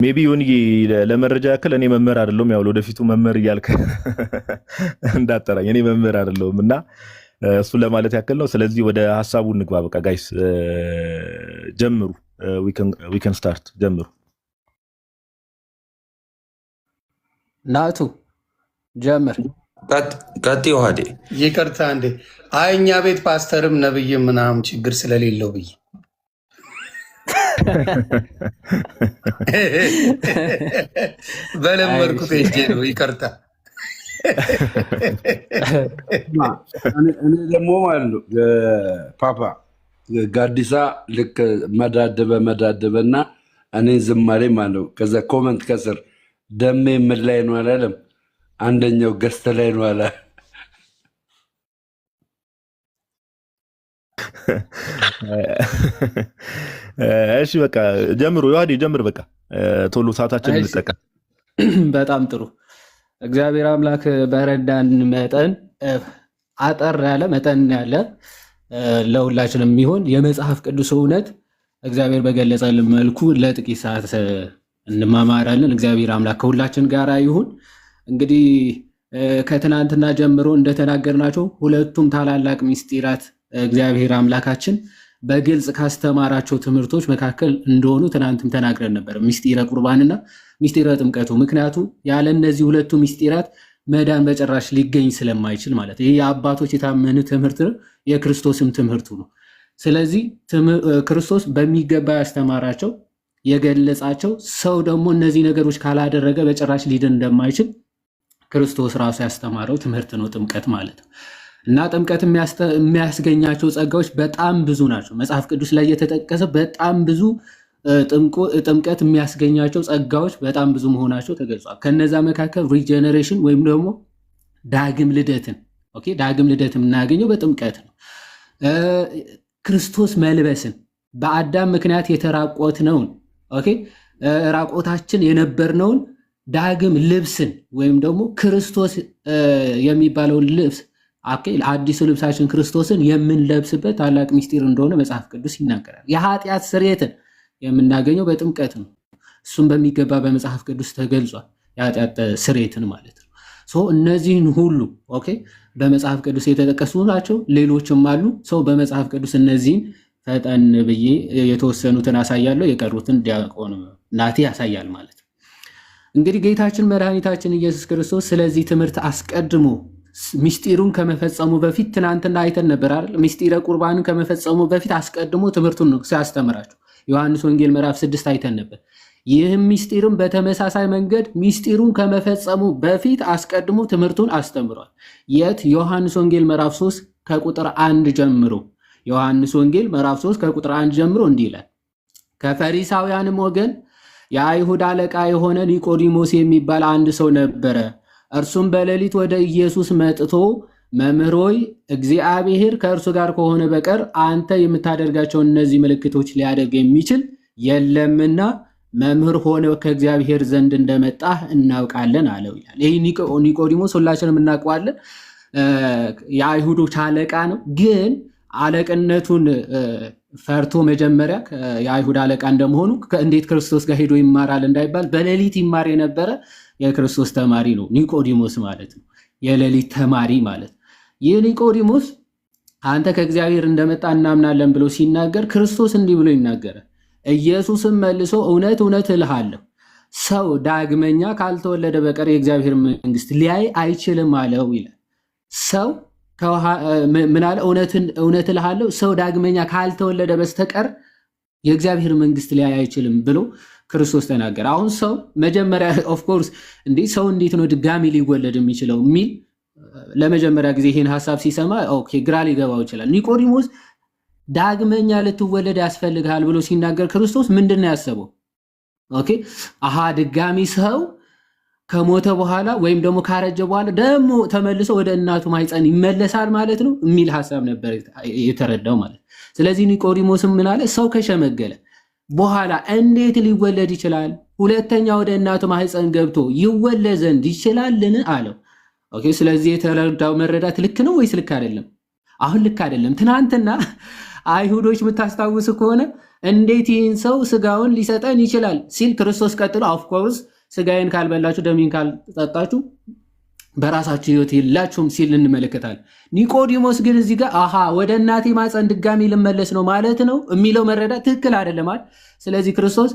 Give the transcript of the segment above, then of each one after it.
ሜቢ ዮኒ ለመረጃ ያክል እኔ መምህር አይደለሁም። ያው ለወደፊቱ መምህር እያልክ እንዳጠራኝ እኔ መምህር አይደለሁም እና እሱን ለማለት ያክል ነው። ስለዚህ ወደ ሀሳቡ እንግባ። በቃ ጋይስ ጀምሩ። ዊ ካን ስታርት። ጀምሩ። ናቱ ጀምር። ቀጥ ውሃዴ ይቅርታ እንዴ። አይ እኛ ቤት ፓስተርም ነብይም ምናምን ችግር ስለሌለው ብዬ በለመድኩት ሄጄ ነው። ይቅርታ። እኔ ደግሞ ማለት ነው ፓፓ ጋዲሳ ልክ መዳደበና እኔ ዝማሬ ማለት ነው። ከዛ ኮመንት ከስር ደሜ ምን ላይ ነው አላለም፣ አንደኛው ገስት ላይ ነው አላ። እሺ በቃ ጀምሩ። ዮሐዴ ጀምር። በቃ ቶሎ ሰዓታችን እንጠቀም። በጣም ጥሩ። እግዚአብሔር አምላክ በረዳን መጠን አጠር ያለ መጠን ያለ ለሁላችንም የሚሆን የመጽሐፍ ቅዱስ እውነት እግዚአብሔር በገለጸልን መልኩ ለጥቂት ሰዓት እንማማራለን። እግዚአብሔር አምላክ ከሁላችን ጋር ይሁን። እንግዲህ ከትናንትና ጀምሮ እንደተናገርናቸው ሁለቱም ታላላቅ ምስጢራት እግዚአብሔር አምላካችን በግልጽ ካስተማራቸው ትምህርቶች መካከል እንደሆኑ ትናንትም ተናግረን ነበር፣ ምስጢረ ቁርባንና ምስጢረ ጥምቀቱ። ምክንያቱም ያለ እነዚህ ሁለቱ ምስጢራት መዳን በጭራሽ ሊገኝ ስለማይችል ማለት ይህ የአባቶች የታመኑ ትምህርት ነው፣ የክርስቶስም ትምህርቱ ነው። ስለዚህ ክርስቶስ በሚገባ ያስተማራቸው የገለጻቸው፣ ሰው ደግሞ እነዚህ ነገሮች ካላደረገ በጭራሽ ሊድን እንደማይችል ክርስቶስ ራሱ ያስተማረው ትምህርት ነው ጥምቀት ማለት ነው። እና ጥምቀት የሚያስገኛቸው ጸጋዎች በጣም ብዙ ናቸው። መጽሐፍ ቅዱስ ላይ የተጠቀሰ በጣም ብዙ ጥምቀት የሚያስገኛቸው ጸጋዎች በጣም ብዙ መሆናቸው ተገልጿል። ከነዛ መካከል ሪጀነሬሽን ወይም ደግሞ ዳግም ልደትን የምናገኘው በጥምቀት ነው። ክርስቶስ መልበስን በአዳም ምክንያት የተራቆትነውን ራቆታችን የነበርነውን ዳግም ልብስን ወይም ደግሞ ክርስቶስ የሚባለውን ልብስ አዲሱ ልብሳችን ክርስቶስን የምንለብስበት ታላቅ ምስጢር እንደሆነ መጽሐፍ ቅዱስ ይናገራል። የኃጢአት ስርየትን የምናገኘው በጥምቀት ነው። እሱም በሚገባ በመጽሐፍ ቅዱስ ተገልጿል። የኃጢአት ስርየትን ማለት ነው። እነዚህን ሁሉ በመጽሐፍ ቅዱስ የተጠቀሱ ናቸው። ሌሎችም አሉ። ሰው በመጽሐፍ ቅዱስ እነዚህን ፈጠን ብዬ የተወሰኑትን አሳያለሁ፣ የቀሩትን ዲያቆን ናቲ ያሳያል ማለት ነው። እንግዲህ ጌታችን መድኃኒታችን ኢየሱስ ክርስቶስ ስለዚህ ትምህርት አስቀድሞ ምስጢሩን ከመፈጸሙ በፊት ትናንትና አይተን ነበር አይደል? ምስጢረ ቁርባንን ከመፈጸሙ በፊት አስቀድሞ ትምህርቱን ነው ሲያስተምራቸው ዮሐንስ ወንጌል ምዕራፍ 6 አይተን ነበር። ይህም ምስጢርም በተመሳሳይ መንገድ ምስጢሩን ከመፈጸሙ በፊት አስቀድሞ ትምህርቱን አስተምሯል። የት? ዮሐንስ ወንጌል ምዕራፍ 3 ከቁጥር 1 ጀምሮ። ዮሐንስ ወንጌል ምዕራፍ 3 ከቁጥር 1 ጀምሮ እንዲህ ይላል። ከፈሪሳውያንም ወገን የአይሁድ አለቃ የሆነ ኒቆዲሞስ የሚባል አንድ ሰው ነበረ። እርሱም በሌሊት ወደ ኢየሱስ መጥቶ መምህር ሆይ እግዚአብሔር ከእርሱ ጋር ከሆነ በቀር አንተ የምታደርጋቸውን እነዚህ ምልክቶች ሊያደርግ የሚችል የለምና መምህር ሆነ ከእግዚአብሔር ዘንድ እንደመጣህ እናውቃለን አለው ይላል። ይህ ኒቆዲሞስ ሁላችንም እናውቀዋለን። የአይሁዶች አለቃ ነው። ግን አለቅነቱን ፈርቶ መጀመሪያ የአይሁድ አለቃ እንደመሆኑ እንዴት ክርስቶስ ጋር ሄዶ ይማራል እንዳይባል በሌሊት ይማር የነበረ የክርስቶስ ተማሪ ነው ኒቆዲሞስ ማለት ነው። የሌሊት ተማሪ ማለት ይህ ኒቆዲሞስ አንተ ከእግዚአብሔር እንደመጣ እናምናለን ብሎ ሲናገር ክርስቶስ እንዲህ ብሎ ይናገራል። ኢየሱስም መልሶ እውነት እውነት እልሃለሁ ሰው ዳግመኛ ካልተወለደ በቀር የእግዚአብሔር መንግስት ሊያይ አይችልም አለው ይላል። ሰው ምን አለ? እውነት እልሃለሁ ሰው ዳግመኛ ካልተወለደ በስተቀር የእግዚአብሔር መንግስት ሊያይ አይችልም ብሎ ክርስቶስ ተናገረ። አሁን ሰው መጀመሪያ ኦፍኮርስ ሰው እንዴት ነው ድጋሚ ሊወለድ የሚችለው የሚል ለመጀመሪያ ጊዜ ይህን ሀሳብ ሲሰማ ግራ ሊገባው ይችላል። ኒቆዲሞስ ዳግመኛ ልትወለድ ያስፈልግሃል ብሎ ሲናገር ክርስቶስ ምንድን ነው ያሰበው? ድጋሚ ሰው ከሞተ በኋላ ወይም ደግሞ ካረጀ በኋላ ደግሞ ተመልሶ ወደ እናቱ ማህፀን ይመለሳል ማለት ነው የሚል ሀሳብ ነበር የተረዳው ማለት። ስለዚህ ኒቆዲሞስም ምን አለ? ሰው ከሸመገለ በኋላ እንዴት ሊወለድ ይችላል? ሁለተኛ ወደ እናቱ ማህፀን ገብቶ ይወለድ ዘንድ ይችላልን አለው። ስለዚህ የተረዳው መረዳት ልክ ነው ወይስ ልክ አይደለም? አሁን ልክ አይደለም። ትናንትና አይሁዶች የምታስታውሱ ከሆነ እንዴት ይህን ሰው ስጋውን ሊሰጠን ይችላል ሲል ክርስቶስ ቀጥሎ ኦፍኮርስ ስጋዬን ካልበላችሁ ደሜን ካልጠጣችሁ በራሳችሁ ሕይወት የላችሁም ሲል እንመለከታለን። ኒቆዲሞስ ግን እዚህ ጋር አሃ ወደ እናቴ ማፀን ድጋሚ ልመለስ ነው ማለት ነው የሚለው መረዳት ትክክል አይደለም አይደል? ስለዚህ ክርስቶስ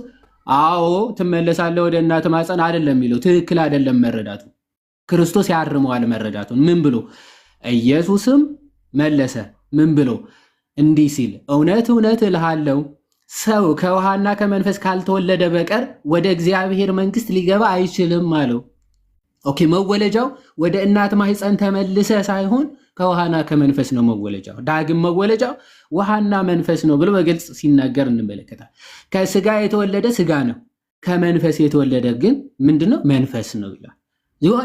አዎ ትመለሳለህ ወደ እናት ማፀን አይደለም የሚለው ትክክል አይደለም መረዳቱ። ክርስቶስ ያርመዋል መረዳቱን። ምን ብሎ ኢየሱስም መለሰ ምን ብሎ እንዲህ ሲል እውነት እውነት እልሃለሁ ሰው ከውሃና ከመንፈስ ካልተወለደ በቀር ወደ እግዚአብሔር መንግስት ሊገባ አይችልም አለው። ኦኬ መወለጃው ወደ እናት ማህፀን ተመልሰ ሳይሆን ከውሃና ከመንፈስ ነው መወለጃው። ዳግም መወለጃው ውሃና መንፈስ ነው ብሎ በግልጽ ሲናገር እንመለከታል። ከስጋ የተወለደ ስጋ ነው፣ ከመንፈስ የተወለደ ግን ምንድነው? መንፈስ ነው ይላል።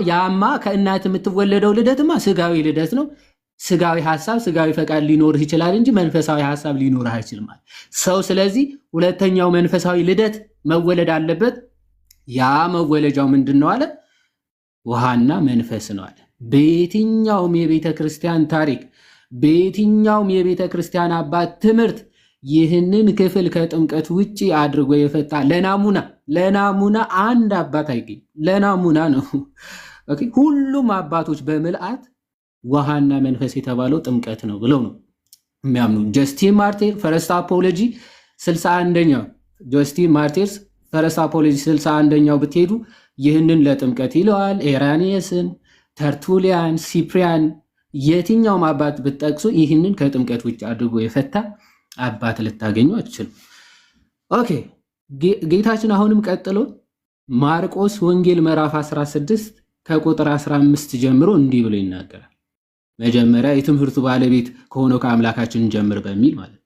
ያማ ከእናት የምትወለደው ልደትማ ስጋዊ ልደት ነው። ስጋዊ ሐሳብ ስጋዊ ፈቃድ ሊኖርህ ይችላል እንጂ መንፈሳዊ ሐሳብ ሊኖርህ አይችልም ማለት ሰው። ስለዚህ ሁለተኛው መንፈሳዊ ልደት መወለድ አለበት። ያ መወለጃው ምንድነው አለ? ውሃና መንፈስ ነው አለ። በየትኛውም የቤተ ክርስቲያን ታሪክ በየትኛውም የቤተ ክርስቲያን አባት ትምህርት ይህንን ክፍል ከጥምቀት ውጪ አድርጎ የፈታ ለናሙና አንድ አባት አይገኝም። ለናሙና ነው። ኦኬ ሁሉም አባቶች በምልአት ውሃና መንፈስ የተባለው ጥምቀት ነው ብለው ነው የሚያምኑ። ጀስቲን ማርቴር ፈረስት አፖሎጂ 61ኛው ጀስቲን ማርቴርስ ፈረስት አፖሎጂ 61ኛው ብትሄዱ ይህንን ለጥምቀት ይለዋል። ኤራኒየስን፣ ተርቱሊያን፣ ሲፕሪያን የትኛውም አባት ብትጠቅሱ ይህንን ከጥምቀት ውጭ አድርጎ የፈታ አባት ልታገኙ አትችሉም። ኦኬ ጌታችን አሁንም ቀጥሎ ማርቆስ ወንጌል ምዕራፍ 16 ከቁጥር 15 ጀምሮ እንዲህ ብሎ ይናገራል። መጀመሪያ የትምህርቱ ባለቤት ከሆነው ከአምላካችን ጀምር በሚል ማለት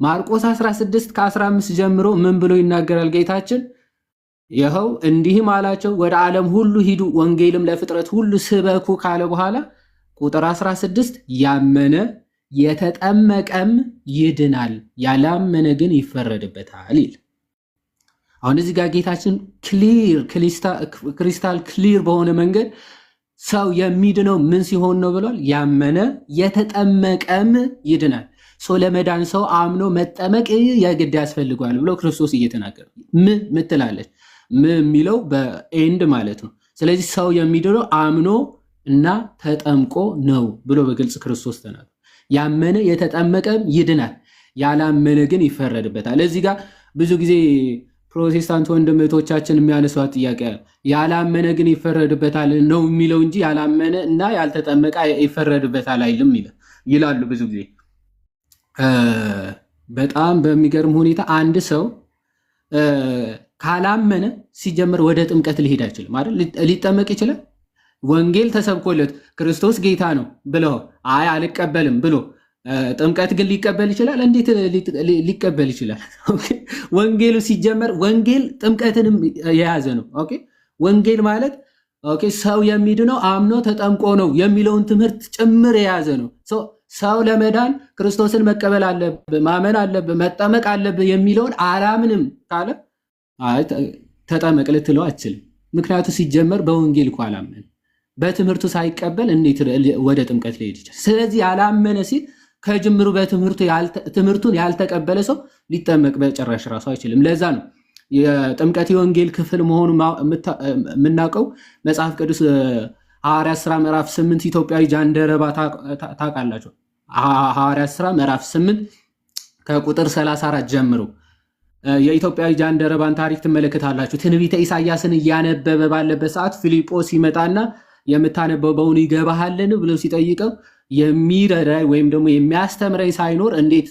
ማርቆስ 16 ከ15 ጀምሮ ምን ብሎ ይናገራል ጌታችን? ይኸው እንዲህም አላቸው ወደ ዓለም ሁሉ ሂዱ ወንጌልም ለፍጥረት ሁሉ ስበኩ ካለ በኋላ ቁጥር 16 ያመነ የተጠመቀም ይድናል፣ ያላመነ ግን ይፈረድበታል ይል። አሁን እዚህ ጋር ጌታችን ክሪስታል ክሊር በሆነ መንገድ ሰው የሚድነው ምን ሲሆን ነው ብሏል? ያመነ የተጠመቀም ይድናል። ለመዳን ሰው አምኖ መጠመቅ የግድ ያስፈልገዋል ብሎ ክርስቶስ እየተናገረ ምትላለች የሚለው በኤንድ ማለት ነው። ስለዚህ ሰው የሚድነው አምኖ እና ተጠምቆ ነው ብሎ በግልጽ ክርስቶስ ተናግሯል። ያመነ የተጠመቀም ይድናል፣ ያላመነ ግን ይፈረድበታል። እዚህ ጋር ብዙ ጊዜ ፕሮቴስታንት ወንድም እህቶቻችን የሚያነሷት ጥያቄ ያላመነ ግን ይፈረድበታል ነው የሚለው እንጂ ያላመነ እና ያልተጠመቀ ይፈረድበታል አይልም ይላሉ ብዙ ጊዜ። በጣም በሚገርም ሁኔታ አንድ ሰው ካላመነ ሲጀምር ወደ ጥምቀት ሊሄድ አይችልም አይደል? ሊጠመቅ ይችላል። ወንጌል ተሰብኮለት ክርስቶስ ጌታ ነው ብለው አይ አልቀበልም ብሎ ጥምቀት ግን ሊቀበል ይችላል? እንዴት ሊቀበል ይችላል? ወንጌሉ ሲጀመር ወንጌል ጥምቀትንም የያዘ ነው። ወንጌል ማለት ሰው የሚድነው አምኖ ተጠምቆ ነው የሚለውን ትምህርት ጭምር የያዘ ነው። ሰው ለመዳን ክርስቶስን መቀበል አለብህ፣ ማመን አለብህ፣ መጠመቅ አለብህ የሚለውን አላምንም ካለ ተጠመቅ ልትለው አትችልም። ምክንያቱ ሲጀመር በወንጌል እኮ አላመን፣ በትምህርቱ ሳይቀበል እንዴት ወደ ጥምቀት ሊሄድ ይችላል? ስለዚህ ያላመነ ሲል ከጅምሩ ትምህርቱን ያልተቀበለ ሰው ሊጠመቅ በጭራሽ ራሱ አይችልም። ለዛ ነው የጥምቀት የወንጌል ክፍል መሆኑ የምናውቀው መጽሐፍ ቅዱስ ሐዋርያት ሥራ ምዕራፍ 8 ኢትዮጵያዊ ጃንደረባ ታውቃላችሁ። ሐዋርያት ሥራ ምዕራፍ 8 ከቁጥር 34 ጀምሮ የኢትዮጵያዊ ጃንደረባን ታሪክ ትመለከታላችሁ። ትንቢተ ኢሳያስን እያነበበ ባለበት ሰዓት ፊልጶስ ይመጣና የምታነበው በውኑ ይገባሃልን ብሎ ሲጠይቀው የሚረዳኝ ወይም ደግሞ የሚያስተምረኝ ሳይኖር እንዴት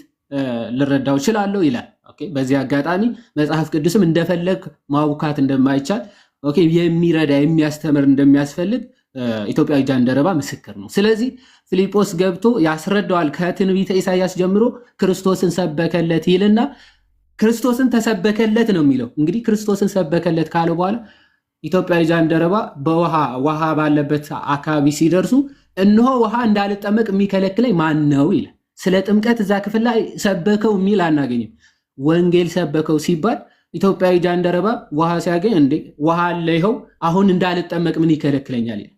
ልረዳው እችላለሁ ይላል። በዚህ አጋጣሚ መጽሐፍ ቅዱስም እንደፈለግ ማውካት እንደማይቻል የሚረዳ የሚያስተምር እንደሚያስፈልግ ኢትዮጵያዊ ጃንደረባ ምስክር ነው። ስለዚህ ፊልጶስ ገብቶ ያስረዳዋል። ከትንቢተ ኢሳያስ ጀምሮ ክርስቶስን ሰበከለት ይልና ክርስቶስን ተሰበከለት ነው የሚለው። እንግዲህ ክርስቶስን ሰበከለት ካለ በኋላ ኢትዮጵያዊ ጃንደረባ ውሃ ባለበት አካባቢ ሲደርሱ እነሆ ውሃ እንዳልጠመቅ የሚከለክለኝ ማን ነው ይላል። ስለ ጥምቀት እዛ ክፍል ላይ ሰበከው የሚል አናገኝም። ወንጌል ሰበከው ሲባል ኢትዮጵያዊ ጃንደረባ ውሃ ሲያገኝ እንዴ ውሃ አለ ይኸው አሁን እንዳልጠመቅ ምን ይከለክለኛል ይላል።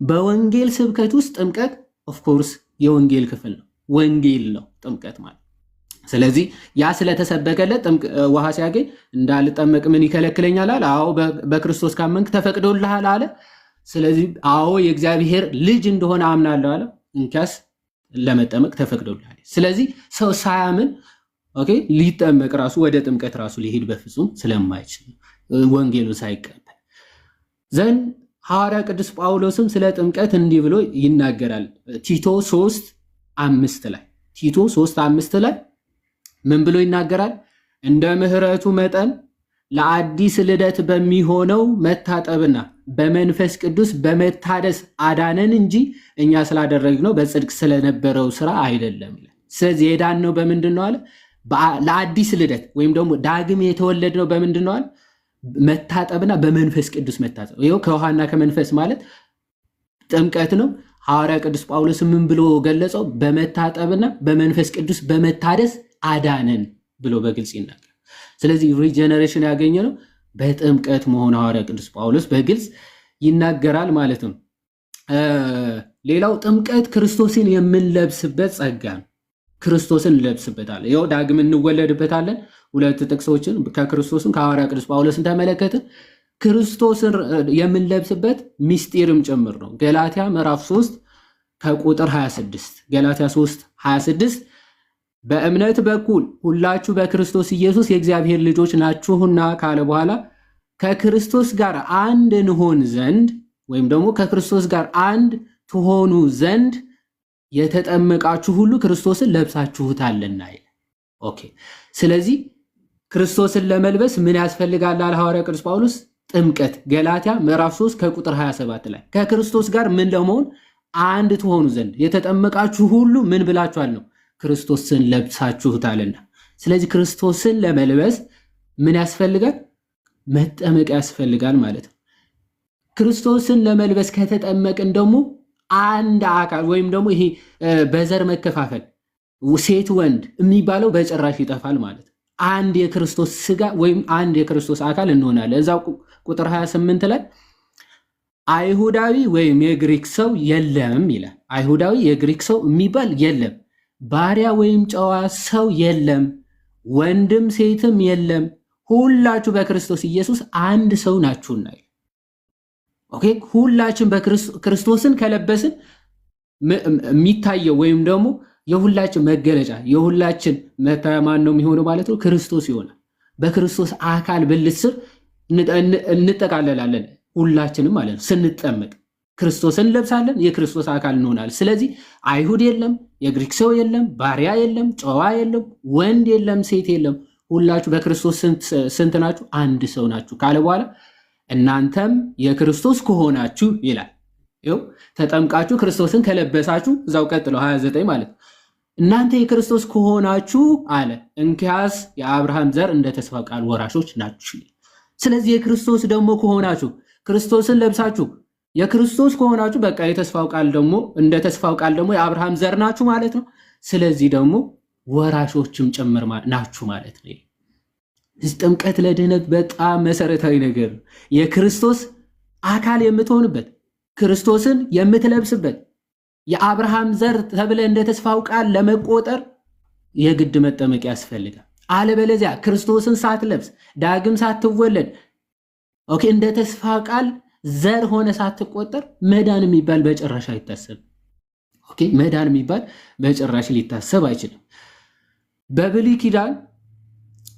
በወንጌል ስብከት ውስጥ ጥምቀት ኦፍኮርስ የወንጌል ክፍል ነው። ወንጌል ነው ጥምቀት ማለት። ስለዚህ ያ ስለተሰበከለት ውሃ ሲያገኝ እንዳልጠመቅ ምን ይከለክለኛል አለ። አዎ በክርስቶስ ካመንክ ተፈቅዶልሃል አለ። ስለዚህ አዎ የእግዚአብሔር ልጅ እንደሆነ አምናለሁ አለ። እንኪያስ ለመጠመቅ ተፈቅዶልሃል። ስለዚህ ሰው ሳያምን ኦኬ ሊጠመቅ ራሱ ወደ ጥምቀት ራሱ ሊሄድ በፍጹም ስለማይችል ወንጌሉን ሳይቀበል ዘንድ ሐዋርያ ቅዱስ ጳውሎስም ስለ ጥምቀት እንዲህ ብሎ ይናገራል። ቲቶ 3:5 ላይ ቲቶ 3:5 ላይ ምን ብሎ ይናገራል? እንደ ምሕረቱ መጠን ለአዲስ ልደት በሚሆነው መታጠብና በመንፈስ ቅዱስ በመታደስ አዳነን እንጂ እኛ ስላደረግነው በጽድቅ ስለነበረው ስራ አይደለም ይላል። ስለዚህ የዳነው በምንድን ነው አለ? ለአዲስ ልደት ወይም ደግሞ ዳግም የተወለድነው በምንድን ነው አለ? መታጠብና በመንፈስ ቅዱስ መታጠብ። ይኸው ከውሃና ከመንፈስ ማለት ጥምቀት ነው። ሐዋርያ ቅዱስ ጳውሎስ ምን ብሎ ገለጸው? በመታጠብና በመንፈስ ቅዱስ በመታደስ አዳነን ብሎ በግልጽ ይናገራል። ስለዚህ ሪጀነሬሽን ያገኘ ነው በጥምቀት መሆን ሐዋርያ ቅዱስ ጳውሎስ በግልጽ ይናገራል ማለት ነው። ሌላው ጥምቀት ክርስቶስን የምንለብስበት ጸጋ ነው። ክርስቶስን እንለብስበታለን። ይኸው ዳግም እንወለድበታለን። ሁለት ጥቅሶችን ከክርስቶስን ከሐዋርያ ቅዱስ ጳውሎስን ተመለከትን። ክርስቶስን የምንለብስበት ሚስጢርም ጭምር ነው። ገላትያ ምዕራፍ 3 ከቁጥር 26 ገላትያ 3:26 በእምነት በኩል ሁላችሁ በክርስቶስ ኢየሱስ የእግዚአብሔር ልጆች ናችሁና ካለ በኋላ ከክርስቶስ ጋር አንድ እንሆን ዘንድ ወይም ደግሞ ከክርስቶስ ጋር አንድ ትሆኑ ዘንድ የተጠመቃችሁ ሁሉ ክርስቶስን ለብሳችሁታልና ይላል። ኦኬ። ስለዚህ ክርስቶስን ለመልበስ ምን ያስፈልጋል አለ ሐዋርያ ቅዱስ ጳውሎስ? ጥምቀት። ገላትያ ምዕራፍ 3 ከቁጥር 27 ላይ ከክርስቶስ ጋር ምን ለመሆን አንድ ትሆኑ ዘንድ የተጠመቃችሁ ሁሉ ምን ብላችኋል ነው? ክርስቶስን ለብሳችሁታልና። ስለዚህ ክርስቶስን ለመልበስ ምን ያስፈልጋል? መጠመቅ ያስፈልጋል ማለት ነው። ክርስቶስን ለመልበስ ከተጠመቅን ደግሞ አንድ አካል ወይም ደግሞ ይሄ በዘር መከፋፈል ሴት ወንድ የሚባለው በጭራሽ ይጠፋል ማለት ነው። አንድ የክርስቶስ ስጋ ወይም አንድ የክርስቶስ አካል እንሆናለን። እዛው ቁጥር 28 ላይ አይሁዳዊ ወይም የግሪክ ሰው የለም ይላል። አይሁዳዊ የግሪክ ሰው የሚባል የለም፣ ባሪያ ወይም ጨዋ ሰው የለም፣ ወንድም ሴትም የለም፣ ሁላችሁ በክርስቶስ ኢየሱስ አንድ ሰው ናችሁና። ኦኬ። ሁላችን በክርስቶስን ከለበስን የሚታየው ወይም ደግሞ የሁላችን መገለጫ የሁላችን መታያ ማን ነው የሚሆነው ማለት ነው? ክርስቶስ ይሆናል። በክርስቶስ አካል ብልት ስር እንጠቃለላለን ሁላችንም ማለት ነው። ስንጠመቅ ክርስቶስን እንለብሳለን፣ የክርስቶስ አካል እንሆናለን። ስለዚህ አይሁድ የለም፣ የግሪክ ሰው የለም፣ ባሪያ የለም፣ ጨዋ የለም፣ ወንድ የለም፣ ሴት የለም፣ ሁላችሁ በክርስቶስ ስንት ናችሁ? አንድ ሰው ናችሁ ካለ በኋላ እናንተም የክርስቶስ ከሆናችሁ ይላል። ይኸው ተጠምቃችሁ ክርስቶስን ከለበሳችሁ እዛው ቀጥለው 29 ማለት ነው። እናንተ የክርስቶስ ከሆናችሁ አለ እንኪያስ የአብርሃም ዘር እንደ ተስፋው ቃል ወራሾች ናችሁ። ስለዚህ የክርስቶስ ደግሞ ከሆናችሁ ክርስቶስን ለብሳችሁ የክርስቶስ ከሆናችሁ በቃ የተስፋው ቃል ደግሞ እንደ ተስፋው ቃል ደግሞ የአብርሃም ዘር ናችሁ ማለት ነው። ስለዚህ ደግሞ ወራሾችም ጭምር ናችሁ ማለት ነው። ጥምቀት ለድህነት በጣም መሰረታዊ ነገር ነው። የክርስቶስ አካል የምትሆንበት ክርስቶስን የምትለብስበት የአብርሃም ዘር ተብለ እንደ ተስፋው ቃል ለመቆጠር የግድ መጠመቅ ያስፈልጋል። አለበለዚያ ክርስቶስን ሳትለብስ ዳግም ሳትወለድ ኦኬ እንደ ተስፋ ቃል ዘር ሆነ ሳትቆጠር መዳን የሚባል በጭራሽ አይታሰብ። ኦኬ መዳን የሚባል በጭራሽ ሊታሰብ አይችልም። በብሉይ ኪዳን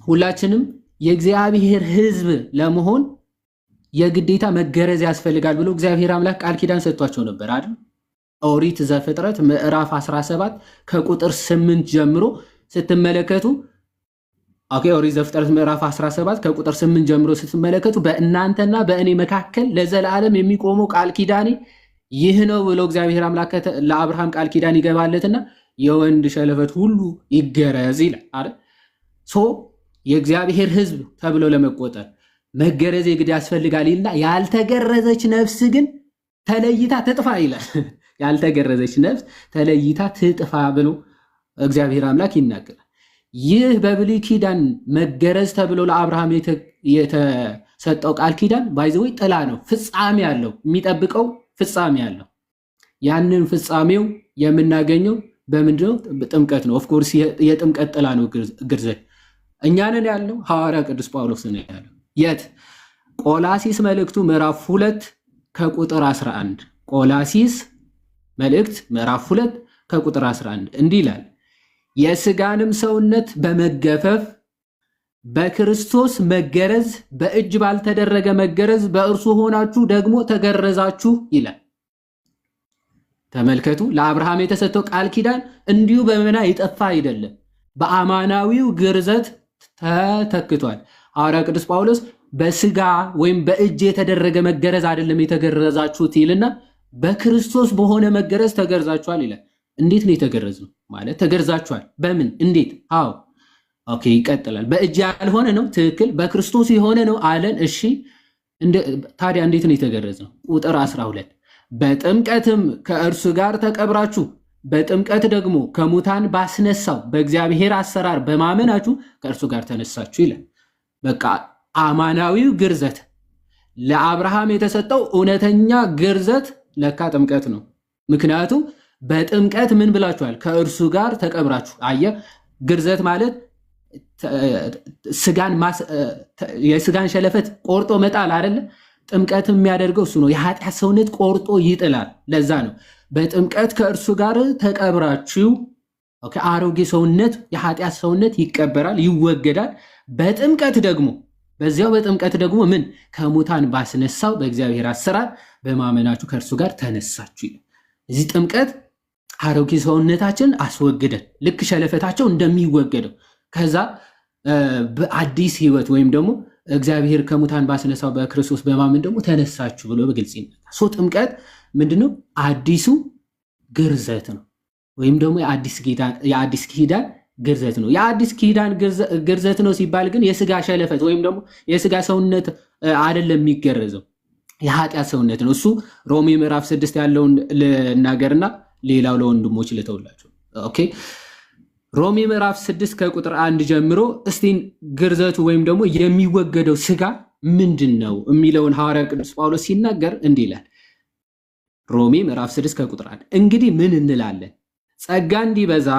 ሁላችንም የእግዚአብሔር ሕዝብ ለመሆን የግዴታ መገረዝ ያስፈልጋል ብሎ እግዚአብሔር አምላክ ቃል ኪዳን ሰጥቷቸው ነበር አይደል? ኦሪት ዘፍጥረት ምዕራፍ 17 ከቁጥር 8 ጀምሮ ስትመለከቱ ኦኬ ኦሪት ዘፍጥረት ምዕራፍ 17 ከቁጥር 8 ጀምሮ ስትመለከቱ በእናንተና በእኔ መካከል ለዘላለም የሚቆመው ቃል ኪዳኔ ይህ ነው ብሎ እግዚአብሔር አምላክ ለአብርሃም ቃል ኪዳን ይገባለትና የወንድ ሸለፈት ሁሉ ይገረዝ ይላል አይደል? የእግዚአብሔር ሕዝብ ተብሎ ለመቆጠር መገረዝ የግድ ያስፈልጋል ይልና ያልተገረዘች ነፍስ ግን ተለይታ ትጥፋ ይላል። ያልተገረዘች ነፍስ ተለይታ ትጥፋ ብሎ እግዚአብሔር አምላክ ይናገራል። ይህ በብሉይ ኪዳን መገረዝ ተብሎ ለአብርሃም የተሰጠው ቃል ኪዳን ባይዘወይ ጥላ ነው፣ ፍጻሜ ያለው የሚጠብቀው ፍጻሜ ያለው። ያንን ፍጻሜው የምናገኘው በምንድነው? ጥምቀት ነው። ኦፍኮርስ የጥምቀት ጥላ ነው ግርዘት። እኛንን ያለው ሐዋርያ ቅዱስ ጳውሎስ ነው ያለው። የት? ቆላሲስ መልእክቱ ምዕራፍ 2 ከቁጥር 11 ቆላሲስ መልእክት ምዕራፍ 2 ከቁጥር 11 እንዲህ ይላል፣ የሥጋንም ሰውነት በመገፈፍ በክርስቶስ መገረዝ በእጅ ባልተደረገ መገረዝ በእርሱ ሆናችሁ ደግሞ ተገረዛችሁ ይላል። ተመልከቱ፣ ለአብርሃም የተሰጠው ቃል ኪዳን እንዲሁ በመና የጠፋ አይደለም፣ በአማናዊው ግርዘት ተተክቷል። ሐዋርያ ቅዱስ ጳውሎስ በስጋ ወይም በእጅ የተደረገ መገረዝ አይደለም የተገረዛችሁት ይልና በክርስቶስ በሆነ መገረዝ ተገርዛችኋል ይላል። እንዴት ነው የተገረዝነው? ማለት ተገርዛችኋል። በምን? እንዴት? አዎ ኦኬ፣ ይቀጥላል። በእጅ ያልሆነ ነው፣ ትክክል። በክርስቶስ የሆነ ነው አለን። እሺ፣ ታዲያ እንዴት ነው የተገረዝነው? ቁጥር 12 በጥምቀትም ከእርሱ ጋር ተቀብራችሁ በጥምቀት ደግሞ ከሙታን ባስነሳው በእግዚአብሔር አሰራር በማመናችሁ ከእርሱ ጋር ተነሳችሁ ይላል። በቃ አማናዊው ግርዘት ለአብርሃም የተሰጠው እውነተኛ ግርዘት ለካ ጥምቀት ነው። ምክንያቱም በጥምቀት ምን ብላችኋል? ከእርሱ ጋር ተቀብራችሁ። አየህ፣ ግርዘት ማለት የስጋን ሸለፈት ቆርጦ መጣል አይደለ? ጥምቀት የሚያደርገው እሱ ነው። የኃጢአት ሰውነት ቆርጦ ይጥላል። ለዛ ነው በጥምቀት ከእርሱ ጋር ተቀብራችሁ። አሮጌ ሰውነት፣ የኃጢአት ሰውነት ይቀበራል፣ ይወገዳል። በጥምቀት ደግሞ በዚያው በጥምቀት ደግሞ ምን? ከሙታን ባስነሳው በእግዚአብሔር አሰራር በማመናችሁ ከእርሱ ጋር ተነሳችሁ ይላል። እዚህ ጥምቀት አሮጌ ሰውነታችን አስወግደን ልክ ሸለፈታቸው እንደሚወገደው ከዛ በአዲስ ህይወት ወይም ደግሞ እግዚአብሔር ከሙታን ባስነሳው በክርስቶስ በማመን ደግሞ ተነሳችሁ ብሎ በግልጽ ይናገራል። ጥምቀት ምንድነው? አዲሱ ግርዘት ነው፣ ወይም ደግሞ የአዲስ ኪዳን ግርዘት ነው። የአዲስ ኪዳን ግርዘት ነው ሲባል ግን የስጋ ሸለፈት ወይም ደግሞ የስጋ ሰውነት አይደለም የሚገረዘው፣ የኃጢአት ሰውነት ነው። እሱ ሮሜ ምዕራፍ 6 ያለውን ልናገርና ሌላው ለወንድሞች ልተውላችሁ። ኦኬ፣ ሮሜ ምዕራፍ 6 ከቁጥር 1 ጀምሮ እስቲ ግርዘቱ ወይም ደግሞ የሚወገደው ስጋ ምንድን ነው የሚለውን ሐዋርያ ቅዱስ ጳውሎስ ሲናገር እንዲህ ይላል። ሮሜ ምዕራፍ 6 ከቁጥር 1 እንግዲህ ምን እንላለን? ጸጋ እንዲበዛ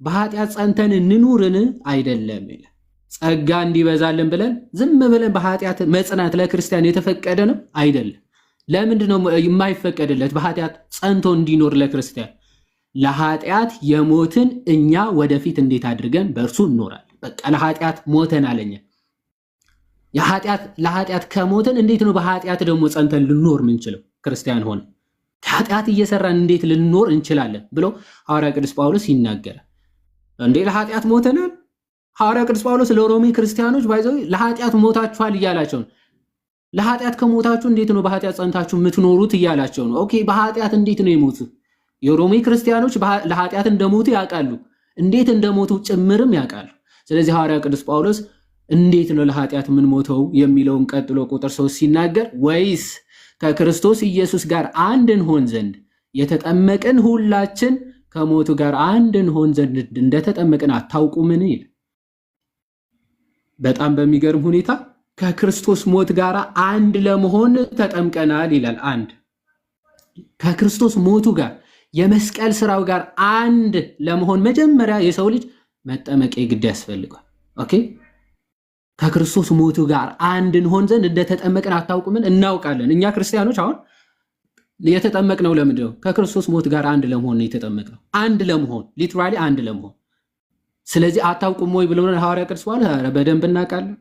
በኃጢአት ጸንተን እንኑርን? አይደለም ይላል። ጸጋ እንዲበዛልን ብለን ዝም ብለን በኃጢአት መጽናት ለክርስቲያን የተፈቀደ ነው? አይደለም። ለምንድን ነው የማይፈቀድለት? በኃጢአት ጸንቶ እንዲኖር ለክርስቲያን ለኃጢአት የሞትን እኛ ወደፊት እንዴት አድርገን በእርሱ እንኖራለን? በቃ ለኃጢአት ሞተን አለኛ። ለኃጢአት ከሞትን እንዴት ነው በኃጢአት ደግሞ ጸንተን ልኖር ምንችለው? ክርስቲያን ሆነ ኃጢአት እየሰራን እንዴት ልንኖር እንችላለን ብሎ ሐዋርያ ቅዱስ ጳውሎስ ይናገራል። እንዴ ለኃጢአት ሞተናል? ሐዋርያ ቅዱስ ጳውሎስ ለሮሜ ክርስቲያኖች ባይዘው ለኃጢአት ሞታችኋል እያላቸው ነው። ለኃጢአት ከሞታችሁ እንዴት ነው በኃጢአት ጸንታችሁ የምትኖሩት እያላቸው ነው። ኦኬ፣ በኃጢአት እንዴት ነው የሞቱ? የሮሜ ክርስቲያኖች ለኃጢአት እንደሞቱ ያውቃሉ፣ እንዴት እንደሞቱ ጭምርም ያውቃሉ። ስለዚህ ሐዋርያ ቅዱስ ጳውሎስ እንዴት ነው ለኃጢአት ምን ሞተው የሚለውን ቀጥሎ ቁጥር 3 ሲናገር ወይስ ከክርስቶስ ኢየሱስ ጋር አንድ እንሆን ዘንድ የተጠመቅን ሁላችን ከሞቱ ጋር አንድ እንሆን ዘንድ እንደተጠመቅን አታውቁምን? ይላል። በጣም በሚገርም ሁኔታ ከክርስቶስ ሞት ጋር አንድ ለመሆን ተጠምቀናል ይላል። አንድ ከክርስቶስ ሞቱ ጋር የመስቀል ስራው ጋር አንድ ለመሆን መጀመሪያ የሰው ልጅ መጠመቅ የግድ ያስፈልጋል። ኦኬ፣ ከክርስቶስ ሞቱ ጋር አንድ እንሆን ዘንድ እንደተጠመቅን አታውቁምን? እናውቃለን። እኛ ክርስቲያኖች አሁን የተጠመቅነው ለምንድን ነው? ከክርስቶስ ሞት ጋር አንድ ለመሆን ነው የተጠመቅነው። አንድ ለመሆን ሊትራሊ አንድ ለመሆን። ስለዚህ አታውቁም ወይ ብለው ሐዋርያ ቅዱስ ጳውሎስ በደንብ እናውቃለን።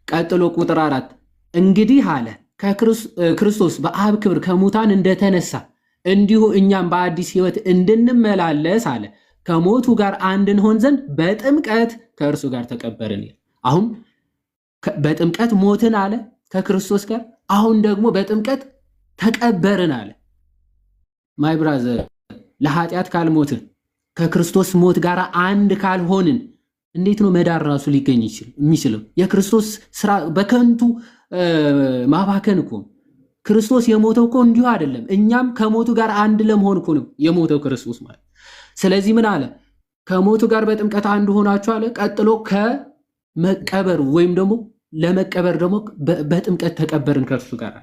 ቀጥሎ ቁጥር 4 እንግዲህ አለ ክርስቶስ በአብ ክብር ከሙታን እንደተነሳ እንዲሁ እኛም በአዲስ ህይወት እንድንመላለስ አለ ከሞቱ ጋር አንድ እንሆን ዘንድ በጥምቀት ከእርሱ ጋር ተቀበርን። አሁን በጥምቀት ሞትን አለ ከክርስቶስ ጋር፣ አሁን ደግሞ በጥምቀት ተቀበርን አለ። ማይ ብራዘር፣ ለኃጢአት ካልሞትን ከክርስቶስ ሞት ጋር አንድ ካልሆንን እንዴት ነው መዳር ራሱ ሊገኝ የሚችለው? የክርስቶስ ስራ በከንቱ ማባከን እኮ። ክርስቶስ የሞተው እኮ እንዲሁ አይደለም። እኛም ከሞቱ ጋር አንድ ለመሆን እኮ ነው የሞተው ክርስቶስ ማለት። ስለዚህ ምን አለ? ከሞቱ ጋር በጥምቀት አንድ ሆናችሁ አለ። ቀጥሎ ከመቀበር ወይም ደግሞ ለመቀበር ደግሞ በጥምቀት ተቀበርን ከእርሱ ጋር።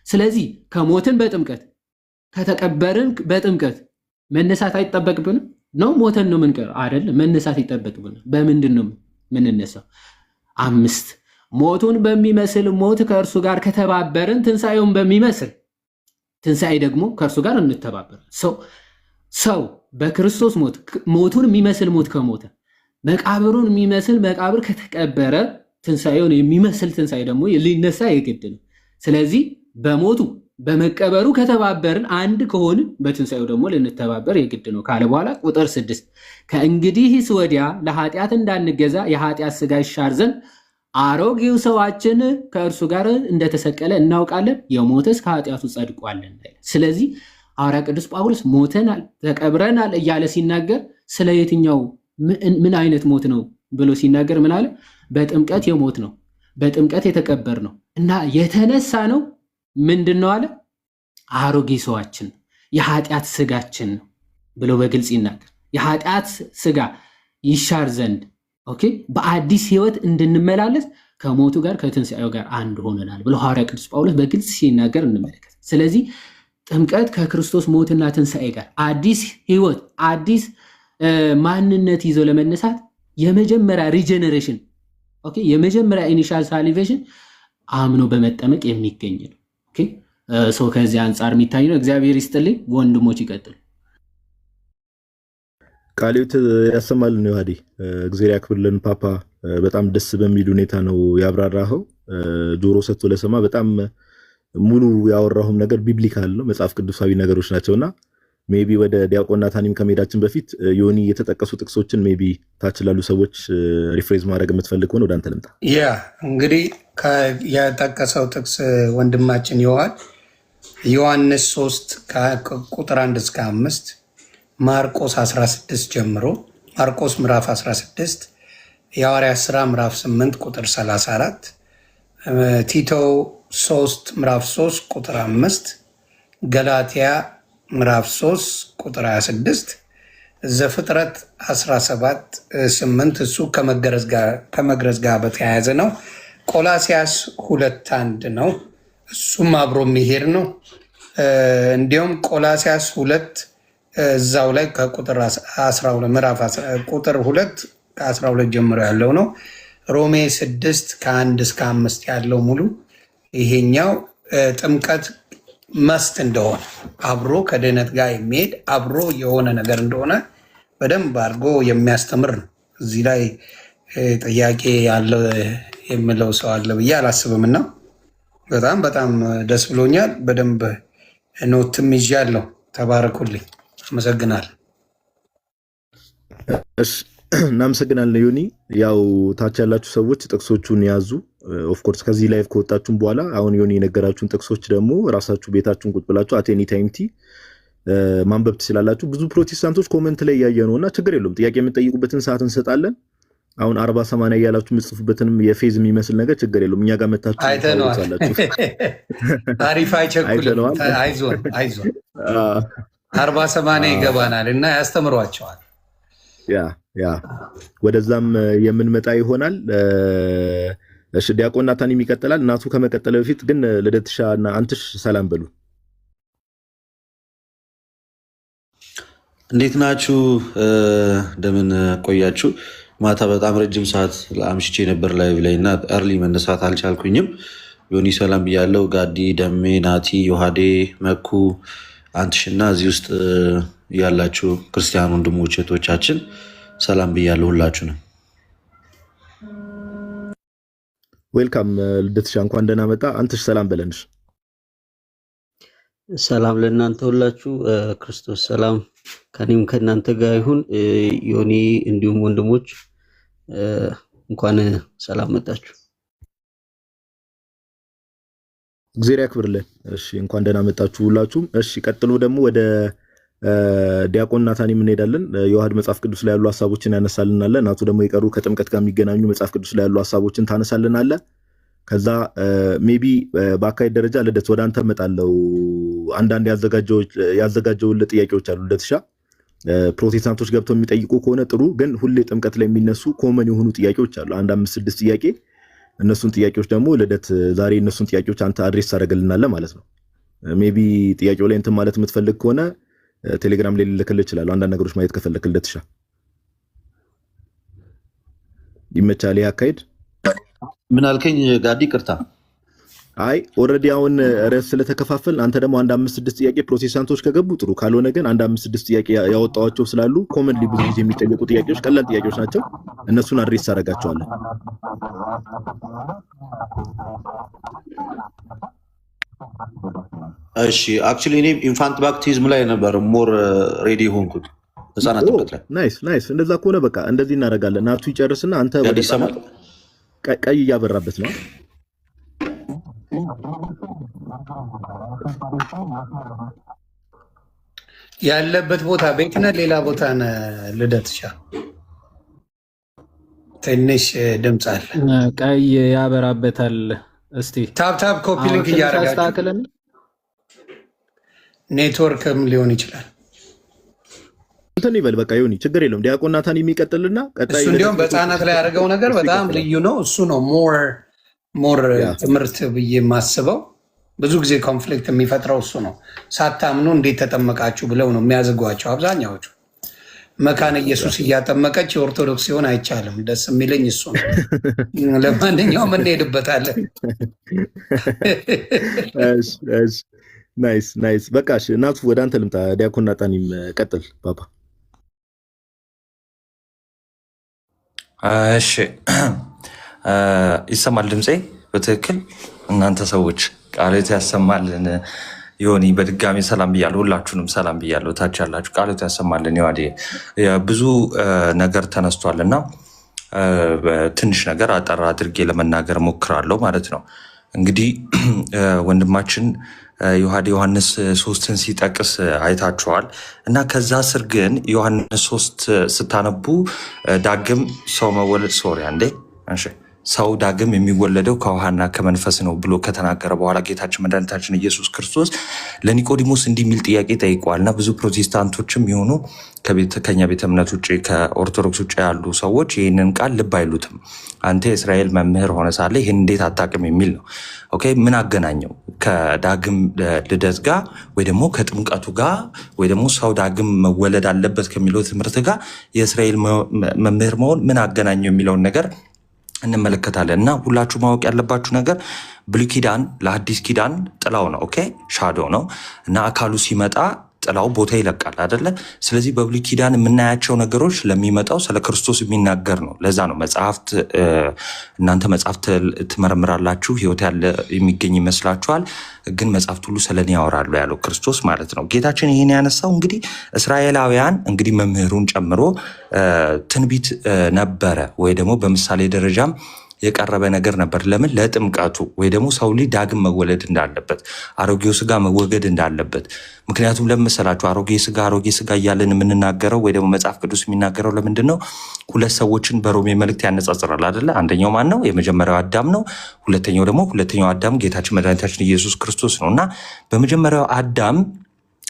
ስለዚህ ከሞትን በጥምቀት ከተቀበርን በጥምቀት መነሳት አይጠበቅብንም? ነው ሞተን ነው የምንቀረው? አይደለም፣ መነሳት ይጠበቅብናል። በምንድን ነው የምንነሳው? 5 ሞቱን በሚመስል ሞት ከእርሱ ጋር ከተባበርን ትንሣኤውን በሚመስል ትንሣኤ ደግሞ ከእርሱ ጋር እንተባበር። ሰው በክርስቶስ ሞቱን የሚመስል ሞት ከሞተ መቃብሩን የሚመስል መቃብር ከተቀበረ ትንሣኤውን የሚመስል ትንሣኤ ደግሞ ሊነሳ የግድ ነው። ስለዚህ በሞቱ በመቀበሩ ከተባበርን አንድ ከሆን በትንሣኤው ደግሞ ልንተባበር የግድ ነው ካለ በኋላ ቁጥር 6 ከእንግዲህስ ወዲያ ለኃጢአት እንዳንገዛ የኃጢአት ሥጋ ይሻር ዘንድ አሮጌው ሰዋችን ከእርሱ ጋር እንደተሰቀለ እናውቃለን፣ የሞተስ ከኃጢአቱ ጸድቋለን። ስለዚህ ሐዋርያ ቅዱስ ጳውሎስ ሞተናል ተቀብረናል እያለ ሲናገር ስለ የትኛው ምን አይነት ሞት ነው ብሎ ሲናገር ምን አለ? በጥምቀት የሞት ነው፣ በጥምቀት የተቀበር ነው እና የተነሳ ነው ምንድን ነው አለ? አሮጌ ሰዋችን የኃጢአት ሥጋችን ነው ብሎ በግልጽ ይናገር። የኃጢአት ሥጋ ይሻር ዘንድ ኦኬ በአዲስ ሕይወት እንድንመላለስ ከሞቱ ጋር ከትንሣኤው ጋር አንድ ሆነናል ብሎ ሐዋርያ ቅዱስ ጳውሎስ በግልጽ ሲናገር እንመለከት። ስለዚህ ጥምቀት ከክርስቶስ ሞትና ትንሣኤ ጋር አዲስ ሕይወት አዲስ ማንነት ይዞ ለመነሳት የመጀመሪያ ሪጀነሬሽን ኦኬ የመጀመሪያ ኢኒሻል ሳሊቬሽን አምኖ በመጠመቅ የሚገኝ ነው። ኦኬ ሰው ከዚህ አንጻር የሚታይ ነው። እግዚአብሔር ይስጥልኝ። ወንድሞች ይቀጥሉ። ቃልዮት ያሰማልን። ዮሐዴ እግዚአብሔር ያክብርልን። ፓፓ በጣም ደስ በሚል ሁኔታ ነው ያብራራኸው። ጆሮ ሰጥቶ ለሰማ በጣም ሙሉ ያወራሁም ነገር ቢብሊካል ነው፣ መጽሐፍ ቅዱሳዊ ነገሮች ናቸውና ሜቢ ወደ ዲያቆን ናታኒም ከመሄዳችን በፊት ዮኒ የተጠቀሱ ጥቅሶችን ሜቢ ታች ላሉ ሰዎች ሪፍሬዝ ማድረግ የምትፈልግ ሆነ ወደ አንተ ልምጣ። ያ እንግዲህ የጠቀሰው ጥቅስ ወንድማችን ዮሐንስ 3 ቁጥር 1 እስከ 5 ማርቆስ 16 ጀምሮ ማርቆስ ምዕራፍ 16 የሐዋርያት ሥራ ምዕራፍ 8 ቁጥር 34 ቲቶ 3 ምዕራፍ 3 ቁጥር 5 ገላትያ ምዕራፍ 3 ቁጥር 26 ዘፍጥረት 17 8 እሱ ከመግረዝ ጋር በተያያዘ ነው። ቆላሲያስ 2:1 ነው፣ እሱም አብሮ የሚሄድ ነው። እንዲሁም ቆላሲያስ 2 እዛው ላይ ከቁጥር 12 ምዕራፍ ቁጥር 2 ከ12 ጀምሮ ያለው ነው። ሮሜ 6 ከ1 እስከ 5 ያለው ሙሉ ይሄኛው ጥምቀት መስት እንደሆነ አብሮ ከድህነት ጋር የሚሄድ አብሮ የሆነ ነገር እንደሆነ በደንብ አድርጎ የሚያስተምር ነው። እዚህ ላይ ጥያቄ ያለ የምለው ሰው አለ ብዬ አላስብም እና በጣም በጣም ደስ ብሎኛል። በደንብ ኖትም ይዣለሁ። ተባረኩልኝ። አመሰግናለሁ። እናመሰግናለን ዮኒ። ያው ታች ያላችሁ ሰዎች ጥቅሶቹን ያዙ። ኦፍኮርስ ከዚህ ላይቭ ከወጣችሁም በኋላ አሁን ዮኒ የነገራችሁን ጥቅሶች ደግሞ ራሳችሁ ቤታችሁን ቁጭ ብላችሁ አቴኒ ታይምቲ ማንበብ ትችላላችሁ። ብዙ ፕሮቴስታንቶች ኮመንት ላይ እያየ ነው እና ችግር የለውም፣ ጥያቄ የምትጠይቁበትን ሰዓት እንሰጣለን። አሁን 40-80 እያላችሁ የምትጽፉበትንም የፌዝ የሚመስል ነገር ችግር የለውም፣ እኛ ጋር መታችሁ ታውቃላችሁ። ታሪፍ አይቸኩልም። አይዞን 40-80 ይገባናል እና ያስተምሯቸዋል። ያ ወደዛም የምንመጣ ይሆናል። እሺ ዲያቆን ናታኒም ይቀጥላል። እናቱ ከመቀጠለ በፊት ግን ልደትሻ እና አንትሽ ሰላም በሉ። እንዴት ናችሁ? እንደምን ቆያችሁ? ማታ በጣም ረጅም ሰዓት አምሽቼ ነበር ላይቭ ላይ እና እርሊ መነሳት አልቻልኩኝም። ዮኒ ሰላም ብያለው። ጋዲ፣ ደሜ፣ ናቲ፣ ዮሐዴ፣ መኩ፣ አንትሽና እዚህ ውስጥ ያላችሁ ክርስቲያን ወንድሞች እህቶቻችን ሰላም ብያለሁ። ሁላችሁ ነው ዌልካም። ልደትሻ እንኳን ደህና መጣ። አንተሽ ሰላም በለንሽ። ሰላም ለእናንተ ሁላችሁ። ክርስቶስ ሰላም ከኔም ከእናንተ ጋር ይሁን። ዮኒ እንዲሁም ወንድሞች እንኳን ሰላም መጣችሁ። እግዚአብሔር ያክብርልን። እሺ እንኳን ደህና መጣችሁ ሁላችሁም። እሺ ቀጥሎ ደግሞ ወደ ዲያቆን ናታኒም እንሄዳለን። የዋህድ መጽሐፍ ቅዱስ ላይ ያሉ ሐሳቦችን ያነሳልናል። እናቱ ደግሞ የቀሩ ከጥምቀት ጋር የሚገናኙ መጽሐፍ ቅዱስ ላይ ያሉ ሐሳቦችን ታነሳልናል። ከዛ ሜቢ በአካሄድ ደረጃ ልደት ወደ አንተ እመጣለሁ። አንዳንድ ያዘጋጀውልህ ጥያቄዎች አሉ ልደትሻ። ፕሮቴስታንቶች ገብተው የሚጠይቁ ከሆነ ጥሩ፣ ግን ሁሌ ጥምቀት ላይ የሚነሱ ኮመን የሆኑ ጥያቄዎች አሉ፣ 1-5-6 ጥያቄ። እነሱን ጥያቄዎች ደግሞ ልደት ዛሬ እነሱን ጥያቄዎች አንተ አድሬስ ታደርግልናለህ ማለት ነው። ሜቢ ጥያቄው ላይ እንትን ማለት የምትፈልግ ከሆነ ቴሌግራም ላይ ልልክልህ እችላለሁ። አንዳንድ ነገሮች ማየት ከፈለክ ልትሻ ይመቻል ያካሄድ። ምን አልከኝ ጋዲ? ቅርታ። አይ ኦልሬዲ አሁን ርዕስ ስለተከፋፈል አንተ ደግሞ አንድ 5-6 ጥያቄ ፕሮቴስታንቶች ከገቡ ጥሩ፣ ካልሆነ ግን አንድ 5-6 ጥያቄ ያወጣዋቸው ስላሉ ኮመንሊ ብዙ ጊዜ የሚጠየቁ ጥያቄዎች ቀላል ጥያቄዎች ናቸው። እነሱን አድሬስ አደርጋቸዋለሁ። እሺ አክቹሊ እኔ ኢንፋንት ባፕቲዝም ላይ ነበር ሞር ሬዲ ሆንኩት፣ ህፃናት ጥምቀት ላይ። ናይስ። እንደዛ ከሆነ በቃ እንደዚህ እናደርጋለን። ናቱ ይጨርስና አንተ ወደ ይሰማል። ቀይ እያበራበት ነው። ያለበት ቦታ ቤት ነህ? ሌላ ቦታ ነህ? ልደትሻ ትንሽ ድምፅ አለ። ቀይ ያበራበታል። እስቲ ታፕ ኮፒ ሊንክ እያደረጋችሁ ኔትወርክም ሊሆን ይችላል። እንትን ይበል በቃ ይሁን፣ ችግር የለውም። ዲያቆን ናታን የሚቀጥልና ቀጣይ እሱ እንዲያውም በህፃናት ላይ ያደረገው ነገር በጣም ልዩ ነው። እሱ ነው ሞር ትምህርት ብዬ የማስበው። ብዙ ጊዜ ኮንፍሊክት የሚፈጥረው እሱ ነው። ሳታምኑ እንዴት ተጠመቃችሁ ብለው ነው የሚያዝጓቸው አብዛኛዎቹ። መካነ ኢየሱስ እያጠመቀች የኦርቶዶክስ ሲሆን አይቻልም። ደስ የሚለኝ እሱ ነው። ለማንኛውም እንሄድበታለን። ናይስ። በቃ እናቱ ወደ አንተ ልምጣ። ዲያቆን ናታንም ቀጥል ባባ። እሺ ይሰማል ድምፄ በትክክል? እናንተ ሰዎች ቃሎት ያሰማልን። ዮኒ በድጋሚ ሰላም ብያለሁ። ሁላችሁንም ሰላም ብያለሁ። ታች ያላችሁ ቃሎት ያሰማልን። ዮሐዴ ብዙ ነገር ተነስቷል እና ትንሽ ነገር አጠር አድርጌ ለመናገር ሞክራለሁ ማለት ነው። እንግዲህ ወንድማችን ዮሐንስ 3ን ሲጠቅስ አይታችኋል እና ከዛ ስር ግን ዮሐንስ 3 ስታነቡ ዳግም ሰው መወለድ ሰው ዳግም የሚወለደው ከውሃና ከመንፈስ ነው ብሎ ከተናገረ በኋላ ጌታችን መድኃኒታችን ኢየሱስ ክርስቶስ ለኒቆዲሞስ እንዲህ የሚል ጥያቄ ጠይቀዋል እና ብዙ ፕሮቴስታንቶችም የሆኑ ከኛ ቤተ እምነት ውጭ ከኦርቶዶክስ ውጭ ያሉ ሰዎች ይህንን ቃል ልብ አይሉትም። አንተ የእስራኤል መምህር ሆነ ሳለ ይህን እንዴት አታውቅም የሚል ነው። ኦኬ ምን አገናኘው ከዳግም ልደት ጋር ወይ ደግሞ ከጥምቀቱ ጋር ወይ ደግሞ ሰው ዳግም መወለድ አለበት ከሚለው ትምህርት ጋር የእስራኤል መምህር መሆን ምን አገናኘው የሚለውን ነገር እንመለከታለን። እና ሁላችሁ ማወቅ ያለባችሁ ነገር ብሉይ ኪዳን ለአዲስ ኪዳን ጥላው ነው። ኦኬ ሻዶ ነው እና አካሉ ሲመጣ ጥላው ቦታ ይለቃል አይደለ? ስለዚህ በብሉይ ኪዳን የምናያቸው ነገሮች ለሚመጣው ስለ ክርስቶስ የሚናገር ነው። ለዛ ነው መጽሐፍት እናንተ መጽሐፍት ትመረምራላችሁ ሕይወት ያለ የሚገኝ ይመስላችኋል፣ ግን መጽሐፍት ሁሉ ስለኔ ያወራሉ ያለው ክርስቶስ ማለት ነው። ጌታችን ይህን ያነሳው እንግዲህ እስራኤላውያን እንግዲህ መምህሩን ጨምሮ ትንቢት ነበረ ወይ ደግሞ በምሳሌ ደረጃም የቀረበ ነገር ነበር። ለምን? ለጥምቀቱ ወይ ደግሞ ሰው ልጅ ዳግም መወለድ እንዳለበት፣ አሮጌው ስጋ መወገድ እንዳለበት። ምክንያቱም ለምን መሰላችሁ? አሮጌ ስጋ እያለን የምንናገረው ወይ ደግሞ መጽሐፍ ቅዱስ የሚናገረው ለምንድን ነው? ሁለት ሰዎችን በሮሜ መልእክት ያነጻጽራል አይደለ? አንደኛው ማን ነው? የመጀመሪያው አዳም ነው። ሁለተኛው አዳም ጌታችን መድኃኒታችን ኢየሱስ ክርስቶስ ነው። እና በመጀመሪያው አዳም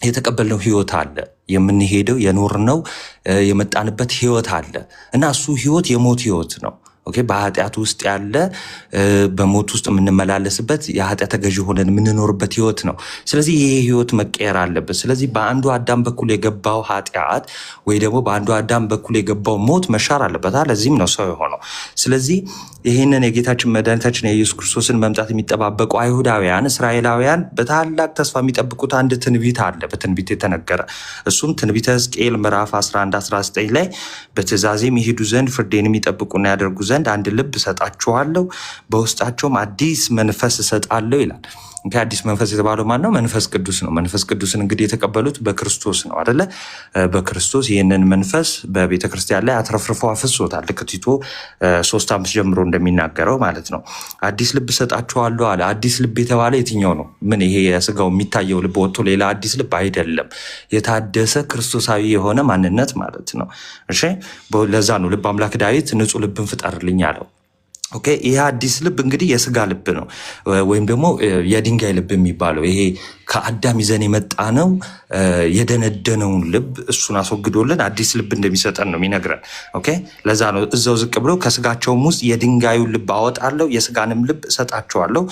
የተቀበልነው ህይወት አለ፣ የምንሄደው የኖርነው የመጣንበት ህይወት አለ እና እሱ ህይወት የሞት ህይወት ነው። ኦኬ በኃጢአት ውስጥ ያለ በሞት ውስጥ የምንመላለስበት የኃጢአት ተገዥ ሆነን የምንኖርበት ህይወት ነው። ስለዚህ ይሄ ህይወት መቀየር አለበት። ስለዚህ በአንዱ አዳም በኩል የገባው ኃጢአት ወይ ደግሞ በአንዱ አዳም በኩል የገባው ሞት መሻር አለበት። ለዚህም ነው ሰው የሆነው። ስለዚህ ይህንን የጌታችን መድኃኒታችን የኢየሱስ ክርስቶስን መምጣት የሚጠባበቁ አይሁዳውያን፣ እስራኤላውያን በታላቅ ተስፋ የሚጠብቁት አንድ ትንቢት አለ፣ በትንቢት የተነገረ እሱም ትንቢተ ሕዝቅኤል ምዕራፍ 11-19 ላይ በትእዛዜም ይሄዱ ዘንድ ፍርዴንም ይጠብቁና ያደርጉ ዘንድ አንድ ልብ እሰጣችኋለሁ፣ በውስጣቸውም አዲስ መንፈስ እሰጣለሁ ይላል። አዲስ መንፈስ የተባለው ማን ነው? መንፈስ ቅዱስ ነው። መንፈስ ቅዱስን እንግዲህ የተቀበሉት በክርስቶስ ነው አይደለ? በክርስቶስ ይህንን መንፈስ በቤተ ክርስቲያን ላይ አትረፍርፎ አፍሶታል። ልክ ቲቶ 3:5 ጀምሮ እንደሚናገረው ማለት ነው። አዲስ ልብ እሰጣችኋለሁ አለ። አዲስ ልብ የተባለ የትኛው ነው? ምን ይሄ የስጋው የሚታየው ልብ ወጥቶ ሌላ አዲስ ልብ አይደለም። የታደሰ ክርስቶሳዊ የሆነ ማንነት ማለት ነው። እሺ ለዛ ነው ልብ አምላክ ዳዊት ንጹሕ ልብን ፍጠርልኝ አለው። ኦኬ ይሄ አዲስ ልብ እንግዲህ የስጋ ልብ ነው ወይም ደግሞ የድንጋይ ልብ የሚባለው ይሄ ከአዳም ይዘን የመጣ ነው። የደነደነውን ልብ እሱን አስወግዶልን አዲስ ልብ እንደሚሰጠን ነው የሚነግረን። ኦኬ ለዛ ነው እዛው ዝቅ ብሎ ከስጋቸውም ውስጥ የድንጋዩን ልብ አወጣለሁ የስጋንም ልብ እሰጣቸዋለሁ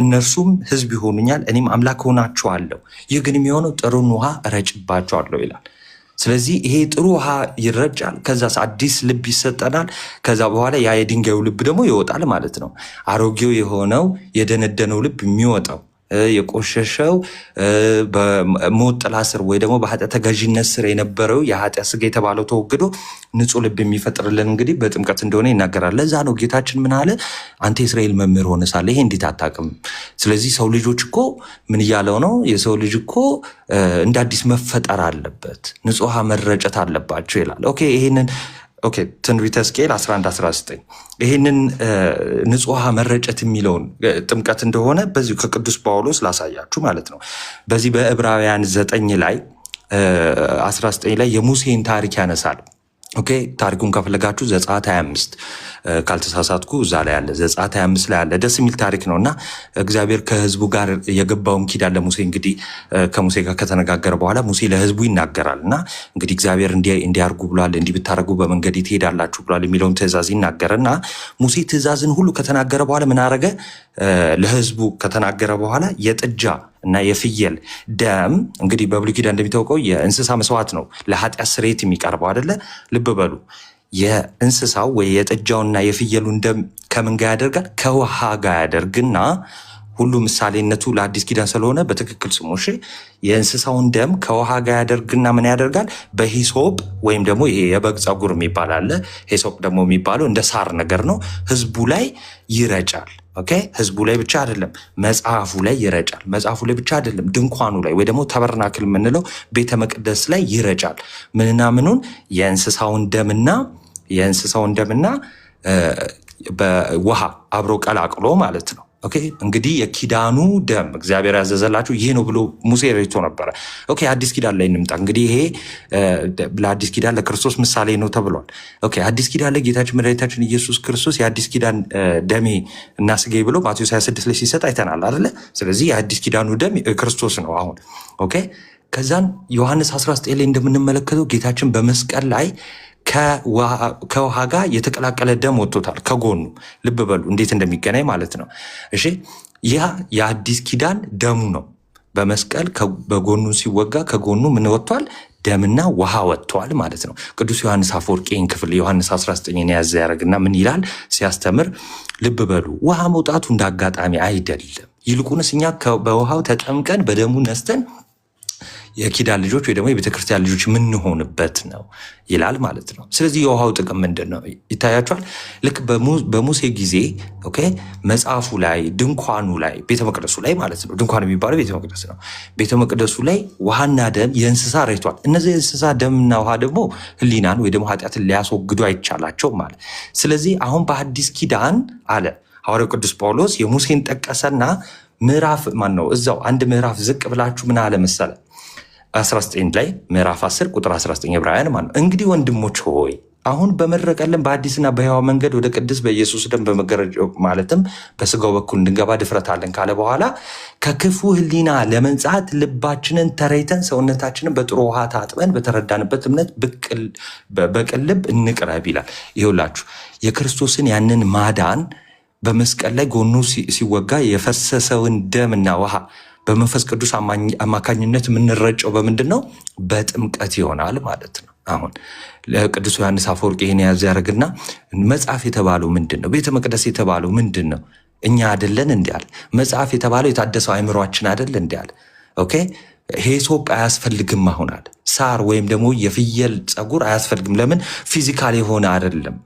እነርሱም ሕዝብ ይሆኑኛል እኔም አምላክ ሆናቸዋለሁ። ይህ ግን የሚሆነው ጥሩን ውሃ እረጭባቸዋለሁ ይላል። ስለዚህ ይሄ ጥሩ ውሃ ይረጫል፣ ከዛ አዲስ ልብ ይሰጠናል። ከዛ በኋላ ያ የድንጋዩ ልብ ደግሞ ይወጣል ማለት ነው። አሮጌው የሆነው የደነደነው ልብ የሚወጣው የቆሸሸው በሞት ጥላ ስር ወይ ደግሞ በኃጢአት ተገዥነት ስር የነበረው የኃጢአት ስጋ የተባለው ተወግዶ ንጹህ ልብ የሚፈጥርልን እንግዲህ በጥምቀት እንደሆነ ይናገራል። ለዛ ነው ጌታችን ምን አለ? አንተ የእስራኤል መምህር ሆነ ሳለ ይሄ እንዴት አታውቅም? ስለዚህ ሰው ልጆች እኮ ምን እያለው ነው? የሰው ልጅ እኮ እንደ አዲስ መፈጠር አለበት፣ ንጹህ መረጨት አለባቸው ይላል። ኦኬ ይሄንን ትንቢተ ሕዝቅኤል 11:19 ይህንን ንጹህ መረጨት የሚለውን ጥምቀት እንደሆነ በዚሁ ከቅዱስ ጳውሎስ ላሳያችሁ ማለት ነው። በዚህ በዕብራውያን 9 ላይ 19 ላይ የሙሴን ታሪክ ያነሳል። ኦኬ ታሪኩን ከፈለጋችሁ ዘጸአት 25 ካልተሳሳትኩ እዛ ላይ ያለ ዘጸአት 25 ላይ ያለ ደስ የሚል ታሪክ ነውና እግዚአብሔር ከህዝቡ ጋር የገባውን ኪዳን ለሙሴ እንግዲህ ከሙሴ ጋር ከተነጋገረ በኋላ ሙሴ ለህዝቡ ይናገራልና እንግዲህ እግዚአብሔር እንዲያርጉ ብሏል፣ እንዲህ ብታረጉ በመንገድ ትሄዳላችሁ ብሏል የሚለውን ትእዛዝ ይናገርና ሙሴ ትእዛዝን ሁሉ ከተናገረ በኋላ ምን አረገ? ለህዝቡ ከተናገረ በኋላ የጥጃ እና የፍየል ደም እንግዲህ በብሉይ ኪዳን እንደሚታወቀው የእንስሳ መስዋዕት ነው ለኃጢአት ስርየት የሚቀርበው አይደለ? ልብ በሉ የእንስሳው ወይ የጥጃውና የፍየሉን ደም ከምን ጋር ያደርጋል? ከውሃ ጋር ያደርግና ሁሉ ምሳሌነቱ ለአዲስ ኪዳን ስለሆነ በትክክል ስሙ። እሺ የእንስሳውን ደም ከውሃ ጋር ያደርግና ምን ያደርጋል? በሂሶጵ ወይም ደግሞ ይሄ የበግ ፀጉር የሚባል አለ። ሂሶጵ ደግሞ የሚባለው እንደ ሳር ነገር ነው። ህዝቡ ላይ ይረጫል። ኦኬ ህዝቡ ላይ ብቻ አይደለም፣ መጽሐፉ ላይ ይረጫል። መጽሐፉ ላይ ብቻ አይደለም፣ ድንኳኑ ላይ ወይ ደግሞ ተበርናክል የምንለው ቤተ መቅደስ ላይ ይረጫል። ምንና ምኑን? የእንስሳውን ደምና በውሃ አብሮ ቀላቅሎ ማለት ነው። ኦኬ እንግዲህ የኪዳኑ ደም እግዚአብሔር ያዘዘላችሁ ይሄ ነው ብሎ ሙሴ ረድቶ ነበረ። ኦኬ አዲስ ኪዳን ላይ እንምጣ። እንግዲህ ይሄ ለአዲስ ኪዳን ለክርስቶስ ምሳሌ ነው ተብሏል። ኦኬ አዲስ ኪዳን ላይ ጌታችን መድኃኒታችን ኢየሱስ ክርስቶስ የአዲስ ኪዳን ደሜ እና ስጋዬ ብሎ ማቴዎስ 26 ላይ ሲሰጥ አይተናል አይደለ? ስለዚህ የአዲስ ኪዳኑ ደም ክርስቶስ ነው አሁን። ኦኬ ከዛን ዮሐንስ 19 ላይ እንደምንመለከተው ጌታችን በመስቀል ላይ ከውሃ ጋር የተቀላቀለ ደም ወጥቶታል ከጎኑ። ልብ በሉ እንዴት እንደሚገናኝ ማለት ነው። እሺ ያ የአዲስ ኪዳን ደሙ ነው። በመስቀል በጎኑ ሲወጋ ከጎኑ ምን ወጥቷል? ደምና ውሃ ወጥቷል ማለት ነው። ቅዱስ ዮሐንስ አፈወርቅ ይህን ክፍል ዮሐንስ 19 ያዘ ያደረግና ምን ይላል ሲያስተምር? ልብ በሉ ውሃ መውጣቱ እንዳጋጣሚ አይደለም፣ ይልቁንስ እኛ በውሃው ተጠምቀን በደሙ ነስተን የኪዳን ልጆች ወይ ደግሞ የቤተክርስቲያን ልጆች የምንሆንበት ነው ይላል ማለት ነው። ስለዚህ የውሃው ጥቅም ምንድን ነው ይታያቸዋል። ልክ በሙሴ ጊዜ ኦኬ መጽሐፉ ላይ ድንኳኑ ላይ ቤተ መቅደሱ ላይ ማለት ነው። ድንኳኑ የሚባለው ቤተ መቅደስ ነው። ቤተ መቅደሱ ላይ ውሃና ደም የእንስሳ ረጭቷል። እነዚህ የእንስሳ ደምና ውሃ ደግሞ ሕሊናን ወይ ደግሞ ኃጢአትን ሊያስወግዱ አይቻላቸው ማለት። ስለዚህ አሁን በአዲስ ኪዳን አለ ሐዋርያው ቅዱስ ጳውሎስ የሙሴን ጠቀሰና ምዕራፍ ማን ነው እዛው አንድ ምዕራፍ ዝቅ ብላችሁ ምን አለ መሰለ 19 ላይ ምዕራፍ 10 ቁጥር 19 ዕብራውያን ማለት ነው። እንግዲህ ወንድሞች ሆይ አሁን በመረቀልን በአዲስና በሕያው መንገድ ወደ ቅድስ በኢየሱስ ደም በመገረጃው ማለትም በስጋው በኩል እንድንገባ ድፍረት አለን ካለ በኋላ ከክፉ ሕሊና ለመንጻት ልባችንን ተረይተን ሰውነታችንን በጥሩ ውሃ ታጥበን በተረዳንበት እምነት በቅን ልብ እንቅረብ ይላል። ይኸውላችሁ የክርስቶስን ያንን ማዳን በመስቀል ላይ ጎኑ ሲወጋ የፈሰሰውን ደምና ውሃ በመንፈስ ቅዱስ አማካኝነት የምንረጨው በምንድን ነው? በጥምቀት ይሆናል ማለት ነው። አሁን ቅዱስ ዮሐንስ አፈወርቅ ይህን ያዝ ያደርግና መጽሐፍ የተባለው ምንድን ነው? ቤተ መቅደስ የተባለው ምንድን ነው? እኛ አይደለን እንዲያል። መጽሐፍ የተባለው የታደሰው አይምሯችን አይደል እንዲያል። ኦኬ ሂሶጵ አያስፈልግም አሁን አለ። ሳር ወይም ደግሞ የፍየል ፀጉር አያስፈልግም። ለምን? ፊዚካል የሆነ አይደለም።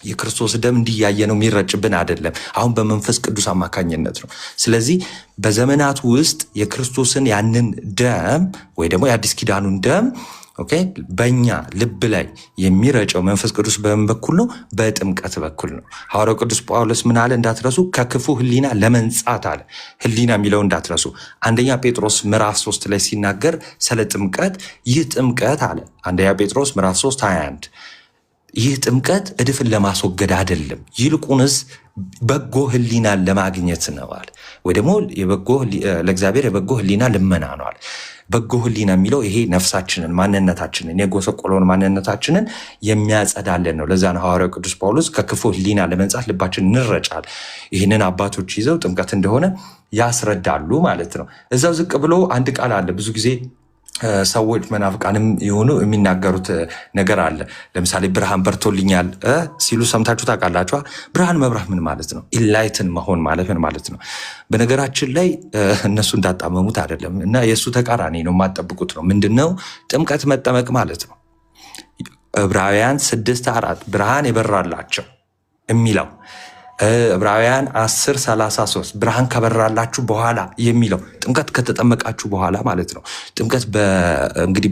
የክርስቶስ ደም እንዲያየ ነው የሚረጭብን አይደለም። አሁን በመንፈስ ቅዱስ አማካኝነት ነው። ስለዚህ በዘመናት ውስጥ የክርስቶስን ያንን ደም ወይ ደግሞ የአዲስ ኪዳኑን ደም ኦኬ በእኛ ልብ ላይ የሚረጨው መንፈስ ቅዱስ በምን በኩል ነው? በጥምቀት በኩል ነው። ሐዋርያው ቅዱስ ጳውሎስ ምን አለ እንዳትረሱ? ከክፉ ሕሊና ለመንጻት አለ። ሕሊና የሚለው እንዳትረሱ። አንደኛ ጴጥሮስ ምዕራፍ 3 ላይ ሲናገር ስለ ጥምቀት ይህ ጥምቀት አለ። አንደኛ ጴጥሮስ ምዕራፍ 3 21 ይህ ጥምቀት እድፍን ለማስወገድ አይደለም፣ ይልቁንስ በጎ ህሊናን ለማግኘት ነዋል። ወይ ደግሞ ለእግዚአብሔር የበጎ ህሊና ልመና ነዋል። በጎ ህሊና የሚለው ይሄ ነፍሳችንን፣ ማንነታችንን፣ የጎሰቆለውን ማንነታችንን የሚያጸዳለን ነው። ለዛ ነው ሐዋርያው ቅዱስ ጳውሎስ ከክፉ ህሊና ለመንጻት ልባችን እንረጫል። ይህንን አባቶች ይዘው ጥምቀት እንደሆነ ያስረዳሉ ማለት ነው። እዛው ዝቅ ብሎ አንድ ቃል አለ። ብዙ ጊዜ ሰዎች መናፍቃንም የሆኑ የሚናገሩት ነገር አለ። ለምሳሌ ብርሃን በርቶልኛል ሲሉ ሰምታችሁ ታውቃላችኋ? ብርሃን መብራት ምን ማለት ነው? ኢንላይትን መሆን ማለት ምን ማለት ነው? በነገራችን ላይ እነሱ እንዳጣመሙት አይደለም እና የእሱ ተቃራኒ ነው፣ የማጠብቁት ነው። ምንድነው ጥምቀት መጠመቅ ማለት ነው? ዕብራውያን 6:4 ብርሃን የበራላቸው የሚለው ዕብራውያን 10:33 ብርሃን ከበራላችሁ በኋላ የሚለው ጥምቀት ከተጠመቃችሁ በኋላ ማለት ነው። ጥምቀት እንግዲህ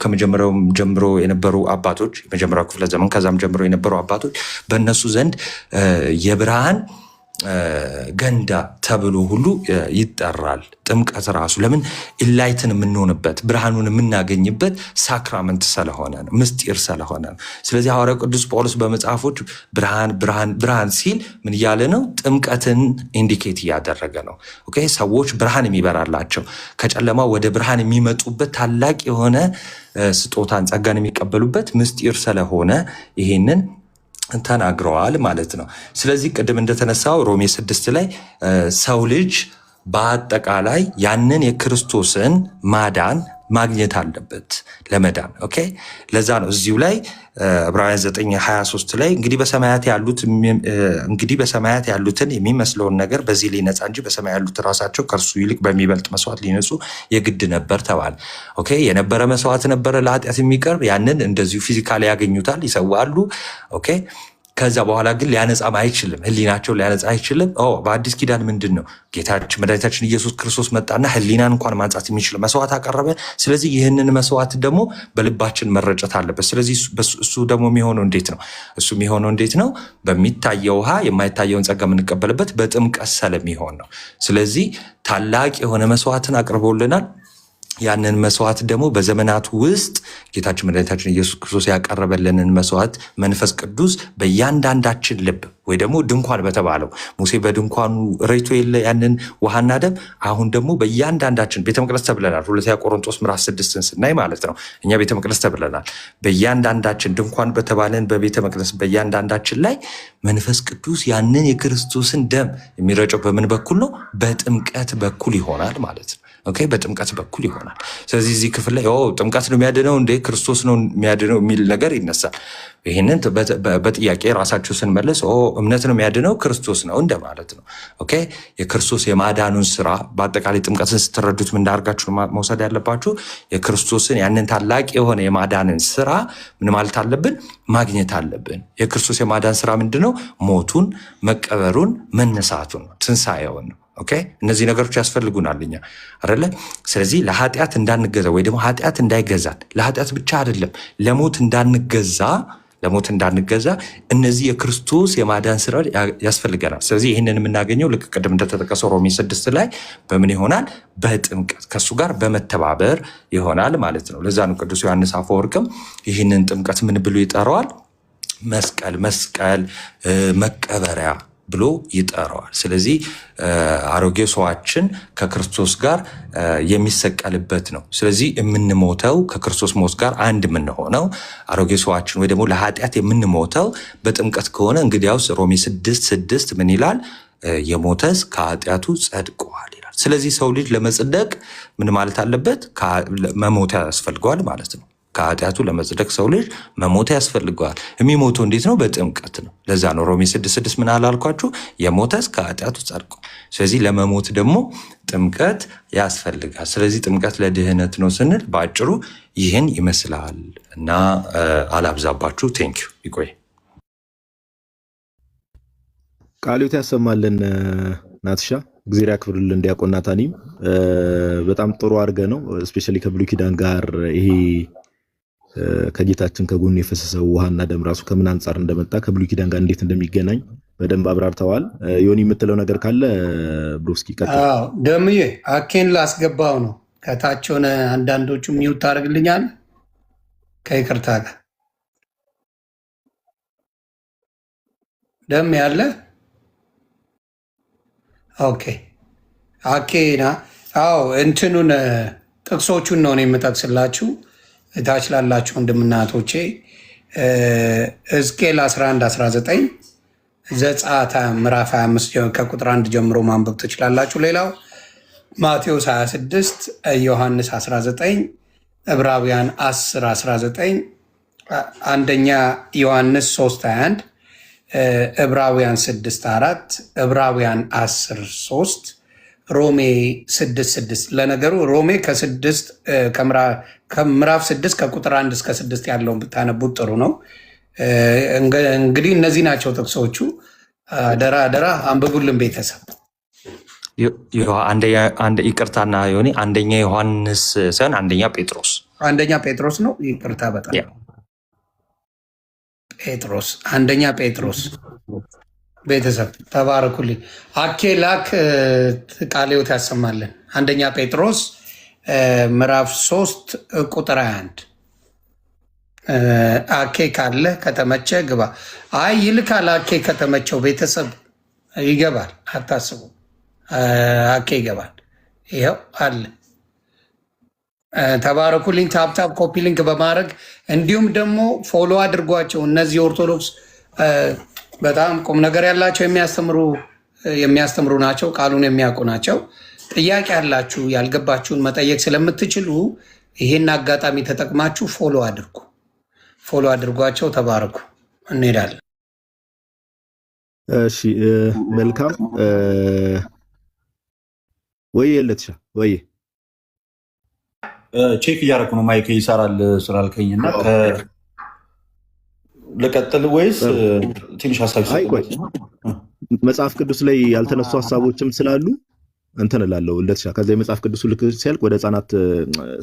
ከመጀመሪያውም ጀምሮ የነበሩ አባቶች፣ የመጀመሪያው ክፍለ ዘመን ከዛም ጀምሮ የነበሩ አባቶች በእነሱ ዘንድ የብርሃን ገንዳ ተብሎ ሁሉ ይጠራል። ጥምቀት ራሱ ለምን ኢንላይትን የምንሆንበት ብርሃኑን የምናገኝበት ሳክራመንት ስለሆነ ነው፣ ምስጢር ስለሆነ ነው። ስለዚህ ሐዋርያው ቅዱስ ጳውሎስ በመጽሐፎች ብርሃን ብርሃን ብርሃን ሲል ምን እያለ ነው? ጥምቀትን ኢንዲኬት እያደረገ ነው። ኦኬ፣ ሰዎች ብርሃን የሚበራላቸው ከጨለማ ወደ ብርሃን የሚመጡበት ታላቅ የሆነ ስጦታን ጸጋን የሚቀበሉበት ምስጢር ስለሆነ ይሄንን ተናግረዋል ማለት ነው። ስለዚህ ቅድም እንደተነሳው ሮሜ 6 ላይ ሰው ልጅ በአጠቃላይ ያንን የክርስቶስን ማዳን ማግኘት አለበት ለመዳን። ኦኬ፣ ለዛ ነው እዚሁ ላይ ዕብራውያን 9:23 ላይ እንግዲህ በሰማያት ያሉትን የሚመስለውን ነገር በዚህ ሊነጻ እንጂ በሰማይ ያሉት ራሳቸው ከእርሱ ይልቅ በሚበልጥ መስዋዕት ሊነጹ የግድ ነበር ተባለ። ኦኬ፣ የነበረ መስዋዕት ነበረ ለኃጢአት የሚቀርብ፣ ያንን እንደዚሁ ፊዚካሊ ያገኙታል፣ ይሰዋሉ። ኦኬ፣ ከዛ በኋላ ግን ሊያነጻም አይችልም፣ ህሊናቸው ሊያነጻ አይችልም። በአዲስ ኪዳን ምንድን ነው? ጌታችን መድኃኒታችን ኢየሱስ ክርስቶስ መጣና ህሊናን እንኳን ማንጻት የሚችል መስዋዕት አቀረበ። ስለዚህ ይህንን መስዋዕት ደግሞ በልባችን መረጨት አለበት። ስለዚህ እሱ ደግሞ የሚሆነው እንዴት ነው? በሚታየው ውሃ የማይታየውን ጸጋ የምንቀበልበት በጥምቀት ስለሚሆን ነው። ስለዚህ ታላቅ የሆነ መስዋዕትን አቅርቦልናል። ያንን መስዋዕት ደግሞ በዘመናት ውስጥ ጌታችን መድኃኒታችን ኢየሱስ ክርስቶስ ያቀረበልንን መስዋዕት መንፈስ ቅዱስ በእያንዳንዳችን ልብ ወይ ደግሞ ድንኳን በተባለው ሙሴ በድንኳኑ ረይቶ የለ ያንን ውሃና ደም፣ አሁን ደግሞ በእያንዳንዳችን ቤተ መቅደስ ተብለናል። 2 ቆሮንቶስ ምዕራፍ 6 ስናይ ማለት ነው እኛ ቤተ መቅደስ ተብለናል። በእያንዳንዳችን ድንኳን በተባለን በቤተ መቅደስ በእያንዳንዳችን ላይ መንፈስ ቅዱስ ያንን የክርስቶስን ደም የሚረጨው በምን በኩል ነው? በጥምቀት በኩል ይሆናል ማለት ነው። ኦኬ፣ በጥምቀት በኩል ይሆናል። ስለዚህ እዚህ ክፍል ላይ ጥምቀት ነው የሚያድነው እንዴ ክርስቶስ ነው የሚያድነው የሚል ነገር ይነሳል። ይህንን በጥያቄ ራሳችሁ ስንመለስ እምነት ነው የሚያድነው ክርስቶስ ነው እንደማለት ነው። ኦኬ፣ የክርስቶስ የማዳኑን ስራ በአጠቃላይ ጥምቀትን ስትረዱት ምን እንዳርጋችሁ መውሰድ ያለባችሁ፣ የክርስቶስን ያንን ታላቅ የሆነ የማዳንን ስራ ምን ማለት አለብን? ማግኘት አለብን። የክርስቶስ የማዳን ስራ ምንድነው? ሞቱን፣ መቀበሩን፣ መነሳቱን፣ ትንሣኤውን ነው። ኦኬ፣ እነዚህ ነገሮች ያስፈልጉናል እኛ አይደለ? ስለዚህ ለኃጢአት እንዳንገዛ ወይ ደግሞ ኃጢአት እንዳይገዛን፣ ለኃጢአት ብቻ አይደለም ለሞት እንዳንገዛ እነዚህ የክርስቶስ የማዳን ስራ ያስፈልገናል። ስለዚህ ይህንን የምናገኘው ልክ ቅድም እንደተጠቀሰው ሮሜ 6 ላይ በምን ይሆናል? በጥምቀት ከእሱ ጋር በመተባበር ይሆናል ማለት ነው። ለዛ ነው ቅዱስ ዮሐንስ አፈወርቅም ይህንን ጥምቀት ምን ብሎ ይጠራዋል? መስቀል መቀበሪያ ብሎ ይጠራዋል። ስለዚህ አሮጌ ሰዋችን ከክርስቶስ ጋር የሚሰቀልበት ነው። ስለዚህ የምንሞተው ከክርስቶስ ሞት ጋር አንድ የምንሆነው አሮጌ ሰዋችን ወይ ደግሞ ለኃጢአት የምንሞተው በጥምቀት ከሆነ እንግዲያውስ ሮሜ 6:6 ምን ይላል? የሞተስ ከኃጢአቱ ጸድቋል ይላል። ስለዚህ ሰው ልጅ ለመጽደቅ ምን ማለት አለበት? መሞት ያስፈልገዋል ማለት ነው። ከኃጢአቱ ለመጽደቅ ሰው ልጅ መሞት ያስፈልገዋል። የሚሞተው እንዴት ነው? በጥምቀት ነው። ለዛ ነው ሮሜ 6:6 ምን አላልኳችሁ? የሞተስ ከኃጢአቱ ጸድቆ። ስለዚህ ለመሞት ደግሞ ጥምቀት ያስፈልጋል። ስለዚህ ጥምቀት ለድህነት ነው ስንል በአጭሩ ይህን ይመስላል እና አላብዛባችሁ። ቴንኪዩ። ይቆይ። ቃልዮት ያሰማልን። ናትሻ እግዚአብሔር ያክብርልን። ዲያቆን ናታኒም በጣም ጥሩ አድርገህ ነው ስፔሻሊ ከብሉይ ኪዳን ጋር ይሄ ከጌታችን ከጎኑ የፈሰሰው ውሃና ደም ራሱ ከምን አንጻር እንደመጣ ከብሉይ ኪዳን ጋር እንዴት እንደሚገናኝ በደንብ አብራርተዋል። ዮኒ የምትለው ነገር ካለ ብሮስኪ ቀጥል። ደምዬ አኬን ላስገባው ነው። ከታች ሆነ አንዳንዶቹ ሚውት ታደርግልኛል ከይቅርታ ጋር ደም ያለ ኦኬ አኬና አዎ እንትኑን ጥቅሶቹን ነው የምጠቅስላችሁ እታች ላላችሁ ወንድምናቶቼ ሕዝቅኤል 11:19 ዘጸአት ምዕራፍ 25 ከቁጥር 1 ጀምሮ ማንበብ ትችላላችሁ። ሌላው ማቴዎስ 26 ዮሐንስ 19 ዕብራውያን 10:19 አንደኛ ዮሐንስ 3:21 ዕብራውያን 6:4 ዕብራውያን 10:3 ሮሜ 6:6 ለነገሩ ሮሜ ከምዕራፍ 6 ከቁጥር 1 እስከ 6 ያለውን ብታነቡት ጥሩ ነው። እንግዲህ እነዚህ ናቸው ጥቅሶቹ። አደራ አደራ አንብቡልን ቤተሰብ። ይቅርታና ዮኒ አንደኛ ዮሐንስ ሳይሆን አንደኛ ጴጥሮስ ነው። ይቅርታ በጣም ጴጥሮስ አንደኛ ጴጥሮስ ቤተሰብ ተባረኩልኝ። አኬ ላክ ቃለ ሕይወት ያሰማልን። አንደኛ ጴጥሮስ ምዕራፍ 3 ቁጥር 21 አኬ ካለ ከተመቸ ግባ። አይ ይልካል። አኬ ከተመቸው ቤተሰብ ይገባል፣ አታስቡ። አኬ ይገባል። ይኸው አለ። ተባረኩልኝ። ታፕታፕ ኮፒ ሊንክ በማድረግ እንዲሁም ደግሞ ፎሎ አድርጓቸው። እነዚህ ኦርቶዶክስ በጣም ቁም ነገር ያላቸው የሚያስተምሩ ናቸው። ቃሉን የሚያውቁ ናቸው። ጥያቄ ያላችሁ ያልገባችሁን መጠየቅ ስለምትችሉ ይሄን አጋጣሚ ተጠቅማችሁ ፎሎ አድርጓቸው። ተባረኩ። እንሄዳለን። እሺ መልካም ወይ የለትሻ ወይ ቼክ እያደረኩ ነው። ማይክ ይሰራል ስላልከኝ እና ልቀጥል ወይስ ትንሽ ሀሳብ መጽሐፍ ቅዱስ ላይ ያልተነሱ ሀሳቦችም ስላሉ እንትን እላለሁ ለትሻ። ከዛ የመጽሐፍ ቅዱሱ ልክ ሲያልቅ ወደ ህፃናት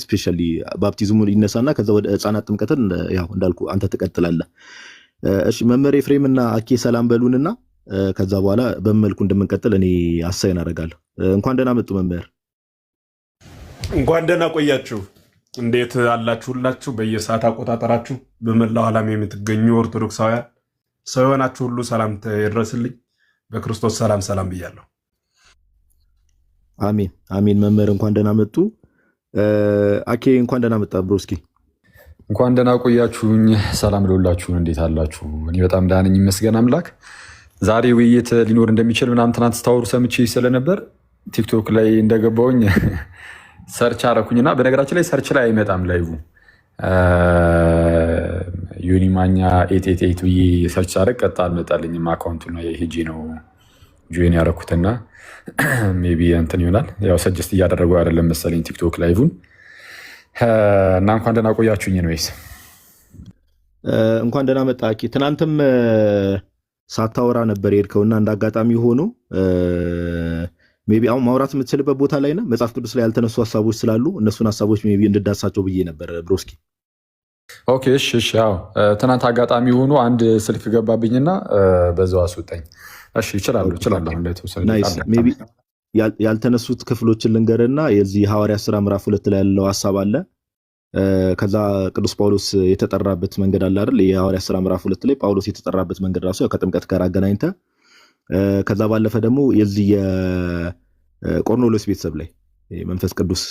ስፔሻሊ ባፕቲዝሙ ይነሳና ከዛ ወደ ህፃናት ጥምቀትን ያው እንዳልኩ አንተ ትቀጥላለህ። እሺ መምህር ኤፍሬም እና አኬ ሰላም በሉንና ከዛ በኋላ በመልኩ እንደምንቀጥል እኔ አሳይን አደርጋለሁ። እንኳን ደህና መጡ መምህር። እንኳን ደህና ቆያችሁ። እንዴት አላችሁላችሁ? በየሰዓት አቆጣጠራችሁ በመላው ዓለም የምትገኙ ኦርቶዶክሳውያን ሰው የሆናችሁ ሁሉ ሰላም ይድረስልኝ። በክርስቶስ ሰላም ብያለሁ። አሜን አሜን። መምህር እንኳን ደህና መጡ። አኬ እንኳን ደህና መጣ ብሮስኪ። እንኳን ደህና ቆያችሁኝ። ሰላም ለሁላችሁ። እንዴት አላችሁ? እኔ በጣም ደህና ነኝ ይመስገን አምላክ። ዛሬ ውይይት ሊኖር እንደሚችል ምናምን ትናንት ስታወሩ ሰምቼ ስለነበር ቲክቶክ ላይ እንደገባውኝ ሰርች አረኩኝና በነገራችን ላይ ሰርች ላይ አይመጣም ላይቭ ዮኒ ማኛ 888 ብዬ ሰርች ሳደርግ ቀጥታ አልመጣልኝም። አካውንቱ ነው ሄጂ ነው ጆይን ያረኩትና ሜይ ቢ እንትን ይሆናል። ያው ሰጀስት እያደረጉ አይደለም መሰለኝ ቲክቶክ ላይቭን እና እንኳን ደህና ቆያችሁኝ ነው ወይስ እንኳን ደህና መጣ አኬ። ትናንትም ሳታወራ ነበር የሄድከውና እንዳጋጣሚ ሆኖ ሜይ ቢ አሁን ማውራት የምትችልበት ቦታ ላይ ነህ። መጽሐፍ ቅዱስ ላይ ያልተነሱ ሀሳቦች ስላሉ እነሱን ሀሳቦች ሜይ ቢ እንድዳሳቸው ብዬ ነበር ብሮስኪ። ኦኬ እሺ። ያው ትናንት አጋጣሚ ሆኖ አንድ ስልክ ገባብኝና በዛው አስወጣኝ። እሺ ይችላሉ ናይስ። ሜይ ቢ ያልተነሱት ክፍሎችን ልንገርና የዚህ ሐዋርያት ሥራ ምዕራፍ 2 ላይ ያለው ሀሳብ አለ። ከዛ ቅዱስ ጳውሎስ የተጠራበት መንገድ አለ አይደል? የሐዋርያት ሥራ ምዕራፍ 2 ላይ ጳውሎስ የተጠራበት መንገድ ራሱ ያው ከጥምቀት ጋር አገናኝተ ከዛ ባለፈ ደግሞ የዚህ የቆርኔሌዎስ ቤተሰብ ላይ መንፈስ ቅዱስ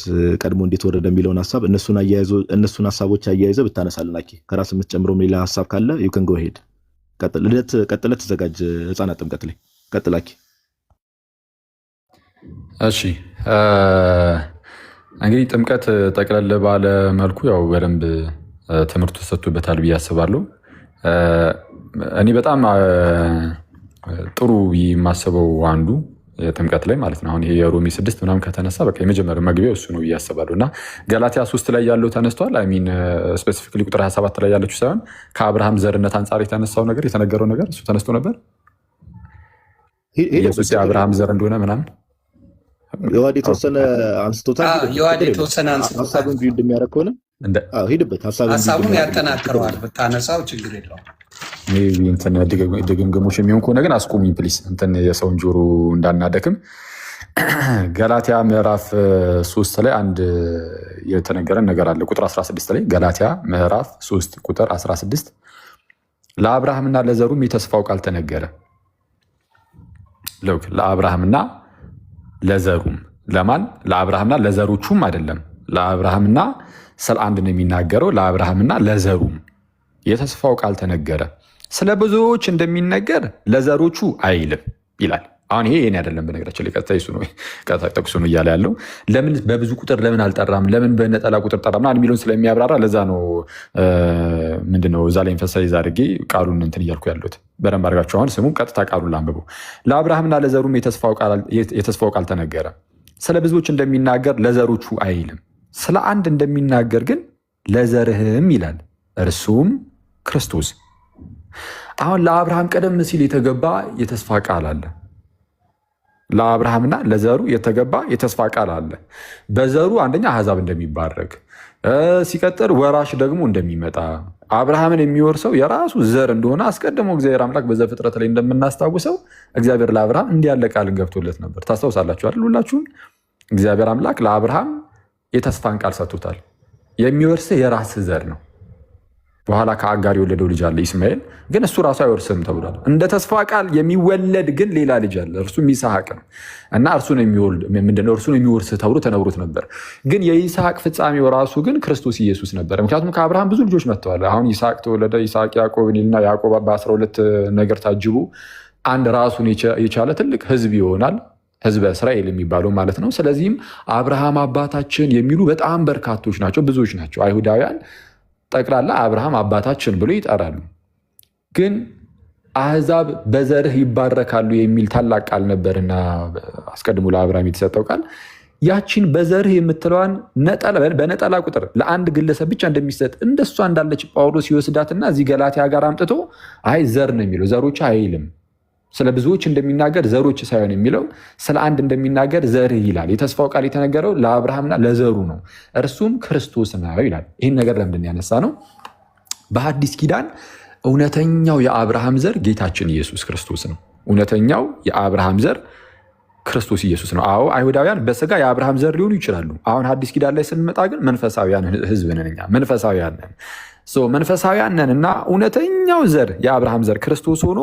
ቀድሞ እንዴት ወረደ የሚለውን ሀሳብ እነሱን ሀሳቦች አያይዘ ብታነሳልን አኬ። ከራስ የምትጨምረው ሌላ ሀሳብ ካለ you can go ahead። ቀጥለህ ተዘጋጅ። ህፃናት ጥምቀት ላይ ቀጥል አኬ። እሺ እንግዲህ ጥምቀት ጠቅለል ባለ መልኩ ያው በደንብ ትምህርቱ ተሰጥቶበታል ብዬ አስባለሁ። እኔ በጣም ጥሩ የማስበው አንዱ ጥምቀት ላይ ማለት ነው። አሁን ይሄ የሮሜ 6 ምናምን ከተነሳ በቃ የመጀመሪያው መግቢያው እሱ ነው ብዬ አስባለሁ። እና ገላትያ 3 ላይ ያለው ተነስቷል። አይ ሚን ስፔሲፊካሊ ቁጥር 27 ላይ ያለችው ሳይሆን ከአብርሃም ዘርነት አንጻር የተነሳው ነገር የተነገረው ነገር እሱ ተነስቶ ነበር። ኢየሱስ የአብርሃም ዘር እንደሆነ ምናምን የዋድ የተወሰነ አንስቶታል። ሀሳቡን ቢልድ የሚያደርግ ከሆነ ሂድበት፣ ሀሳቡን ያጠናክረዋል። ብታነሳው ችግር የለውም። ድግምግሞች የሚሆን ከሆነ ግን አስቁሙኝ ፕሊስ፣ እንትን የሰውን ጆሮ እንዳናደክም። ገላትያ ምዕራፍ 3 ላይ አንድ የተነገረን ነገር አለ። ቁጥር 16 ላይ ገላትያ ምዕራፍ 3 ቁጥር 16 ለአብርሃምና ለዘሩም የተስፋው ቃል ተነገረ። ለአብርሃምና ለዘሩም ለማን? ለአብርሃምና ለዘሮቹም አይደለም። ለአብርሃምና ስለ አንድ ነው የሚናገረው። ለአብርሃምና ለዘሩም የተስፋው ቃል ተነገረ። ስለ ብዙዎች እንደሚነገር ለዘሮቹ አይልም ይላል። አሁን ይሄ የኔ አይደለም፣ በነገራችን ላይ ቀጥታ ጠቅሱ ነው እያለ ያለው። ለምን በብዙ ቁጥር ለምን አልጠራም፣ ለምን በነጠላ ቁጥር ጠራ ምናምን የሚለውን ስለሚያብራራ ለዛ ነው ምንድነው እዛ ላይ ኤምፋሳይዝ አድርጌ ቃሉን እንትን እያልኩ ያሉት። በደንብ አድርጋችሁ አሁን ስሙ፣ ቀጥታ ቃሉን ላንብቡ። ለአብርሃምና ለዘሩም የተስፋው ቃል ተነገረ። ስለ ብዙዎች እንደሚናገር ለዘሮቹ አይልም። ስለ አንድ እንደሚናገር ግን ለዘርህም ይላል፣ እርሱም ክርስቶስ። አሁን ለአብርሃም ቀደም ሲል የተገባ የተስፋ ቃል አለ። ለአብርሃምና ለዘሩ የተገባ የተስፋ ቃል አለ። በዘሩ አንደኛ አሕዛብ እንደሚባረክ ሲቀጥል ወራሽ ደግሞ እንደሚመጣ አብርሃምን የሚወርሰው የራሱ ዘር እንደሆነ አስቀድሞ እግዚአብሔር አምላክ በዘፍጥረት ላይ እንደምናስታውሰው እግዚአብሔር ለአብርሃም እንዲህ ያለ ቃልን ገብቶለት ነበር። ታስታውሳላችሁ አይደል? ሁላችሁም እግዚአብሔር አምላክ ለአብርሃም የተስፋን ቃል ሰጥቶታል። የሚወርስህ የራስህ ዘር ነው። በኋላ ከአጋር የወለደው ልጅ አለ ኢስማኤል፣ ግን እሱ ራሱ አይወርስም ተብሏል። እንደ ተስፋ ቃል የሚወለድ ግን ሌላ ልጅ አለ፣ እርሱም ይስሐቅ ነው እና እርሱን የሚወርስ ተብሎ ተነግሮት ነበር። ግን የይስሐቅ ፍጻሜው ራሱ ግን ክርስቶስ ኢየሱስ ነበር። ምክንያቱም ከአብርሃም ብዙ ልጆች መጥተዋል። አሁን ይስሐቅ ተወለደ፣ ይስሐቅ ያዕቆብን ይልና ያዕቆብ በ12 ነገር ታጅቡ አንድ ራሱን የቻለ ትልቅ ህዝብ ይሆናል፣ ህዝበ እስራኤል የሚባለው ማለት ነው። ስለዚህም አብርሃም አባታችን የሚሉ በጣም በርካቶች ናቸው፣ ብዙዎች ናቸው። አይሁዳውያን ጠቅላላ አብርሃም አባታችን ብሎ ይጠራሉ። ግን አሕዛብ በዘርህ ይባረካሉ የሚል ታላቅ ቃል ነበርና አስቀድሞ ለአብርሃም የተሰጠው ቃል ያቺን በዘርህ የምትለዋን በነጠላ ቁጥር ለአንድ ግለሰብ ብቻ እንደሚሰጥ እንደሷ እንዳለች ጳውሎስ ይወስዳትና እዚህ ገላትያ ጋር አምጥቶ አይ ዘር ነው የሚለው፣ ዘሮች አይልም። ስለ ብዙዎች እንደሚናገር ዘሮች ሳይሆን የሚለው ስለ አንድ እንደሚናገር ዘርህ ይላል። የተስፋው ቃል የተነገረው ለአብርሃምና ለዘሩ ነው፣ እርሱም ክርስቶስ ነው ይላል። ይህን ነገር ለምንድን ያነሳ ነው? በሐዲስ ኪዳን እውነተኛው የአብርሃም ዘር ጌታችን ኢየሱስ ክርስቶስ ነው። እውነተኛው የአብርሃም ዘር ክርስቶስ ኢየሱስ ነው። አዎ አይሁዳውያን በስጋ የአብርሃም ዘር ሊሆኑ ይችላሉ። አሁን ሐዲስ ኪዳን ላይ ስንመጣ ግን መንፈሳዊያን ህዝብ ነን እኛ፣ መንፈሳዊያን ነን። መንፈሳዊያን ነን እና እውነተኛው ዘር የአብርሃም ዘር ክርስቶስ ሆኖ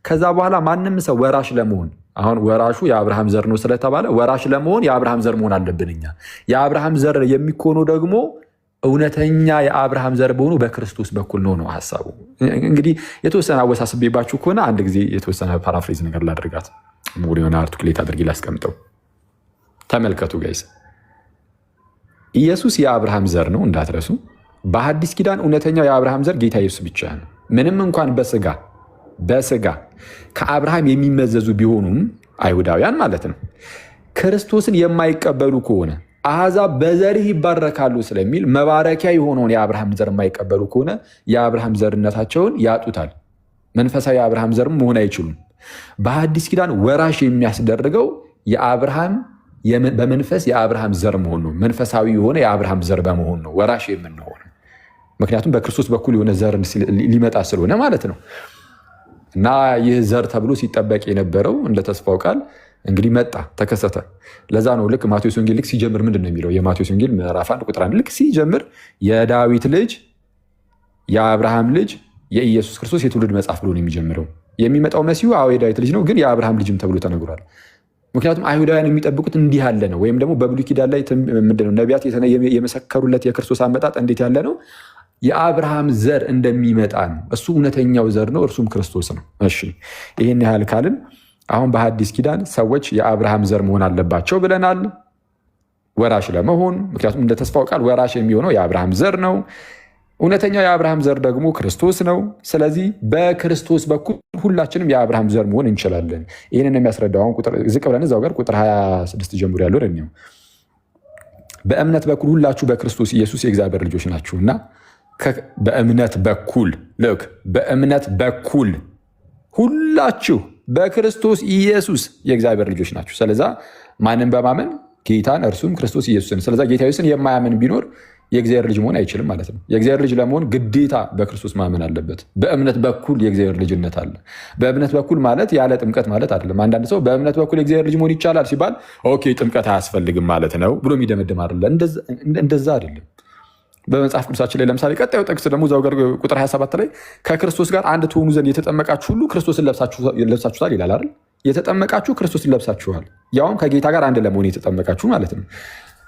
ከዛ በኋላ ማንም ሰው ወራሽ ለመሆን አሁን ወራሹ የአብርሃም ዘር ነው ስለተባለ ወራሽ ለመሆን የአብርሃም ዘር መሆን አለብን እኛ። የአብርሃም ዘር የሚኮነው ደግሞ እውነተኛ የአብርሃም ዘር በሆኑ በክርስቶስ በኩል ነው ሀሳቡ። እንግዲህ የተወሰነ አወሳስቤባችሁ ከሆነ አንድ ጊዜ የተወሰነ ፓራፍሬዝ ነገር ላድርጋት፣ ሙሉ የሆነ አርቲኩሌት አድርጌ ላስቀምጠው። ተመልከቱ ጋይስ፣ ኢየሱስ የአብርሃም ዘር ነው እንዳትረሱ። በሐዲስ ኪዳን እውነተኛው የአብርሃም ዘር ጌታ ኢየሱስ ብቻ ነው። ምንም እንኳን በስጋ ከአብርሃም የሚመዘዙ ቢሆኑም አይሁዳውያን ማለት ነው፣ ክርስቶስን የማይቀበሉ ከሆነ አሕዛብ በዘርህ ይባረካሉ ስለሚል መባረኪያ የሆነውን የአብርሃም ዘር የማይቀበሉ ከሆነ የአብርሃም ዘርነታቸውን ያጡታል። መንፈሳዊ የአብርሃም ዘር መሆን አይችሉም። በሐዲስ ኪዳን ወራሽ የሚያስደርገው የአብርሃም በመንፈስ የአብርሃም ዘር መሆን ነው። መንፈሳዊ የሆነ የአብርሃም ዘር በመሆን ነው ወራሽ የምንሆን። ምክንያቱም በክርስቶስ በኩል የሆነ ዘር ሊመጣ ስለሆነ ማለት ነው። እና ይህ ዘር ተብሎ ሲጠበቅ የነበረው እንደ ተስፋው ቃል እንግዲህ መጣ፣ ተከሰተ። ለዛ ነው ልክ ማቴዎስ ወንጌል ልክ ሲጀምር ምንድን ነው የሚለው? የማቴዎስ ወንጌል ምዕራፍ 1 ቁጥር 1 ልክ ሲጀምር የዳዊት ልጅ የአብርሃም ልጅ የኢየሱስ ክርስቶስ የትውልድ መጽሐፍ ብሎ ነው የሚጀምረው። የሚመጣው መሲሁ የዳዊት ልጅ ነው፣ ግን የአብርሃም ልጅም ተብሎ ተነግሯል። ምክንያቱም አይሁዳውያን የሚጠብቁት እንዲህ ያለ ነው። ወይም ደግሞ በብሉይ ኪዳን ላይ ምንድነው ነቢያት የመሰከሩለት የክርስቶስ አመጣጥ እንዴት ያለ ነው? የአብርሃም ዘር እንደሚመጣ ነው። እሱ እውነተኛው ዘር ነው፣ እርሱም ክርስቶስ ነው። እሺ ይህን ያህል ካልን አሁን በሐዲስ ኪዳን ሰዎች የአብርሃም ዘር መሆን አለባቸው ብለናል ወራሽ ለመሆን። ምክንያቱም እንደ ተስፋው ቃል ወራሽ የሚሆነው የአብርሃም ዘር ነው። እውነተኛው የአብርሃም ዘር ደግሞ ክርስቶስ ነው። ስለዚህ በክርስቶስ በኩል ሁላችንም የአብርሃም ዘር መሆን እንችላለን። ይህንን የሚያስረዳው አሁን ዝቅ ብለን እዛው ጋር ቁጥር 26 ጀምሮ ያለው ነው። በእምነት በኩል ሁላችሁ በክርስቶስ ኢየሱስ የእግዚአብሔር ልጆች ናችሁና በእምነት በኩል ሁላችሁ በክርስቶስ ኢየሱስ የእግዚአብሔር ልጆች ናችሁ። ስለዛ ማንን በማመን ጌታን እርሱም ክርስቶስ ኢየሱስን። ስለዛ ጌታ ኢየሱስን የማያምን ቢኖር የእግዚአብሔር ልጅ መሆን አይችልም ማለት ነው። የእግዚአብሔር ልጅ ለመሆን ግዴታ በክርስቶስ ማመን አለበት። በእምነት በኩል የእግዚአብሔር ልጅነት አለ። በእምነት በኩል ማለት ያለ ጥምቀት ማለት አይደለም። አንዳንድ ሰው በእምነት በኩል የእግዚአብሔር ልጅ መሆን ይቻላል ሲባል ኦኬ ጥምቀት አያስፈልግም ማለት ነው ብሎ የሚደመድም አይደለም። እንደዛ አይደለም። በመጽሐፍ ቅዱሳችን ላይ ለምሳሌ ቀጣዩ ጥቅስ ደግሞ እዛው ጋር ቁጥር 27 ላይ ከክርስቶስ ጋር አንድ ትሆኑ ዘንድ የተጠመቃችሁ ሁሉ ክርስቶስን ለብሳችሁታል ይላል አይደል? የተጠመቃችሁ ክርስቶስን ለብሳችኋል። ያውም ከጌታ ጋር አንድ ለመሆን የተጠመቃችሁ ማለት ነው።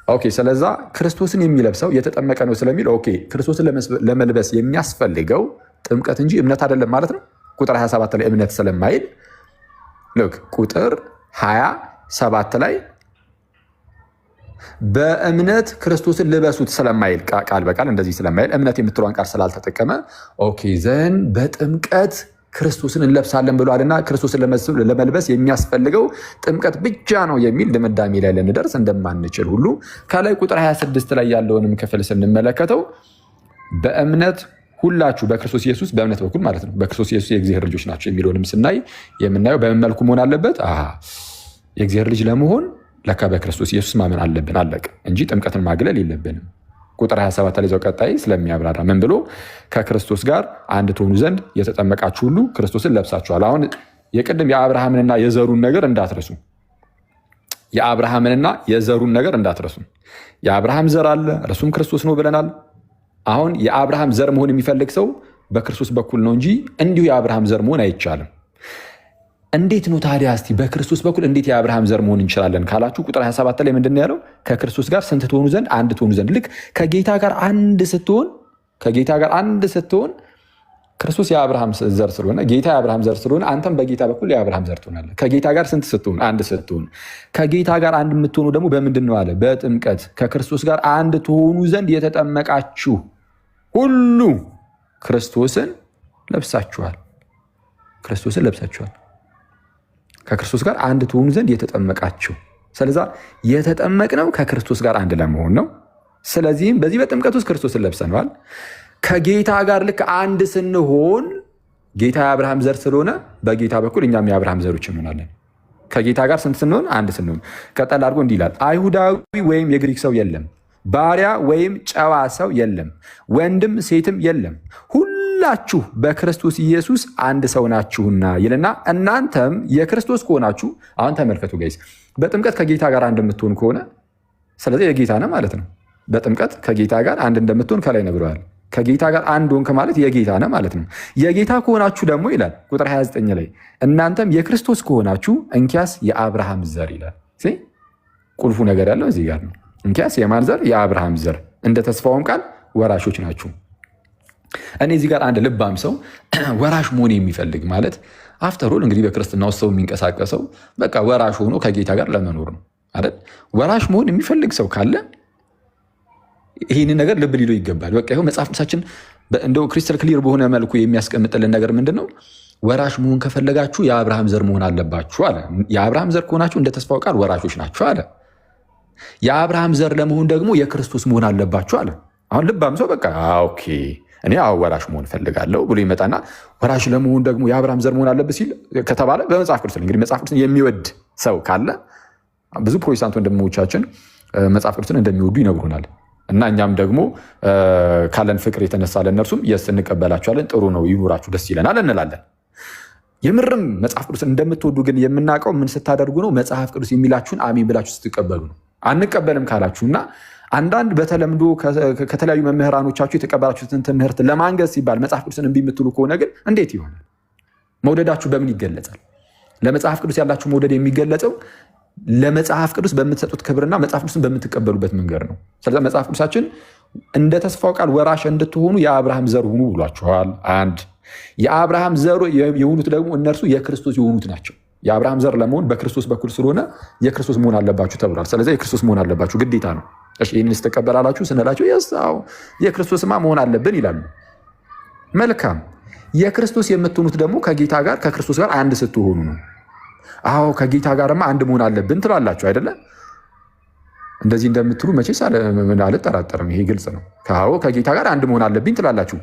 ኦኬ፣ ስለዛ ክርስቶስን የሚለብሰው የተጠመቀ ነው ስለሚል ኦኬ፣ ክርስቶስን ለመልበስ የሚያስፈልገው ጥምቀት እንጂ እምነት አይደለም ማለት ነው። ቁጥር 27 ላይ እምነት ስለማይል ልክ ቁጥር 27 ላይ በእምነት ክርስቶስን ልበሱት ስለማይል ቃል በቃል እንደዚህ ስለማይል እምነት የምትለዋን ቃል ስላልተጠቀመ ኦኬ ዘን በጥምቀት ክርስቶስን እንለብሳለን ብሏልና ክርስቶስን ለመልበስ የሚያስፈልገው ጥምቀት ብቻ ነው የሚል ድምዳሜ ላይ ልንደርስ እንደማንችል ሁሉ ከላይ ቁጥር 26 ላይ ያለውንም ክፍል ስንመለከተው በእምነት ሁላችሁ በክርስቶስ ኢየሱስ በእምነት በኩል ማለት ነው በክርስቶስ ኢየሱስ የእግዚአብሔር ልጆች ናቸው የሚለውንም ስናይ የምናየው በምን መልኩ መሆን አለበት? የእግዚአብሔር ልጅ ለመሆን ለካ በክርስቶስ ኢየሱስ ማመን አለብን አለቅ እንጂ ጥምቀትን ማግለል የለብንም። ቁጥር 27 ላይ ቀጣይ ስለሚያብራራ ምን ብሎ ከክርስቶስ ጋር አንድ ትሆኑ ዘንድ የተጠመቃችሁ ሁሉ ክርስቶስን ለብሳችኋል። አሁን የቅድም የአብርሃምንና የዘሩን ነገር እንዳትረሱ። የአብርሃምንና የዘሩን ነገር እንዳትረሱ። የአብርሃም ዘር አለ፣ እርሱም ክርስቶስ ነው ብለናል። አሁን የአብርሃም ዘር መሆን የሚፈልግ ሰው በክርስቶስ በኩል ነው እንጂ እንዲሁ የአብርሃም ዘር መሆን አይቻልም። እንዴት ነው ታዲያ? እስቲ በክርስቶስ በኩል እንዴት የአብርሃም ዘር መሆን እንችላለን ካላችሁ ቁጥር 27 ላይ ምንድን ነው ያለው? ከክርስቶስ ጋር ስንት ትሆኑ ዘንድ? አንድ ትሆኑ ዘንድ። ልክ ከጌታ ጋር አንድ ስትሆን ክርስቶስ የአብርሃም ዘር ስለሆነ ጌታ የአብርሃም ዘር ስለሆነ አንተም በጌታ በኩል የአብርሃም ዘር ትሆናለህ። ከጌታ ጋር ስንት ስትሆን? አንድ ስትሆን። ከጌታ ጋር አንድ የምትሆኑ ደግሞ በምንድን ነው አለ? በጥምቀት። ከክርስቶስ ጋር አንድ ትሆኑ ዘንድ የተጠመቃችሁ ሁሉ ክርስቶስን ለብሳችኋል። ክርስቶስን ለብሳችኋል። ከክርስቶስ ጋር አንድ ትሆኑ ዘንድ የተጠመቃችሁ። ስለዛ የተጠመቅነው ከክርስቶስ ጋር አንድ ለመሆን ነው። ስለዚህም በዚህ በጥምቀት ውስጥ ክርስቶስን ለብሰነዋል። ከጌታ ጋር ልክ አንድ ስንሆን ጌታ የአብርሃም ዘር ስለሆነ በጌታ በኩል እኛም የአብርሃም ዘሮች እንሆናለን። ከጌታ ጋር ስንት ስንሆን? አንድ ስንሆን። ቀጠል አድርጎ እንዲህ ይላል፣ አይሁዳዊ ወይም የግሪክ ሰው የለም፣ ባሪያ ወይም ጨዋ ሰው የለም፣ ወንድም ሴትም የለም፣ ሁላችሁ በክርስቶስ ኢየሱስ አንድ ሰው ናችሁና ይልና እናንተም የክርስቶስ ከሆናችሁ። አሁን ተመልከቱ ጋይስ፣ በጥምቀት ከጌታ ጋር አንድ የምትሆን ከሆነ ስለዚህ የጌታ ነህ ማለት ነው። በጥምቀት ከጌታ ጋር አንድ እንደምትሆን ከላይ ነግረዋል። ከጌታ ጋር አንድ ሆንክ ማለት የጌታ ነህ ማለት ነው። የጌታ ከሆናችሁ ደግሞ ይላል ቁጥር 29 ላይ እናንተም የክርስቶስ ከሆናችሁ እንኪያስ የአብርሃም ዘር ይላል። ቁልፉ ነገር ያለው እዚህ ጋር ነው። እንኪያስ የማን ዘር? የአብርሃም ዘር፣ እንደ ተስፋውም ቃል ወራሾች ናችሁ። እኔ እዚህ ጋር አንድ ልባም ሰው ወራሽ መሆን የሚፈልግ ማለት አፍተሮል እንግዲህ በክርስትና ውስጥ ሰው የሚንቀሳቀሰው በቃ ወራሽ ሆኖ ከጌታ ጋር ለመኖር ነው አይደል? ወራሽ መሆን የሚፈልግ ሰው ካለ ይህንን ነገር ልብ ሊለው ይገባል። በቃ ይኸው መጽሐፍ ቅዱሳችን እንደው ክሪስታል ክሊር በሆነ መልኩ የሚያስቀምጥልን ነገር ምንድን ነው? ወራሽ መሆን ከፈለጋችሁ የአብርሃም ዘር መሆን አለባችሁ አለ። የአብርሃም ዘር ከሆናችሁ እንደ ተስፋው ቃል ወራሾች ናችሁ አለ። የአብርሃም ዘር ለመሆን ደግሞ የክርስቶስ መሆን አለባችሁ አለ። አሁን ልባም ሰው በቃ ኦኬ እኔ ወራሽ መሆን ፈልጋለሁ ብሎ ይመጣና ወራሽ ለመሆን ደግሞ የአብርሃም ዘር መሆን አለበት ሲል ከተባለ በመጽሐፍ ቅዱስ እንግዲህ መጽሐፍ ቅዱስን የሚወድ ሰው ካለ ብዙ ፕሮቴስታንት ወንድሞቻችን መጽሐፍ ቅዱስን እንደሚወዱ ይነግሩናል። እና እኛም ደግሞ ካለን ፍቅር የተነሳ ለእነርሱም የስ እንቀበላቸዋለን፣ ጥሩ ነው ይኑራችሁ፣ ደስ ይለናል እንላለን። የምርም መጽሐፍ ቅዱስን እንደምትወዱ ግን የምናውቀው ምን ስታደርጉ ነው? መጽሐፍ ቅዱስ የሚላችሁን አሜን ብላችሁ ስትቀበሉ ነው። አንቀበልም ካላችሁ እና አንዳንድ በተለምዶ ከተለያዩ መምህራኖቻችሁ የተቀበላችሁትን ትምህርት ለማንገዝ ሲባል መጽሐፍ ቅዱስን እምቢ የምትሉ ከሆነ ግን እንዴት ይሆናል? መውደዳችሁ በምን ይገለጻል? ለመጽሐፍ ቅዱስ ያላችሁ መውደድ የሚገለጸው ለመጽሐፍ ቅዱስ በምትሰጡት ክብርና መጽሐፍ ቅዱስን በምትቀበሉበት መንገድ ነው። ስለዚህ መጽሐፍ ቅዱሳችን እንደ ተስፋው ቃል ወራሽ እንድትሆኑ የአብርሃም ዘር ሁኑ ብሏችኋል። አንድ የአብርሃም ዘር የሆኑት ደግሞ እነርሱ የክርስቶስ የሆኑት ናቸው። የአብርሃም ዘር ለመሆን በክርስቶስ በኩል ስለሆነ የክርስቶስ መሆን አለባችሁ ተብሏል። ስለዚህ የክርስቶስ መሆን አለባችሁ ግዴታ ነው። ይህንን ስትቀበላላችሁ ስንላቸው የሳው የክርስቶስማ መሆን አለብን ይላሉ። መልካም የክርስቶስ የምትሆኑት ደግሞ ከጌታ ጋር ከክርስቶስ ጋር አንድ ስትሆኑ ነው። አዎ ከጌታ ጋርማ አንድ መሆን አለብን ትላላችሁ አይደለም? እንደዚህ እንደምትሉ መቼስ አልጠራጠርም። ይሄ ግልጽ ነው። ከጌታ ጋር አንድ መሆን አለብኝ ትላላችሁ።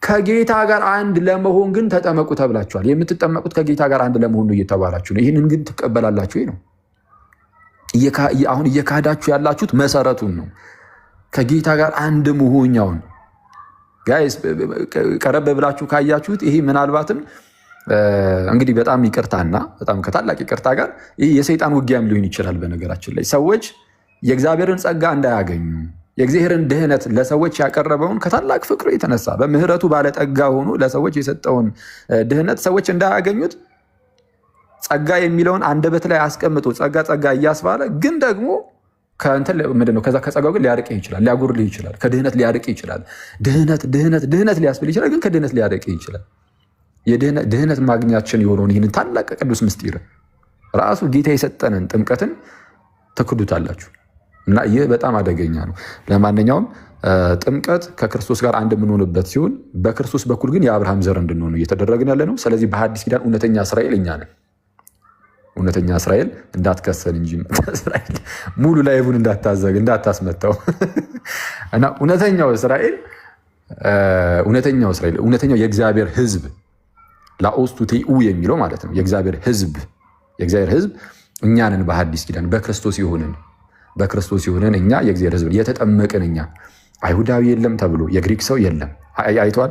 ከጌታ ጋር አንድ ለመሆን ግን ተጠመቁ ተብላችኋል። የምትጠመቁት ከጌታ ጋር አንድ ለመሆን ነው እየተባላችሁ ነው። ይህንን ግን ትቀበላላችሁ? ይሄ ነው አሁን እየካዳችሁ ያላችሁት መሰረቱን ነው። ከጌታ ጋር አንድ መሆኛውን ጋይስ ቀረብ ብላችሁ ካያችሁት ይሄ ምናልባትም እንግዲህ በጣም ይቅርታና በጣም ከታላቅ ይቅርታ ጋር ይህ የሰይጣን ውጊያም ሊሆን ይችላል። በነገራችን ላይ ሰዎች የእግዚአብሔርን ጸጋ እንዳያገኙ የእግዚአብሔርን ድህነት ለሰዎች ያቀረበውን ከታላቅ ፍቅሩ የተነሳ በምህረቱ ባለጠጋ ሆኖ ለሰዎች የሰጠውን ድህነት ሰዎች እንዳያገኙት ጸጋ የሚለውን አንደበት ላይ አስቀምጦ ጸጋ ጸጋ እያስባለ ግን ደግሞ ምንድነው ከዛ ከጸጋው ግን ሊያርቅህ ይችላል፣ ሊያጎርልህ ይችላል፣ ከድህነት ሊያርቅህ ይችላል። ድህነት ሊያስብል ይችላል፣ ግን ከድህነት ሊያርቅህ ይችላል። ድህነት ማግኛችን የሆነውን ይህንን ታላቅ ቅዱስ ምስጢር ራሱ ጌታ የሰጠንን ጥምቀትን ትክዱታላችሁ እና ይህ በጣም አደገኛ ነው። ለማንኛውም ጥምቀት ከክርስቶስ ጋር አንድ የምንሆንበት ሲሆን በክርስቶስ በኩል ግን የአብርሃም ዘር እንድንሆኑ እየተደረግን ያለ ነው። ስለዚህ በሐዲስ ኪዳን እውነተኛ እስራኤል እኛ ነን። እውነተኛ እስራኤል እንዳትከሰል እንጂ እስራኤል ሙሉ ላይቡን እንዳታስመታው እና እውነተኛው እስራኤል እውነተኛው የእግዚአብሔር ሕዝብ ላኦስቱቴኡ የሚለው ማለት ነው። የእግዚአብሔር ሕዝብ እኛንን በሐዲስ ኪዳን በክርስቶስ የሆንን እኛ የእግዚአብሔር ሕዝብ የተጠመቅን እኛ። አይሁዳዊ የለም ተብሎ የግሪክ ሰው የለም። አይተዋል።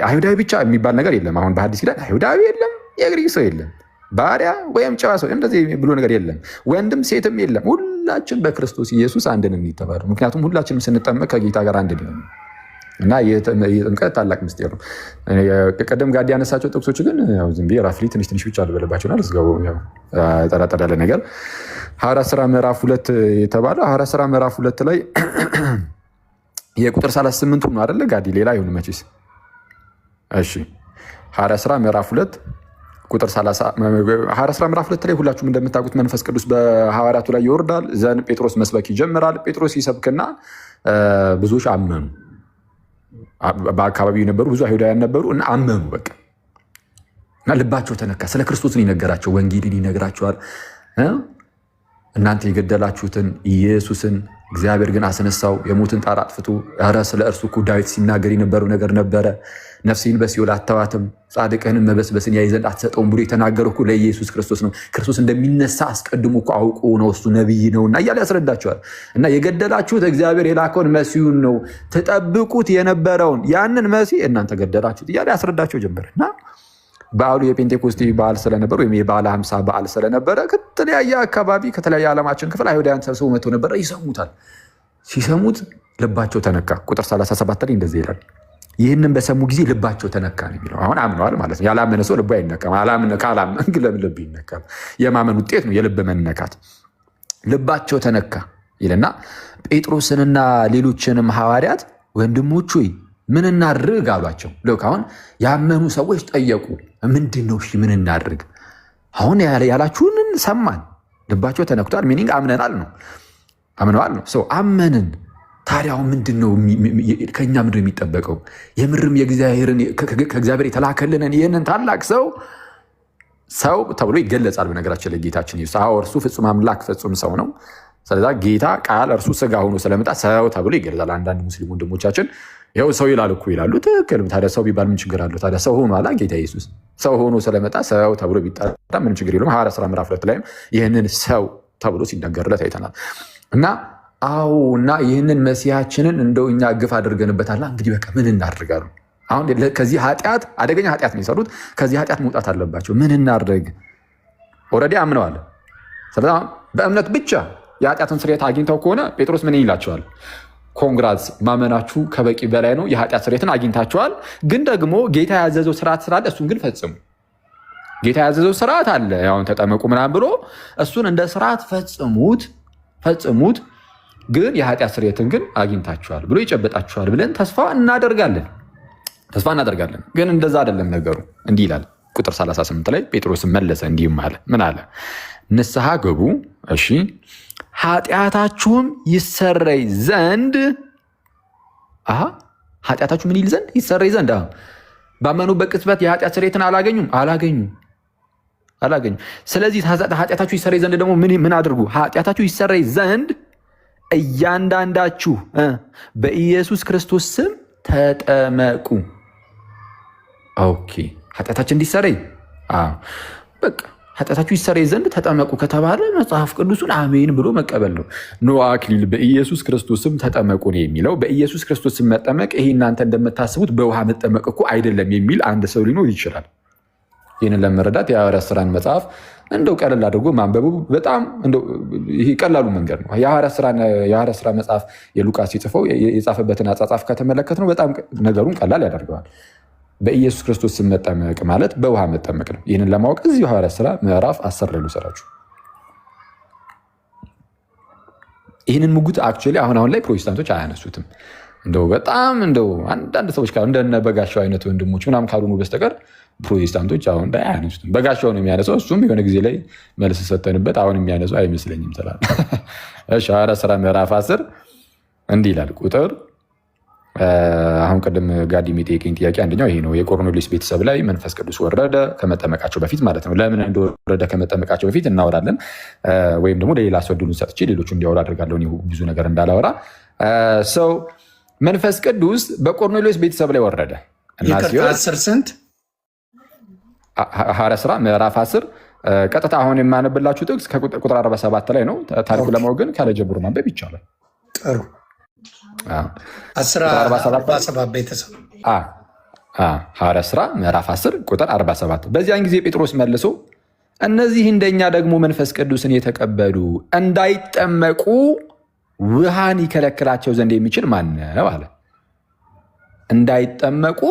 አይሁዳዊ ብቻ የሚባል ነገር የለም። አሁን በሐዲስ ኪዳን አይሁዳዊ የለም፣ የግሪክ ሰው የለም፣ ባሪያ ወይም ጨዋ ሰው እንደዚህ ብሎ ነገር የለም። ወንድም ሴትም የለም። ሁላችን በክርስቶስ ኢየሱስ አንድ ነን የተባለው ምክንያቱም ሁላችንም ስንጠመቅ ከጌታ ጋር አንድ ነን እና የጥምቀት ታላቅ ምስጢር ነው። ቅድም ጋር ያነሳቸው ጥቅሶች ግን ዝም ብዬ ራፍሊ ትንሽ ብቻ አልበለባቸውናል። እዝጋው ጠራጠር ያለ ነገር ሐዋርያት ሥራ ምዕራፍ 2 የተባለው ሐዋርያት ሥራ ምዕራፍ 2 ላይ የቁጥር 38 ነው አይደለ? ጋዲ ሌላ ይሁን መቼስ። እሺ ሐዋርያት ሥራ ምዕራፍ 2 ቁጥር 30 ሐዋርያት ሥራ ምዕራፍ 2 ላይ ሁላችሁም እንደምታውቁት መንፈስ ቅዱስ በሐዋርያቱ ላይ ይወርዳል። ዘን ጴጥሮስ መስበክ ይጀምራል። ጴጥሮስ ይሰብክና ብዙዎች አመኑ። በአካባቢው የነበሩ ብዙ አይሁዳውያን ነበሩ እና አመኑ። በቃ እና ልባቸው ተነካ። ስለ ክርስቶስን ይነገራቸው፣ ወንጌልን ይነግራቸዋል። እናንተ የገደላችሁትን ኢየሱስን እግዚአብሔር ግን አስነሳው፣ የሞትን ጣር አጥፍቶ። ኧረ ስለ እርሱ እኮ ዳዊት ሲናገር የነበረው ነገር ነበረ። ነፍሴን በሲኦል አተዋትም፣ ጻድቅህንም መበስበስን ያይ ዘንድ አትሰጠውም ብሎ የተናገረው እኮ ለኢየሱስ ክርስቶስ ነው። ክርስቶስ እንደሚነሳ አስቀድሞ እኮ አውቆ ነው፣ እሱ ነቢይ ነውና እያለ ያስረዳቸዋል። እና የገደላችሁት እግዚአብሔር የላከውን መሲሁን ነው፣ ትጠብቁት የነበረውን ያንን መሲህ እናንተ ገደላችሁት እያለ ያስረዳቸው ጀመረ። እና በዓሉ የጴንጤኮስቴ በዓል ስለነበረ ወይም የበዓለ ሃምሳ በዓል ስለነበረ ከተለያየ አካባቢ ከተለያየ ዓለማችን ክፍል አይሁዳውያን ተሰብስበው መጥተው ነበረ። ይሰሙታል። ሲሰሙት ልባቸው ተነካ። ቁጥር 37 ላይ እንደዚህ ይላል፣ ይህንን በሰሙ ጊዜ ልባቸው ተነካ ነው የሚለው። አሁን አምነዋል ማለት ነው። ያላመነ ሰው ልቡ አይነካም። ካላመን ግን ለምን ልብ ይነካል? የማመን ውጤት ነው የልብ መነካት። ልባቸው ተነካ ይልና ጴጥሮስንና ሌሎችንም ሐዋርያት ወንድሞች ሆይ ምን እናድርግ አሏቸው። ልክ አሁን ያመኑ ሰዎች ጠየቁ፣ ምንድን ነው እሺ ምን እናድርግ? አሁን ያላችሁንን ሰማን፣ ልባቸው ተነክቷል። ሚኒንግ አምነናል ነው ሰው አመንን። ታዲያው ምንድን ነው ከእኛ ምንድን ነው የሚጠበቀው? የምርም ከእግዚአብሔር የተላከልንን ይህንን ታላቅ ሰው ተብሎ ይገለጻል። በነገራችን ላይ ጌታችን ኢየሱስ እርሱ ፍጹም አምላክ ፍጹም ሰው ነው። ስለዛ ጌታ ቃል እርሱ ስጋ ሆኖ ስለመጣ ሰው ተብሎ ይገለጻል። አንዳንድ ሙስሊም ወንድሞቻችን ይኸው ሰው ይላል እኮ ይላሉ። ትክክል። ታዲያ ሰው ቢባል ምን ችግር አለው? ታዲያ ሰው ሆኖ አላ ጌታ ኢየሱስ ሰው ሆኖ ስለመጣ ሰው ተብሎ ቢጠራ ምን ችግር የለውም። ሐዋርያት ሥራ ምዕራፍ 2 ላይም ይህንን ሰው ተብሎ ሲነገርለት አይተናል። እና ይህንን መሲያችንን እንደው እኛ ግፍ አድርገንበታል። እንግዲህ በቃ ምን እናድርጋሉ? አሁን ከዚህ ኃጢአት አደገኛ ኃጢአት ነው የሰሩት። ከዚህ ኃጢአት መውጣት አለባቸው። ምን እናድርግ? ኦልሬዲ አምነዋል። ስለዚህ በእምነት ብቻ የኃጢአትን ስርየት አግኝተው ከሆነ ጴጥሮስ ምን ይላቸዋል? ኮንግራትስ፣ ማመናችሁ ከበቂ በላይ ነው። የኃጢአት ስርየትን አግኝታችኋል። ግን ደግሞ ጌታ ያዘዘው ስርዓት ስላለ እሱን ግን ፈጽሙ። ጌታ ያዘዘው ስርዓት አለ፣ ያውን ተጠመቁ ምናምን ብሎ እሱን እንደ ስርዓት ፈጽሙት። ግን የኃጢአት ስርየትን ግን አግኝታችኋል ብሎ ይጨበጣችኋል ብለን ተስፋ እናደርጋለን። ግን እንደዛ አይደለም ነገሩ። እንዲህ ይላል ቁጥር 38 ላይ ጴጥሮስን መለሰ እንዲህም አለ። ምን አለ? ንስሐ ገቡ፣ እሺ፣ ኃጢአታችሁም ይሰረይ ዘንድ ኃጢአታችሁ ምን ይል ዘንድ? ይሰረይ ዘንድ። ባመኑበት ቅጽበት የኃጢአት ስርየትን አላገኙም። ስለዚህ ኃጢአታችሁ ይሰረይ ዘንድ ደግሞ ምን አድርጉ? ኃጢአታችሁ ይሰረይ ዘንድ እያንዳንዳችሁ በኢየሱስ ክርስቶስ ስም ተጠመቁ። ኦኬ፣ ኃጢአታችን እንዲሰረይ በቃ ኃጢአታችሁ ይሰረይ ዘንድ ተጠመቁ ከተባለ መጽሐፍ ቅዱሱን አሜን ብሎ መቀበል ነው። ኖ አክሊል በኢየሱስ ክርስቶስም ተጠመቁ ነው የሚለው። በኢየሱስ ክርስቶስም መጠመቅ ይሄ እናንተ እንደምታስቡት በውሃ መጠመቅ እኮ አይደለም የሚል አንድ ሰው ሊኖር ይችላል። ይህንን ለመረዳት የሐዋርያት ሥራን መጽሐፍ እንደው ቀለል አድርጎ ማንበቡ በጣም ይሄ ቀላሉ መንገድ ነው። የሐዋርያት ሥራ መጽሐፍ የሉቃስ ሲጽፈው የጻፈበትን አጻጻፍ ከተመለከት ነው በጣም ነገሩን ቀላል ያደርገዋል። በኢየሱስ ክርስቶስ ስም መጠመቅ ማለት በውሃ መጠመቅ ነው። ይህንን ለማወቅ እዚሁ ሐዋርያት ሥራ ምዕራፍ 10 ላይ ልውሰዳችሁ። ይህንን ሙግት አክቹዋሊ አሁን ላይ ፕሮቴስታንቶች አያነሱትም። እንደው በጣም እንደው አንዳንድ ሰዎች ካሉ እንደነ በጋሻው አይነት ወንድሞች ምናምን ካልሆኑ በስተቀር ፕሮቴስታንቶች አሁን ላይ አያነሱትም። በጋሻው ነው የሚያነሳው። እሱም የሆነ ጊዜ ላይ መልስ ሰጠንበት። አሁን የሚያነሳው አይመስለኝም ትላል። እሺ ሐዋርያት ሥራ ምዕራፍ 10 እንዲህ ይላል ቁጥር አሁን ቅድም ጋዲ የሚጠይቀኝ ጥያቄ አንደኛው ይሄ ነው። የቆርኔሌዎስ ቤተሰብ ላይ መንፈስ ቅዱስ ወረደ ከመጠመቃቸው በፊት ማለት ነው። ለምን እንደወረደ ከመጠመቃቸው በፊት እናወራለን፣ ወይም ደግሞ ለሌላ ሰው ዕድሉን ሰጥቼ ሌሎቹ እንዲያወራ አድርጋለሁ፣ ብዙ ነገር እንዳላወራ። ሰው መንፈስ ቅዱስ በቆርኔሌዎስ ቤተሰብ ላይ ወረደ እና ሐዋርያት ሥራ ምዕራፍ 10 ቀጥታ አሁን የማነብላችሁ ጥቅስ ከቁጥር 47 ላይ ነው። ታሪኩ ለማወቅ ግን ካለ ጀምሮ ማንበብ ይቻላል። ጥሩ 47 ቤተሰብ ሐዋርያት ሥራ ምዕራፍ 10 ቁጥር 47 በዚያን ጊዜ ጴጥሮስ መልሶ እነዚህ እንደኛ ደግሞ መንፈስ ቅዱስን የተቀበሉ እንዳይጠመቁ ውሃን ይከለክላቸው ዘንድ የሚችል ማን ነው አለ። እንዳይጠመቁ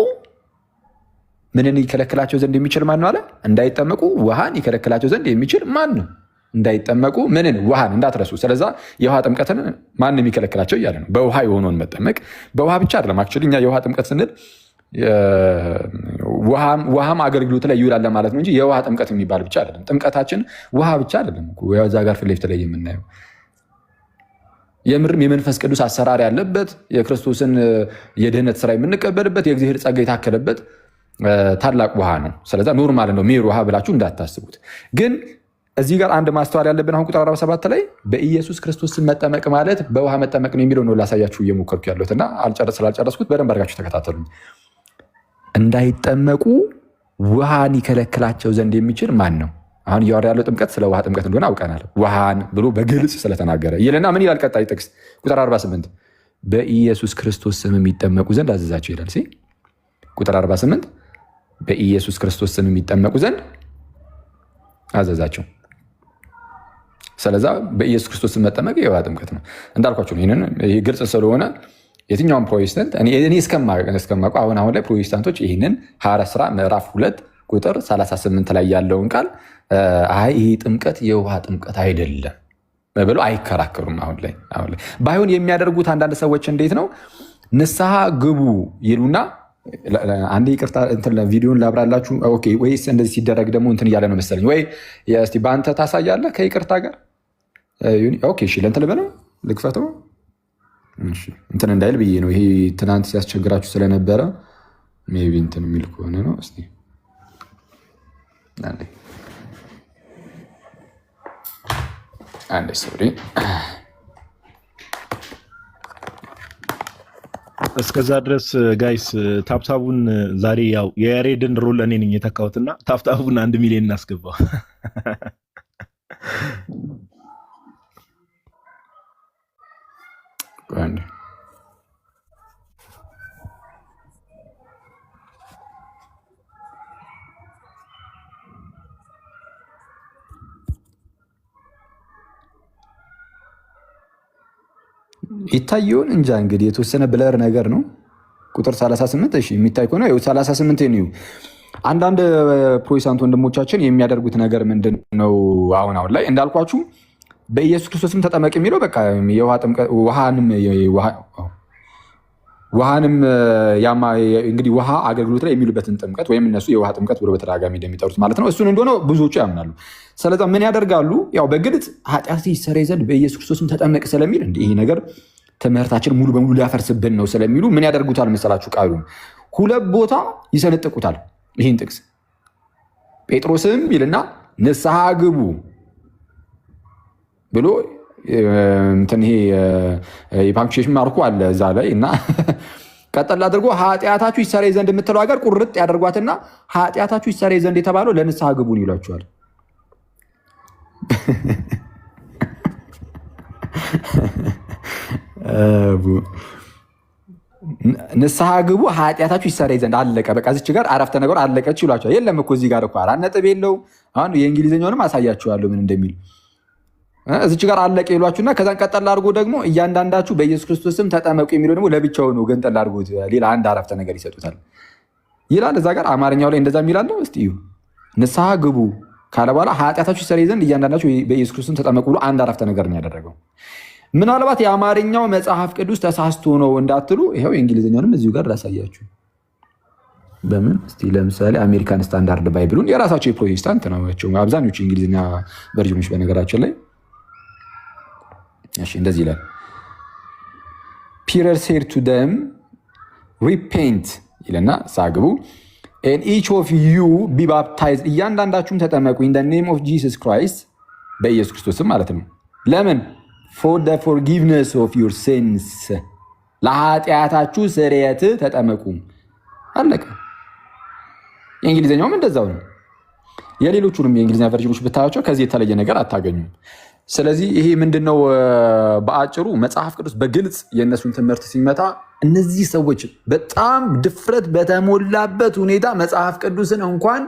ምንን ይከለክላቸው ዘንድ የሚችል ማን ነው አለ። እንዳይጠመቁ ውሃን ይከለክላቸው ዘንድ የሚችል ማን ነው? እንዳይጠመቁ ምንን? ውሃን እንዳትረሱ። ስለዛ የውሃ ጥምቀትን ማን የሚከለክላቸው እያለ ነው። በውሃ የሆነውን መጠመቅ በውሃ ብቻ አይደለም። አክቹዋሊ እኛ የውሃ ጥምቀት ስንል ውሃም አገልግሎት ላይ ይውላል ለማለት ነው እንጂ የውሃ ጥምቀት የሚባል ብቻ አይደለም። ጥምቀታችን ውሃ ብቻ አይደለም። እዛ ጋር ፊት ለፊት ላይ የምናየው የምርም የመንፈስ ቅዱስ አሰራር ያለበት የክርስቶስን የድህነት ስራ የምንቀበልበት የእግዚአብሔር ጸጋ የታከለበት ታላቅ ውሃ ነው። ስለዛ ኖርማል ነው ሜር ውሃ ብላችሁ እንዳታስቡት። ግን እዚህ ጋር አንድ ማስተዋል ያለብን አሁን ቁጥር 47 ላይ በኢየሱስ ክርስቶስን መጠመቅ ማለት በውሃ መጠመቅ ነው የሚለው ነው ላሳያችሁ እየሞከርኩ ያለሁት እና ስላልጨረስኩት በደንብ አድርጋችሁ ተከታተሉ። እንዳይጠመቁ ውሃን ይከለክላቸው ዘንድ የሚችል ማን ነው? አሁን እያወራ ያለው ጥምቀት ስለ ውሃ ጥምቀት እንደሆነ አውቀናል። ውሃን ብሎ በግልጽ ስለተናገረ ይልና ምን ይላል ቀጣይ ጥቅስ ቁጥር 48 በኢየሱስ ክርስቶስ ስም የሚጠመቁ ዘንድ አዘዛቸው ይላል። ቁጥር 48 በኢየሱስ ክርስቶስ ስም የሚጠመቁ ዘንድ አዘዛቸው። ስለዛ በኢየሱስ ክርስቶስ ስም መጠመቅ የውሃ ጥምቀት ነው እንዳልኳቸው ነው። ይህንን ግልጽ ስለሆነ የትኛውም ፕሮቴስታንት እኔ እስከማውቀው አሁን ላይ ፕሮቴስታንቶች ይህንን ሐዋርያት ሥራ ምዕራፍ 2 ቁጥር 38 ላይ ያለውን ቃል አይ ይህ ጥምቀት የውሃ ጥምቀት አይደለም ብለው አይከራከሩም። አሁን ላይ ባይሆን የሚያደርጉት አንዳንድ ሰዎች እንዴት ነው ንስሐ ግቡ ይሉና አንድ ይቅርታ ቪዲዮን ላብራላችሁ። ኦኬ ወይስ እንደዚህ ሲደረግ ደግሞ እንትን እያለ ነው መሰለኝ። ወይ እስቲ በአንተ ታሳያለህ ከይቅርታ ጋር ኦኬ እሺ ለእንትን ልበለው ልክፈተው እሺ እንትን እንዳይል ብዬ ነው። ይሄ ትናንት ሲያስቸግራችሁ ስለነበረ ሜይ ቢ እንትን የሚል ከሆነ ነው። እስቲ አንዴ ሶሪ እስከዛ ድረስ ጋይስ ታፕታቡን ዛሬ ያው የያሬድን ሮል እኔ ነኝ የተካሁትና ታፕታቡን 1 ሚሊዮን እናስገባው። ይታየውን እንጃ እንግዲህ የተወሰነ ብለር ነገር ነው። ቁጥር 38 እሺ የሚታይ ከሆነ 38 ነው። አንዳንድ ፕሮቴስታንት ወንድሞቻችን የሚያደርጉት ነገር ምንድን ነው? አሁን ላይ እንዳልኳችሁ በኢየሱስ ክርስቶስም ተጠመቅ የሚለው በቃ የውሃ ጥምቀት ውሃንም እንግዲህ ውሃ አገልግሎት ላይ የሚሉበትን ጥምቀት ወይም እነሱ የውሃ ጥምቀት ብሎ በተደጋጋሚ እንደሚጠሩት ማለት ነው እሱን እንደሆነ ብዙዎቹ ያምናሉ። ስለዛ ምን ያደርጋሉ? ያው በግልጽ ኃጢአት ይሰረይ ዘንድ በኢየሱስ ክርስቶስም ተጠመቅ ስለሚል ይሄ ነገር ትምህርታችን ሙሉ በሙሉ ሊያፈርስብን ነው ስለሚሉ ምን ያደርጉታል መሰላችሁ? ቃሉን 2 ቦታ ይሰነጥቁታል። ይህን ጥቅስ ጴጥሮስም ይልና ንስሐ ግቡ ብሎ ይሄ የፓንክቹዌሽን ማርኩ አለ እዛ ላይ እና ቀጠል አድርጎ ኃጢአታችሁ ይሰረይ ዘንድ የምትለው ሀገር ቁርጥ ያደርጓትና ኃጢአታችሁ ይሰረይ ዘንድ የተባለው ለንስሐ ግቡን ይሏቸዋል። ንስሐ ግቡ ኃጢአታችሁ ይሰረይ ዘንድ አለቀ። በቃ እዚች ጋር አረፍተ ነገር አለቀች ይሏቸዋል። የለም እኮ እዚህ ጋር እኮ 4 ነጥብ የለውም። አሁን የእንግሊዝኛውንም አሳያችኋለሁ ምን እንደሚል እዚች ጋር አለቀ ይሏችሁና ከዛን ቀጠል አድርጎ ደግሞ እያንዳንዳችሁ በኢየሱስ ክርስቶስም ተጠመቁ የሚለው ደግሞ ለብቻው ነው ገንጠል አድርጎት ሌላ አንድ አረፍተ ነገር ይሰጡታል። ይላል እዛ ጋር አማርኛው ላይ እንደዛ የሚላል ነው። እስቲ ንስሐ ግቡ ካለ በኋላ ኃጢአታችሁ ይሰረይ ዘንድ እያንዳንዳችሁ በኢየሱስ ክርስቶስ ተጠመቁ ብሎ አንድ አረፍተ ነገር ነው ያደረገው። ምናልባት የአማርኛው መጽሐፍ ቅዱስ ተሳስቶ ነው እንዳትሉ ይኸው የእንግሊዝኛውንም እዚሁ ጋር ላሳያችሁ። በምን እስቲ ለምሳሌ አሜሪካን ስታንዳርድ ባይብሉን የራሳቸው የፕሮቴስታንት ናቸው አብዛኞቹ የእንግሊዝኛ ቨርዥኖች በነገራችን ላይ። እሺ እንደዚህ ይላል Peter said to them repent ይለና ሳግቡ and each of you be baptized እያንዳንዳችሁም ተጠመቁ in the name of Jesus Christ በኢየሱስ ክርስቶስም ማለት ነው። ለምን for the forgiveness of your sins ለኃጢአታችሁ ስርየት ተጠመቁ አለቀ። የእንግሊዝኛውም እንደዛው ነው። የሌሎቹንም የእንግሊዝኛ ቨርዥኖች ብታያቸው ከዚህ የተለየ ነገር አታገኙም። ስለዚህ ይሄ ምንድነው በአጭሩ መጽሐፍ ቅዱስ በግልጽ የእነሱን ትምህርት ሲመታ እነዚህ ሰዎች በጣም ድፍረት በተሞላበት ሁኔታ መጽሐፍ ቅዱስን እንኳን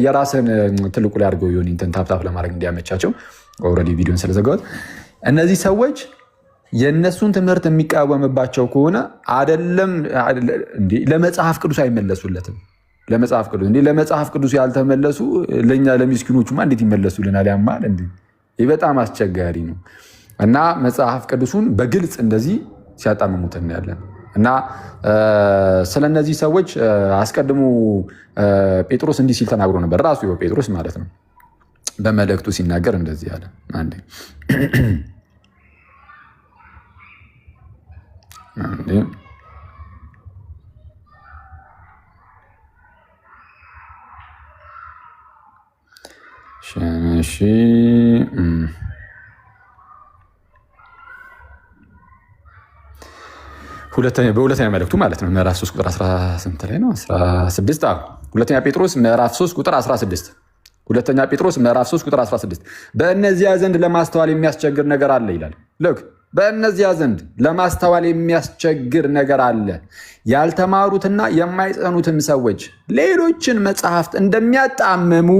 የራስን ትልቁ ላይ አድርገው ይሆን እንትን ታፕታፕ ለማድረግ እንዲያመቻቸው ኦልሬዲ ቪዲዮን ስለዘጋሁት እነዚህ ሰዎች የእነሱን ትምህርት የሚቃወምባቸው ከሆነ አይደለም ለመጽሐፍ ቅዱስ አይመለሱለትም። ለመጽሐፍ ቅዱስ ያልተመለሱ ለኛ ለሚስኪኖቹማ እንዴት ይመለሱልናል? ያማል እንዴ! ይህ በጣም አስቸጋሪ ነው እና መጽሐፍ ቅዱሱን በግልጽ እንደዚህ ሲያጣምሙት እናያለን። እና ስለነዚህ ሰዎች አስቀድሞ ጴጥሮስ እንዲህ ሲል ተናግሮ ነበር። ራሱ ጴጥሮስ ማለት ነው በመልእክቱ ሲናገር እንደዚህ ያለ አንዴ በሁለተኛ መልእክቱ ማለት ነው ምዕራፍ 3 ቁጥር 18 ላይ ነው 16 ሁለተኛ ጴጥሮስ ምዕራፍ 3 ቁጥር 16 ሁለተኛ ጴጥሮስ ምዕራፍ 3 ቁጥር 16 በእነዚያ ዘንድ ለማስተዋል የሚያስቸግር ነገር አለ ይላል። ልክ በእነዚያ ዘንድ ለማስተዋል የሚያስቸግር ነገር አለ። ያልተማሩትና የማይጸኑትም ሰዎች ሌሎችን መጽሐፍት እንደሚያጣምሙ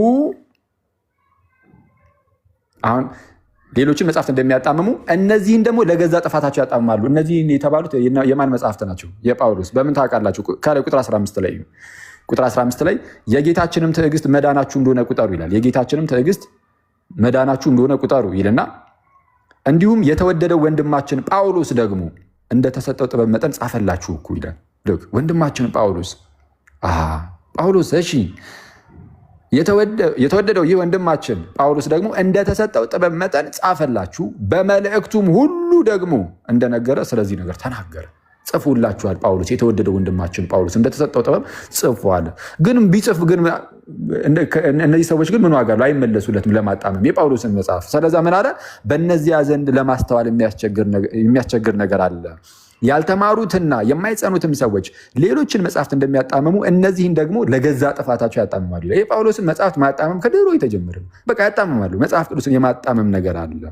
አሁን ሌሎችን መጽሐፍት እንደሚያጣምሙ እነዚህን ደግሞ ለገዛ ጥፋታቸው ያጣምማሉ። እነዚህ የተባሉት የማን መጽሐፍት ናቸው? የጳውሎስ። በምን ታውቃላችሁ? ከላይ ቁጥር 15 ላይ ቁጥር 15 ላይ የጌታችንም ትዕግስት መዳናችሁ እንደሆነ ቁጠሩ ይላል። የጌታችንም ትዕግስት መዳናችሁ እንደሆነ ቁጠሩ ይልና እንዲሁም የተወደደው ወንድማችን ጳውሎስ ደግሞ እንደተሰጠው ጥበብ መጠን ጻፈላችሁ እኮ ይላል። ልክ ወንድማችን ጳውሎስ እሺ የተወደደው ይህ ወንድማችን ጳውሎስ ደግሞ እንደተሰጠው ጥበብ መጠን ጻፈላችሁ፣ በመልእክቱም ሁሉ ደግሞ እንደነገረ ስለዚህ ነገር ተናገረ። ጽፎላችኋል። ጳውሎስ የተወደደው ወንድማችን ጳውሎስ እንደተሰጠው ጥበብ ጽፏል። ግን ቢጽፍ ግን እነዚህ ሰዎች ግን ምን ዋጋ አለው? አይመለሱለትም ለማጣመም የጳውሎስን መጽሐፍ። ስለዛ ምን አለ? በእነዚያ ዘንድ ለማስተዋል የሚያስቸግር ነገር አለ። ያልተማሩትና የማይጸኑትም ሰዎች ሌሎችን መጽሐፍት እንደሚያጣምሙ እነዚህን ደግሞ ለገዛ ጥፋታቸው ያጣምማሉ። ይህ ጳውሎስን መጽሐፍት ማጣመም ከድሮ የተጀመረ ነው። በቃ ያጣምማሉ። መጽሐፍ ቅዱስን የማጣመም ነገር አለ።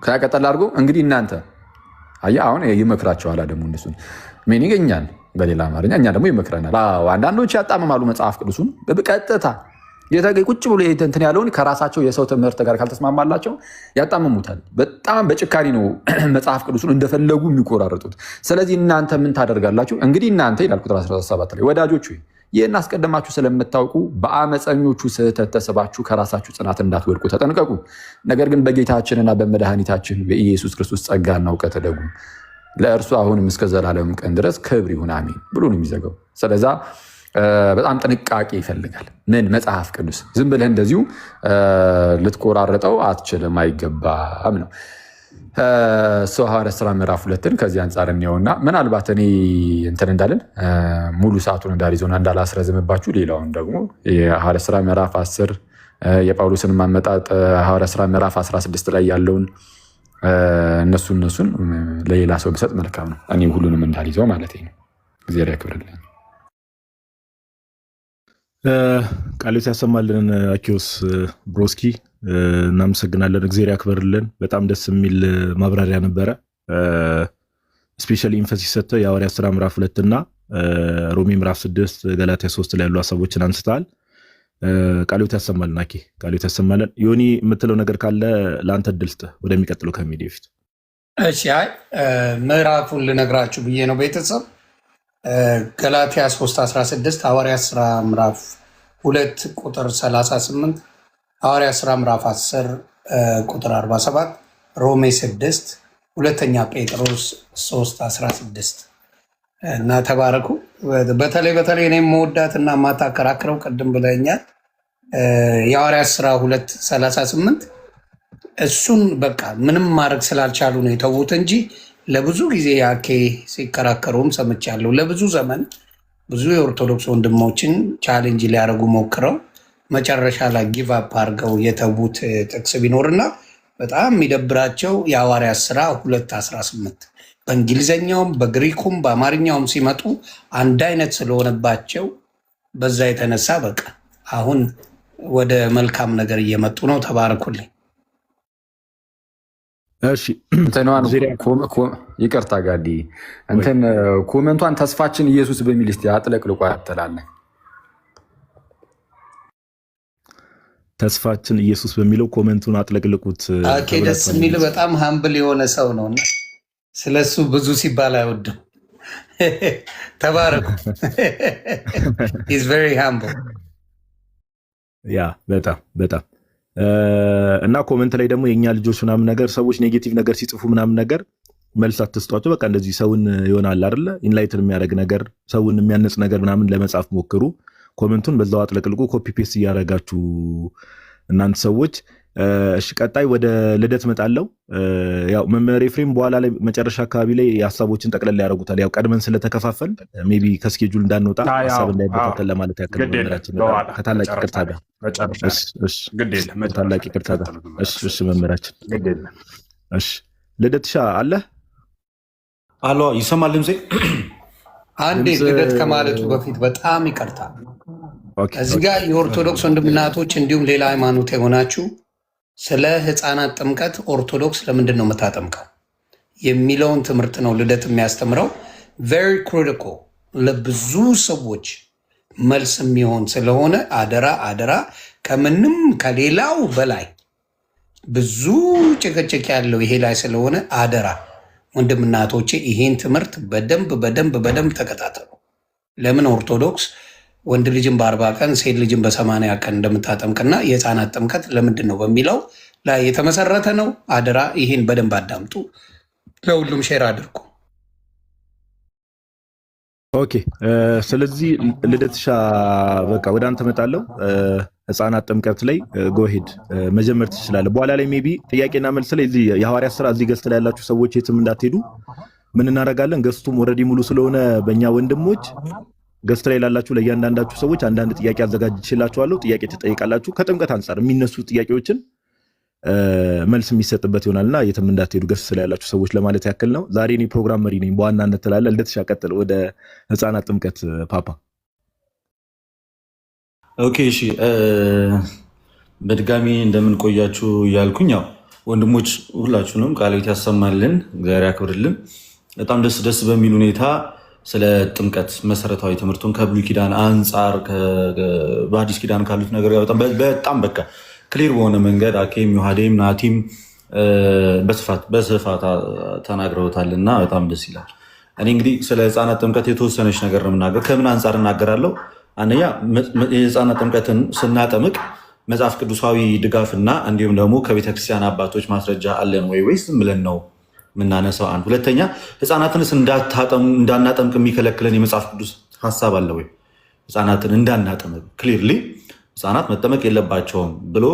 ከቀጠል አድርጎ እንግዲህ እናንተ አሁን ይመክራቸዋል። ደግሞ እነሱን ምን ይገኛል? በሌላ አማርኛ እኛ ደግሞ ይመክረናል። አንዳንዶች ያጣምማሉ መጽሐፍ ቅዱስን በቀጥታ ቁጭ ብሎ እንትን ያለውን ከራሳቸው የሰው ትምህርት ጋር ካልተስማማላቸው ያጣምሙታል። በጣም በጭካኔ ነው መጽሐፍ ቅዱስን እንደፈለጉ የሚቆራረጡት። ስለዚህ እናንተ ምን ታደርጋላችሁ? እንግዲህ እናንተ ይላል ቁጥር 17 ላይ ወዳጆች ሆይ ይህን አስቀድማችሁ ስለምታውቁ በአመፀኞቹ ስህተት ተስባችሁ ከራሳችሁ ጽናት እንዳትወድቁ ተጠንቀቁ። ነገር ግን በጌታችንና በመድኃኒታችን በኢየሱስ ክርስቶስ ጸጋና እውቀት እደጉ። ለእርሱ አሁንም እስከ ዘላለም ቀን ድረስ ክብር ይሁን አሜን ብሎ ነው የሚዘጋው። ስለዛ በጣም ጥንቃቄ ይፈልጋል። ምን መጽሐፍ ቅዱስ ዝም ብለህ እንደዚሁ ልትቆራረጠው አትችልም፣ አይገባም ነው። ሐዋርያት ሥራ ምዕራፍ 2 ከዚህ አንጻር እንየውና ምናልባት እኔ እንትን እንዳለን ሙሉ ሰዓቱን እንዳልይዘውና እንዳላስረዝምባችሁ ሌላውን ደግሞ የሐዋርያት ሥራ ምዕራፍ 10 የጳውሎስን ማመጣጥ ሐዋርያት ሥራ ምዕራፍ 16 ላይ ያለውን እነሱን ለሌላ ሰው ብሰጥ መልካም ነው። እኔ ሁሉንም እንዳልይዘው ማለት ነው። እግዚአብሔር ያክብርልኝ። ቃሎት ያሰማልን። አኪዮስ ብሮስኪ እናመሰግናለን። እግዚአብሔር ያክብርልን። በጣም ደስ የሚል ማብራሪያ ነበረ። ስፔሻሊ ኢንፈሲስ ሰጥተው የሐዋርያት ሥራ ምዕራፍ 2 እና ሮሜ ምዕራፍ 6 ገላትያ 3 ላይ ያሉ ሀሳቦችን አንስተሃል። ቃሎት ያሰማልን። አኪ ቃሎት ያሰማልን። ዮኒ የምትለው ነገር ካለ ለአንተ እድል ስጥህ ወደሚቀጥለው ከሚሄድ በፊት። እሺ፣ ምዕራፉን ልነግራችሁ ብዬ ነው ቤተሰብ ገላትያ 3:16 ሐዋርያት ሥራ ምዕራፍ 2 ቁጥር 38 ሐዋርያት ሥራ ምዕራፍ 10 ቁጥር 47 ሮሜ 6 ሁለተኛ ጴጥሮስ 3:16 እና ተባረኩ። በተለይ እኔ መወዳት እና ማታከራክረው ቅድም ብለኛል የሐዋርያት ሥራ 2:38 እሱን በቃ ምንም ማድረግ ስላልቻሉ ነው የተዉት እንጂ ለብዙ ጊዜ ያኬ ሲከራከሩም ሰምቻለሁ። ለብዙ ዘመን ብዙ የኦርቶዶክስ ወንድሞችን ቻሌንጅ ሊያደርጉ ሞክረው መጨረሻ ላይ ጊቭ አፕ አድርገው የተዉት ጥቅስ ቢኖርና በጣም የሚደብራቸው የሐዋርያት ሥራ 2:18 በእንግሊዘኛውም በግሪኩም በአማርኛውም ሲመጡ አንድ አይነት ስለሆነባቸው በዛ የተነሳ በቃ አሁን ወደ መልካም ነገር እየመጡ ነው። ተባረኩልኝ። እሺ ይቅርታ ጋዲ እንትን ኮመንቷን ተስፋችን ኢየሱስ በሚል እስቲ አጥለቅልቆ ያተላለ ተስፋችን ኢየሱስ በሚለው ኮመንቱን አጥለቅልቁት። ኦኬ ደስ የሚል በጣም ሃምብል የሆነ ሰው ነውና ስለሱ ብዙ ሲባል አይወድም። ተባረኩ። he's very humble ያ በጣም እና ኮመንት ላይ ደግሞ የኛ ልጆች ምናምን ነገር ሰዎች ኔጌቲቭ ነገር ሲጽፉ ምናምን ነገር መልስ አትስጧቸው። በቃ እንደዚህ ሰውን ይሆናል አይደለ ኢንላይትን የሚያደርግ ነገር ሰውን የሚያነጽ ነገር ምናምን ለመጻፍ ሞክሩ። ኮመንቱን በዛው አጥለቅልቁ። ኮፒ ፔስት እያደረጋችሁ እናንተ ሰዎች። እሺ ቀጣይ ወደ ልደት መጣለው። ያው መምህር ኤፍሬም በኋላ ላይ መጨረሻ አካባቢ ላይ የሀሳቦችን ጠቅለል ያደርጉታል። ያው ቀድመን ስለተከፋፈል ሜቢ ከስኬጁል እንዳንወጣ ሀሳብ እንዳይበታተን ለማለት ያክል መምህራችን ከታላቅ ይቅርታ ጋር ከታላቅ ይቅርታ ጋር እሺ መምህራችን እሺ ልደትሻ አለ አሎ ይሰማል ድምጼ? አንዴ ልደት ከማለቱ በፊት በጣም ይቅርታ እዚህ ጋር የኦርቶዶክስ ወንድምናቶች እንዲሁም ሌላ ሃይማኖት የሆናችሁ ስለ ህፃናት ጥምቀት ኦርቶዶክስ ለምንድን ነው የምታጠምቀው የሚለውን ትምህርት ነው ልደት የሚያስተምረው። very critical ለብዙ ሰዎች መልስ የሚሆን ስለሆነ አደራ ከምንም ከሌላው በላይ ብዙ ጭቅጭቅ ያለው ይሄ ላይ ስለሆነ አደራ ወንድምናቶቼ ይሄን ትምህርት በደንብ ተከታተሉ። ለምን ኦርቶዶክስ ወንድ ልጅን በ40 ቀን ሴት ልጅን በ80 ቀን እንደምታጠምቅና የህፃናት ጥምቀት ለምንድን ነው በሚለው ላይ የተመሰረተ ነው። አደራ ይህን በደንብ አዳምጡ፣ ለሁሉም ሼር አድርጉ። ኦኬ ስለዚህ ልደትሻ በቃ ወደ አንተ መጣለው። ህፃናት ጥምቀት ላይ ጎሄድ መጀመር ትችላለህ። በኋላ ላይ ሜቢ ጥያቄና መልስ ላይ እዚህ የሐዋርያት ሥራ እዚህ ገስት ላይ ያላችሁ ሰዎች የትም እንዳትሄዱ ምን እናደርጋለን፣ ገስቱም ኦልሬዲ ሙሉ ስለሆነ በእኛ ወንድሞች ገስት ላይ ላላችሁ ለእያንዳንዳችሁ ሰዎች አንዳንድ ጥያቄ አዘጋጅቼላችኋለሁ። ጥያቄ ትጠይቃላችሁ። ከጥምቀት አንጻር የሚነሱ ጥያቄዎችን መልስ የሚሰጥበት ይሆናልና የትም እንዳትሄዱ ገስት ላይ ያላችሁ ሰዎች ለማለት ያክል ነው። ዛሬ እኔ ፕሮግራም መሪ ነኝ በዋናነት ትላለህ። ልደትሻ ቀጥል ወደ ህፃናት ጥምቀት ፓፓ። ኦኬ እሺ በድጋሚ እንደምን ቆያችሁ እያልኩኝ ያው ወንድሞች ሁላችሁንም ቃልዎት ያሰማልን፣ እግዚአብሔር ያክብርልን። በጣም ደስ በሚል ሁኔታ ስለ ጥምቀት መሰረታዊ ትምህርቱን ከብሉይ ኪዳን አንጻር በአዲስ ኪዳን ካሉት ነገር ጋር በጣም በቃ ክሊር በሆነ መንገድ አኬም ዮሐዴም ናቲም በስፋት ተናግረውታል እና በጣም ደስ ይላል። እኔ እንግዲህ ስለ ህፃናት ጥምቀት የተወሰነች ነገር ነው የምናገር። ከምን አንጻር እናገራለሁ? አንደኛ የህፃናት ጥምቀትን ስናጠምቅ መጽሐፍ ቅዱሳዊ ድጋፍና እንዲሁም ደግሞ ከቤተክርስቲያን አባቶች ማስረጃ አለን ወይስ ዝም ብለን ነው የምናነሳው? አንድ ሁለተኛ ህፃናትንስ እንዳናጠምቅ የሚከለክለን የመጽሐፍ ቅዱስ ሀሳብ አለ ወይ? ህፃናትን እንዳናጠምቅ ክሊርሊ ህፃናት መጠመቅ የለባቸውም ብሎ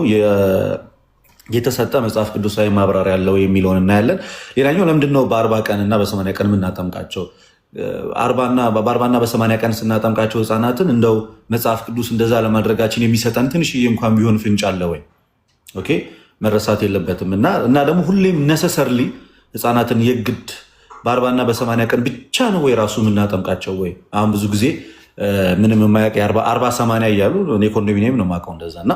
የተሰጠ መጽሐፍ ቅዱሳዊ ማብራሪያ ያለው የሚለውን እናያለን። ሌላኛው ለምንድን ነው በ40 ቀን እና በ80 ቀን የምናጠምቃቸው? በ40 እና በ80 ቀን ስናጠምቃቸው ህፃናትን እንደው መጽሐፍ ቅዱስ እንደዛ ለማድረጋችን የሚሰጠን ትንሽዬ እንኳን ቢሆን ፍንጭ አለ ወይ? ኦኬ መረሳት የለበትም እና ደግሞ ሁሌም ነሰሰርሊ ህፃናትን የግድ በ40 እና በ80 ቀን ብቻ ነው ወይ ራሱ የምናጠምቃቸው ወይ? አሁን ብዙ ጊዜ ምንም የማያውቅ 40-80 እያሉ እኔ ኮንዶሚኒየም ነው የማውቀው እንደዛ እና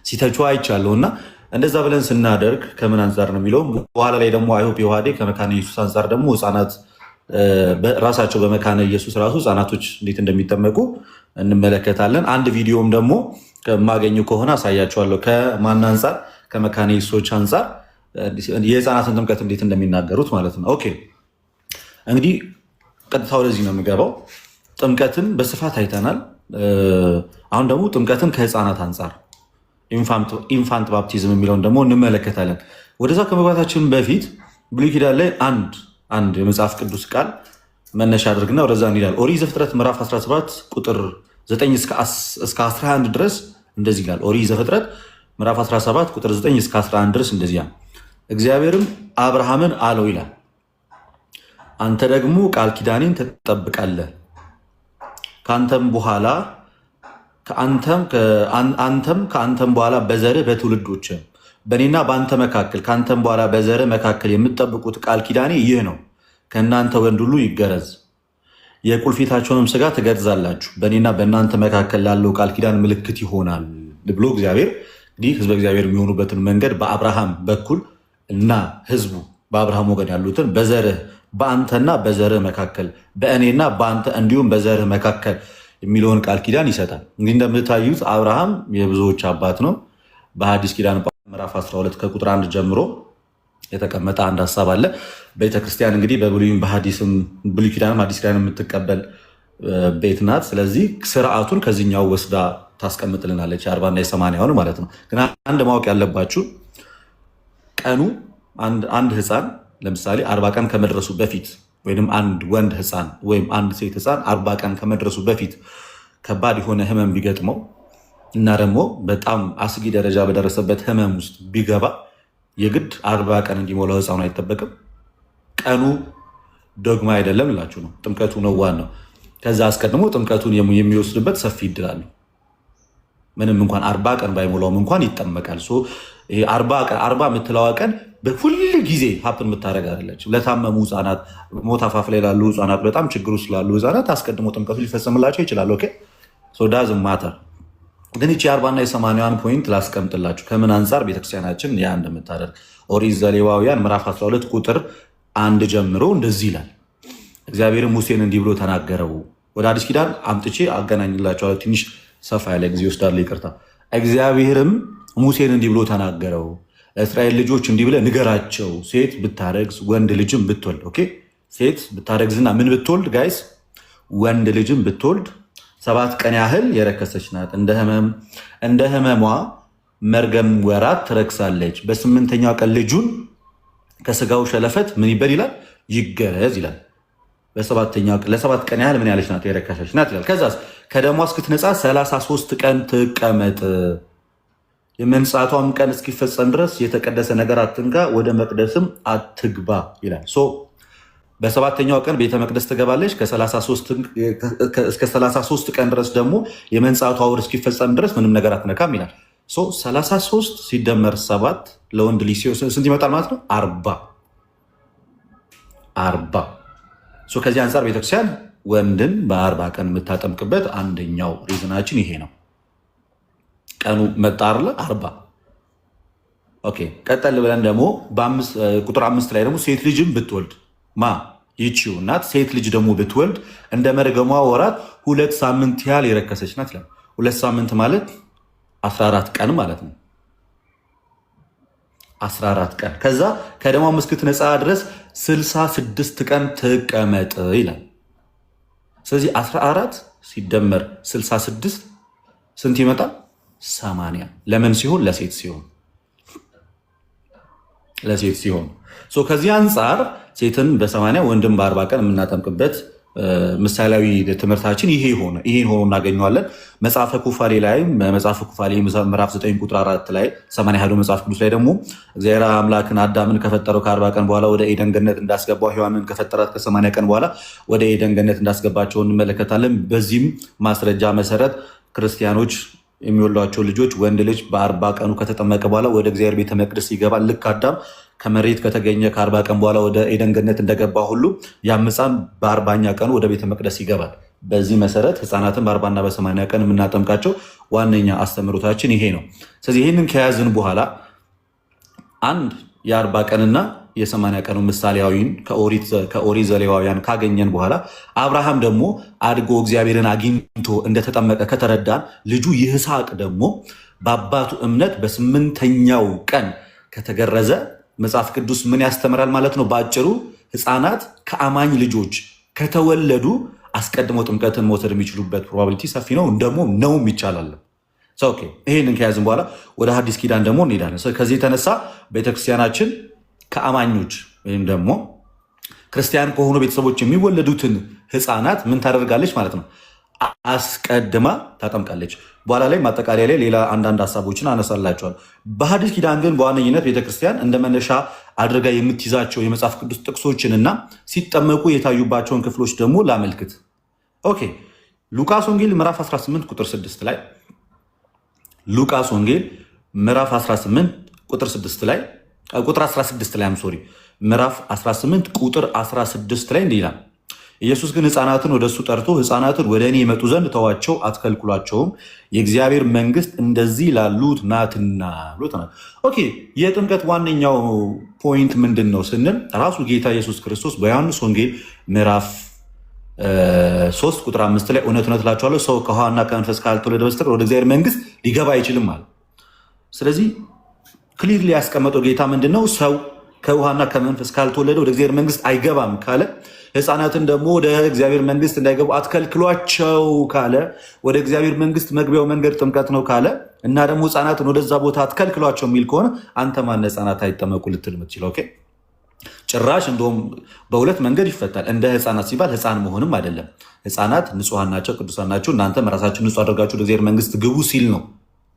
ሲተቹ አይቻለሁ። እና እንደዛ ብለን ስናደርግ ከምን አንጻር ነው የሚለው በኋላ ላይ ደግሞ አይሆፕ የውሃዴ ከመካነ ኢየሱስ አንጻር ደግሞ ህፃናት ራሳቸው በመካነ ኢየሱስ ራሱ ህፃናቶች እንዴት እንደሚጠመቁ እንመለከታለን። አንድ ቪዲዮም ደግሞ ከማገኙ ከሆነ አሳያቸዋለሁ። ከማን አንጻር? ከመካነ ኢየሱሶች አንጻር የህፃናትን ጥምቀት እንዴት እንደሚናገሩት ማለት ነው። ኦኬ እንግዲህ ቀጥታ ወደዚህ ነው የምገባው። ጥምቀትን በስፋት አይተናል። አሁን ደግሞ ጥምቀትን ከህፃናት አንጻር ኢንፋንት ባፕቲዝም የሚለውን ደግሞ እንመለከታለን። ወደዛ ከመግባታችን በፊት ብሉይ ኪዳን ላይ አንድ የመጽሐፍ ቅዱስ ቃል መነሻ አድርግና ወደዛ እንሄዳለን። ኦሪት ዘፍጥረት ምዕራፍ 17 ቁጥር 9 እስከ 11 ድረስ እንደዚህ ይላል። ኦሪት ዘፍጥረት ምዕራፍ 17 ቁጥር 9 እስከ 11 ድረስ እንደዚህ ይላል። እግዚአብሔርም አብርሃምን አለው ይላል፣ አንተ ደግሞ ቃል ኪዳኔን ትጠብቃለህ፣ ከአንተም በኋላ በዘርህ በትውልዶች በእኔና በአንተ መካከል ከአንተም በኋላ በዘርህ መካከል የምትጠብቁት ቃል ኪዳኔ ይህ ነው፣ ከእናንተ ወንድ ሁሉ ይገረዝ፣ የቁልፊታቸውንም ስጋ ትገርዛላችሁ፣ በእኔና በእናንተ መካከል ላለው ቃል ኪዳን ምልክት ይሆናል ብሎ እግዚአብሔር እንግዲህ ህዝበ እግዚአብሔር የሚሆኑበትን መንገድ በአብርሃም በኩል እና ህዝቡ በአብርሃም ወገን ያሉትን በዘርህ በአንተና በዘርህ መካከል በእኔና በአንተ እንዲሁም በዘርህ መካከል የሚለውን ቃል ኪዳን ይሰጣል። እንግዲህ እንደምታዩት አብርሃም የብዙዎች አባት ነው። በሐዲስ ኪዳን ምዕራፍ 12 ከቁጥር 1 ጀምሮ የተቀመጠ አንድ ሀሳብ አለ። ቤተክርስቲያን እንግዲህ በብሉይም በሐዲስም ብሉይ ኪዳንም ሐዲስ ኪዳን የምትቀበል ቤት ናት። ስለዚህ ስርዓቱን ከዚህኛው ወስዳ ታስቀምጥልናለች፣ የ40ና የ80 ማለት ነው። ግን አንድ ማወቅ ያለባችሁ ቀኑ አንድ ህፃን ለምሳሌ 40 ቀን ከመድረሱ በፊት ወይም አንድ ወንድ ህፃን ወይም አንድ ሴት ህፃን 40 ቀን ከመድረሱ በፊት ከባድ የሆነ ህመም ቢገጥመው እና ደግሞ በጣም አስጊ ደረጃ በደረሰበት ህመም ውስጥ ቢገባ የግድ 40 ቀን እንዲሞላው ህፃኑ አይጠበቅም። ቀኑ ዶግማ አይደለም እላችሁ ነው። ጥምቀቱ ነው ዋናው። ከዛ አስቀድሞ ጥምቀቱን የሚወስድበት ሰፊ እድል አለው። ምንም እንኳን 40 ቀን ባይሞላውም እንኳን ይጠመቃል። 40 የምትለዋ ቀን በሁል ጊዜ ሀፕን የምታደረግ አይደለች። ለታመሙ ህፃናት፣ ሞት አፋፍ ላይ ላሉ ህፃናት፣ በጣም ችግሩ ስላሉ ህፃናት አስቀድሞ ጥምቀቱ ሊፈጸምላቸው ይችላል። ኦኬ ዳዝ ማተር። ግን ይቺ 40ና የ80 ፖይንት ላስቀምጥላችሁ ከምን አንጻር ቤተክርስቲያናችን ያ እንደምታደርግ። ኦሪት ዘሌዋውያን ምዕራፍ 12 ቁጥር 1 ጀምሮ እንደዚህ ይላል። እግዚአብሔርም ሙሴን እንዲህ ብሎ ተናገረው። ወደ አዲስ ኪዳን አምጥቼ አገናኝላቸዋለሁ። ትንሽ ሰፋ ያለ ጊዜ ይወስዳል፣ ይቅርታ። እግዚአብሔርም ሙሴን እንዲህ ብሎ ተናገረው፣ ለእስራኤል ልጆች እንዲህ ብለህ ንገራቸው፣ ሴት ብታረግዝ ወንድ ልጅም ብትወልድ። ኦኬ ሴት ብታረግዝና ምን ብትወልድ ጋይስ? ወንድ ልጅም ብትወልድ 7 ቀን ያህል የረከሰች ናት። እንደ ህመሟ መርገም ወራት ትረክሳለች። በ8ኛው ቀን ልጁን ከስጋው ሸለፈት ምን ይበል ይላል? ይገረዝ ይላል። ለ7 ቀን ያህል ምን ያለች ናት? የረከሰች ናት ይላል። ከዛስ ከደሟ እስክትነጻ 33 ቀን ትቀመጥ፣ የመንጻቷም ቀን እስኪፈጸም ድረስ የተቀደሰ ነገር አትንካ፣ ወደ መቅደስም አትግባ ይላል። በ7ኛው ቀን ቤተ መቅደስ ትገባለች። እስከ 33 ቀን ድረስ ደግሞ የመንጻቷ ወር እስኪፈጸም ድረስ ምንም ነገር አትነካም ይላል። 33 ሲደመር 7 ለወንድ ልጅ ስንት ይመጣል ማለት ነው? 40። ከዚህ አንጻር ቤተክርስቲያን ወንድን በ40 ቀን የምታጠምቅበት አንደኛው ሪዝናችን ይሄ ነው። ቀኑ መጣርለ 40። ኦኬ ቀጠል ብለን ደግሞ ቁጥር 5 ላይ ደግሞ ሴት ልጅም ብትወልድ ይቺው እናት ሴት ልጅ ደግሞ ብትወልድ እንደ መርገሟ ወራት 2 ሳምንት ያህል የረከሰች ናት ይላል። 2 ሳምንት ማለት 14 ቀን ማለት ነው። 14 ቀን ከዛ ከደሟ እስክትነጻ ድረስ 66 ቀን ትቀመጥ ይላል። ስለዚህ 14 ሲደመር 66 ስንት ይመጣል? 80። ለምን ሲሆን? ለሴት ሲሆን ከዚህ አንጻር ሴትን በ80 ወንድም በ40 ቀን የምናጠምቅበት ምሳሌያዊ ትምህርታችን ይሄን ሆኖ እናገኘዋለን። መጽሐፈ ኩፋሌ ላይ ምዕራፍ 9 ቁጥር 4 ላይ 80 መጽሐፍ ቅዱስ ላይ ደግሞ እግዚአብሔር አምላክን አዳምን ከፈጠረው ከ40 ቀን በኋላ ወደ ኤደን ገነት እንዳስገባው ሔዋንን ከፈጠራት ከ80 ቀን በኋላ ወደ ኤደን ገነት እንዳስገባቸው እንመለከታለን። በዚህም ማስረጃ መሰረት ክርስቲያኖች የሚወልዷቸው ልጆች ወንድ ልጅ በ40 ቀኑ ከተጠመቀ በኋላ ወደ እግዚአብሔር ቤተ መቅደስ ይገባል። ልክ አዳም ከመሬት ከተገኘ ከ40 ቀን በኋላ ወደ ኤደን ገነት እንደገባ ሁሉ ያም ሕፃን በ40ኛ ቀኑ ወደ ቤተ መቅደስ ይገባል። በዚህ መሰረት ሕፃናትን በ40ና በ80 ቀን የምናጠምቃቸው ዋነኛ አስተምህሮታችን ይሄ ነው። ስለዚህ ይህንን ከያዝን በኋላ አንድ የ40 ቀንና የ80 ቀኑ ምሳሌያዊን ከኦሪት ዘሌዋውያን ካገኘን በኋላ አብርሃም ደግሞ አድጎ እግዚአብሔርን አግኝቶ እንደተጠመቀ ከተረዳን ልጁ ይስሐቅ ደግሞ በአባቱ እምነት በ8ኛው ቀን ከተገረዘ መጽሐፍ ቅዱስ ምን ያስተምራል ማለት ነው? በአጭሩ ህፃናት ከአማኝ ልጆች ከተወለዱ አስቀድመው ጥምቀትን መውሰድ የሚችሉበት ፕሮባቢሊቲ ሰፊ ነው። ደግሞ ነውም ይቻላል። ይህንን ከያዝን በኋላ ወደ ሐዲስ ኪዳን ደግሞ እንሄዳለን። ከዚህ የተነሳ ቤተክርስቲያናችን ከአማኞች ወይም ደግሞ ክርስቲያን ከሆኑ ቤተሰቦች የሚወለዱትን ህፃናት ምን ታደርጋለች ማለት ነው? አስቀድማ ታጠምቃለች። በኋላ ላይ ማጠቃለያ ላይ ሌላ አንዳንድ ሀሳቦችን አነሳላቸዋል። በሐዲስ ኪዳን ግን በዋነኝነት ቤተክርስቲያን እንደ መነሻ አድርጋ የምትይዛቸው የመጽሐፍ ቅዱስ ጥቅሶችን እና ሲጠመቁ የታዩባቸውን ክፍሎች ደግሞ ላመልክት። ሉቃስ ወንጌል ምዕራፍ 18 ቁጥር 6 ላይ ሉቃስ ወንጌል ምዕራፍ 18 ቁጥር 6 ላይ ቁጥር 16 ላይ ምዕራፍ 18 ቁጥር 16 ላይ እንዲህ ይላል፣ ኢየሱስ ግን ህፃናትን ወደ እሱ ጠርቶ ህፃናትን ወደ እኔ ይመጡ ዘንድ ተዋቸው፣ አትከልክሏቸውም፣ የእግዚአብሔር መንግስት እንደዚህ ላሉት ናትና ብሎ ተናግሯል። የጥምቀት ዋነኛው ፖይንት ምንድን ነው ስንል ራሱ ጌታ ኢየሱስ ክርስቶስ በዮሐንስ ወንጌል ምዕራፍ 3 ቁጥር 5 ላይ እውነት እውነት እላችኋለሁ ሰው ከውሃና ከመንፈስ ካልተወለደ በስተቀር ወደ እግዚአብሔር መንግስት ሊገባ አይችልም አለ። ስለዚህ ክሊር ያስቀመጠው ጌታ ምንድን ነው? ሰው ከውሃና ከመንፈስ ካልተወለደ ወደ እግዚአብሔር መንግስት አይገባም ካለ፣ ህፃናትን ደግሞ ወደ እግዚአብሔር መንግስት እንዳይገቡ አትከልክሏቸው ካለ፣ ወደ እግዚአብሔር መንግስት መግቢያው መንገድ ጥምቀት ነው ካለ እና ደግሞ ህፃናትን ወደዛ ቦታ አትከልክሏቸው የሚል ከሆነ አንተ ማን ህፃናት አይጠመቁ ልትል የምትችለው? ጭራሽ እንደውም በሁለት መንገድ ይፈታል። እንደ ህፃናት ሲባል ህፃን መሆንም አይደለም። ህፃናት ንጹሐን ናቸው፣ ቅዱሳን ናቸው፣ እናንተም ራሳችሁን ንጹህ አድርጋችሁ ወደ እግዚአብሔር መንግስት ግቡ ሲል ነው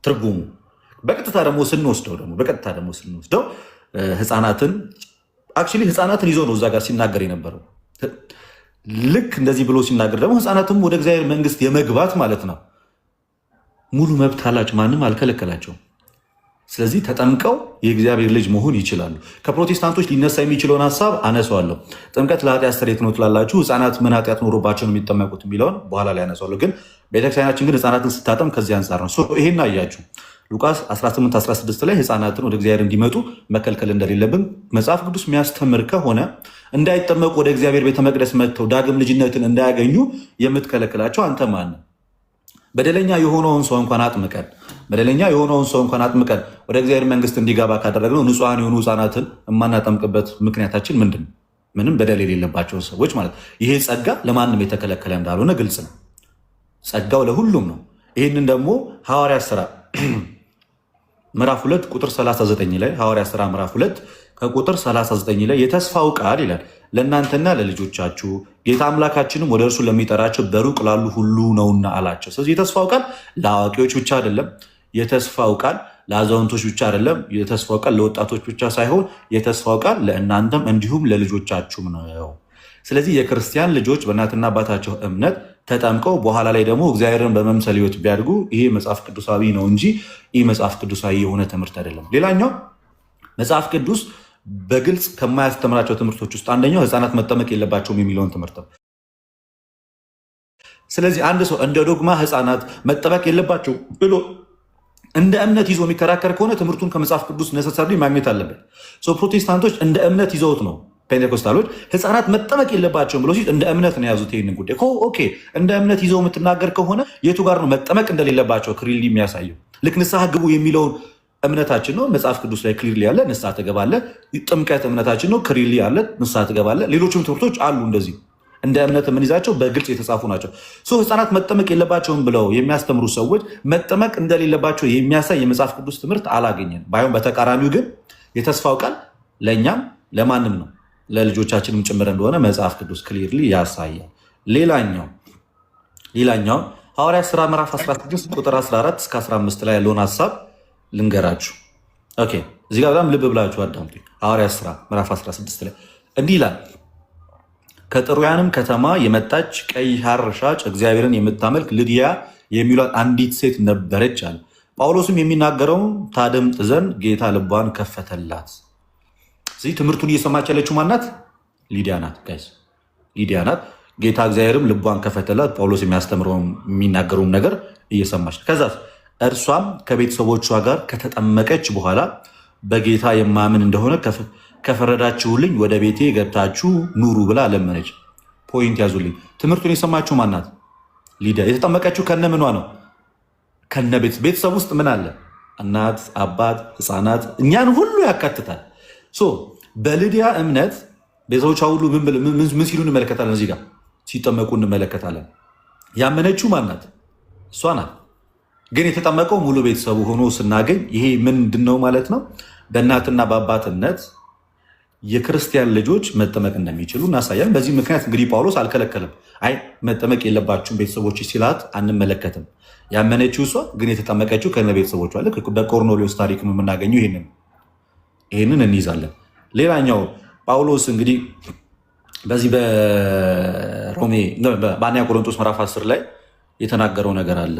ትርጉሙ። በቀጥታ ደግሞ ስንወስደው ህፃናትን ይዞ ነው እዛ ጋር ሲናገር የነበረው። ልክ እንደዚህ ብሎ ሲናገር ደግሞ ህፃናትም ወደ እግዚአብሔር መንግስት የመግባት ማለት ነው ሙሉ መብት አላቸው፣ ማንም አልከለከላቸውም። ስለዚህ ተጠምቀው የእግዚአብሔር ልጅ መሆን ይችላሉ። ከፕሮቴስታንቶች ሊነሳ የሚችለውን ሀሳብ አነሳዋለሁ። ጥምቀት ለኃጢአት ስርየት ነው ትላላችሁ፣ ህፃናት ምን ኃጢአት ኖሮባቸው ነው የሚጠመቁት የሚለውን በኋላ ላይ አነሳዋለሁ። ግን ቤተክርስቲያናችን ግን ህፃናትን ስታጠም ከዚህ አንጻር ነው። ይሄን አያችሁ ሉቃስ 18:16 ላይ ህፃናትን ወደ እግዚአብሔር እንዲመጡ መከልከል እንደሌለብን መጽሐፍ ቅዱስ የሚያስተምር ከሆነ እንዳይጠመቁ ወደ እግዚአብሔር ቤተ መቅደስ መጥተው ዳግም ልጅነትን እንዳያገኙ የምትከለክላቸው አንተ ማን? በደለኛ የሆነውን ሰው እንኳን አጥምቀን ወደ እግዚአብሔር መንግስት እንዲገባ ካደረግነው ንጹሐን የሆኑ ህፃናትን የማናጠምቅበት ምክንያታችን ምንድን ነው? ምንም በደል የሌለባቸውን ሰዎች ማለት። ይሄ ጸጋ ለማንም የተከለከለ እንዳልሆነ ግልጽ ነው። ጸጋው ለሁሉም ነው። ይህንን ደግሞ ሐዋርያት ሥራ ምዕራፍ 2 ቁጥር 39 ላይ ሐዋርያት ሥራ ምዕራፍ 2 ከቁጥር 39 ላይ የተስፋው ቃል ይላል ለእናንተና ለልጆቻችሁ ጌታ አምላካችንም ወደ እርሱ ለሚጠራቸው በሩቅ ላሉ ሁሉ ነውና አላቸው። ስለዚህ የተስፋው ቃል ለአዋቂዎች ብቻ አይደለም። የተስፋው ቃል ለአዛውንቶች ብቻ አይደለም። የተስፋው ቃል ለወጣቶች ብቻ ሳይሆን የተስፋው ቃል ለእናንተም እንዲሁም ለልጆቻችሁም ነው። ስለዚህ የክርስቲያን ልጆች በእናትና አባታቸው እምነት ተጠምቀው በኋላ ላይ ደግሞ እግዚአብሔርን በመምሰል ሕይወት ቢያድጉ ይሄ መጽሐፍ ቅዱሳዊ ነው እንጂ ይህ መጽሐፍ ቅዱሳዊ የሆነ ትምህርት አይደለም። ሌላኛው መጽሐፍ ቅዱስ በግልጽ ከማያስተምራቸው ትምህርቶች ውስጥ አንደኛው ህፃናት መጠመቅ የለባቸውም የሚለውን ትምህርት ነው። ስለዚህ አንድ ሰው እንደ ዶግማ ህፃናት መጠመቅ የለባቸው ብሎ እንደ እምነት ይዞ የሚከራከር ከሆነ ትምህርቱን ከመጽሐፍ ቅዱስ ነሰሰርሊ ማግኘት አለበት። ፕሮቴስታንቶች እንደ እምነት ይዘውት ነው። ፔንቴኮስታሎች ህፃናት መጠመቅ የለባቸውም ብሎ ሲል እንደ እምነት ነው የያዙት ይህንን ጉዳይ። እንደ እምነት ይዘው የምትናገር ከሆነ የቱ ጋር ነው መጠመቅ እንደሌለባቸው ክሊርሊ የሚያሳየው? ልክ ንስሐ ግቡ የሚለውን እምነታችን ነው፣ መጽሐፍ ቅዱስ ላይ ክሊርሊ ያለ ንስሐ ትገባለህ። ጥምቀት እምነታችን ነው፣ ክሊርሊ ያለ ንስሐ ትገባለህ። ሌሎችም ትምህርቶች አሉ እንደዚህ እንደ እምነት የምንይዛቸው በግልጽ የተጻፉ ናቸው። ህፃናት መጠመቅ የለባቸውም ብለው የሚያስተምሩ ሰዎች መጠመቅ እንደሌለባቸው የሚያሳይ የመጽሐፍ ቅዱስ ትምህርት አላገኘን። ባይሆን በተቃራኒው ግን የተስፋው ቃል ለእኛም ለማንም ነው ለልጆቻችንም ጭምር እንደሆነ መጽሐፍ ቅዱስ ክሊርሊ ያሳያል። ሌላኛው ሐዋርያት ሥራ ምዕራፍ 16 ቁጥር 14 እስከ 15 ላይ ያለውን ሀሳብ ልንገራችሁ። እዚህ ጋር በጣም ልብ ብላችሁ አዳምጡ። ሐዋርያት ሥራ ምዕራፍ 16 ላይ እንዲህ ይላል፣ ከጥሩያንም ከተማ የመጣች ቀይ ሐር ሻጭ እግዚአብሔርን የምታመልክ ልድያ የሚሏት አንዲት ሴት ነበረች አለ። ጳውሎስም የሚናገረውን ታደምጥ ዘንድ ጌታ ልቧን ከፈተላት። ስለዚህ ትምህርቱን እየሰማች ያለችው ማናት? ሊዲያ ናት። ጋይስ ሊዲያ ናት። ጌታ እግዚአብሔርም ልቧን ከፈተላት። ጳውሎስ የሚያስተምረውን የሚናገረውን ነገር እየሰማች ከዛ እርሷም ከቤተሰቦቿ ጋር ከተጠመቀች በኋላ በጌታ የማምን እንደሆነ ከፈረዳችሁልኝ ወደ ቤቴ ገብታችሁ ኑሩ ብላ ለመነች። ፖይንት ያዙልኝ። ትምህርቱን የሰማችሁ ማናት? ሊዲያ። የተጠመቀችው ከነ ምኗ ነው? ከነ ቤተሰብ ውስጥ ምን አለ? እናት፣ አባት፣ ህፃናት፣ እኛን ሁሉ ያካትታል። በሊዲያ እምነት ቤተሰቦቿ ሁሉ ምን ሲሉ እንመለከታለን? እዚህ ጋር ሲጠመቁ እንመለከታለን። ያመነችው ማናት? እሷ ናት። ግን የተጠመቀው ሙሉ ቤተሰቡ ሆኖ ስናገኝ ይሄ ምንድን ነው ማለት ነው? በእናትና በአባትነት የክርስቲያን ልጆች መጠመቅ እንደሚችሉ እናሳያለን። በዚህ ምክንያት እንግዲህ ጳውሎስ አልከለከልም። አይ መጠመቅ የለባችሁም ቤተሰቦች ሲላት አንመለከትም። ያመነችው እሷ፣ ግን የተጠመቀችው ከነ ቤተሰቦቿ። ልክ በቆርኔሌዎስ ታሪክ የምናገኘው ይህንን እንይዛለን። ሌላኛው ጳውሎስ እንግዲህ በዚህ በአንደኛ ቆሮንቶስ ምዕራፍ 10 ላይ የተናገረው ነገር አለ።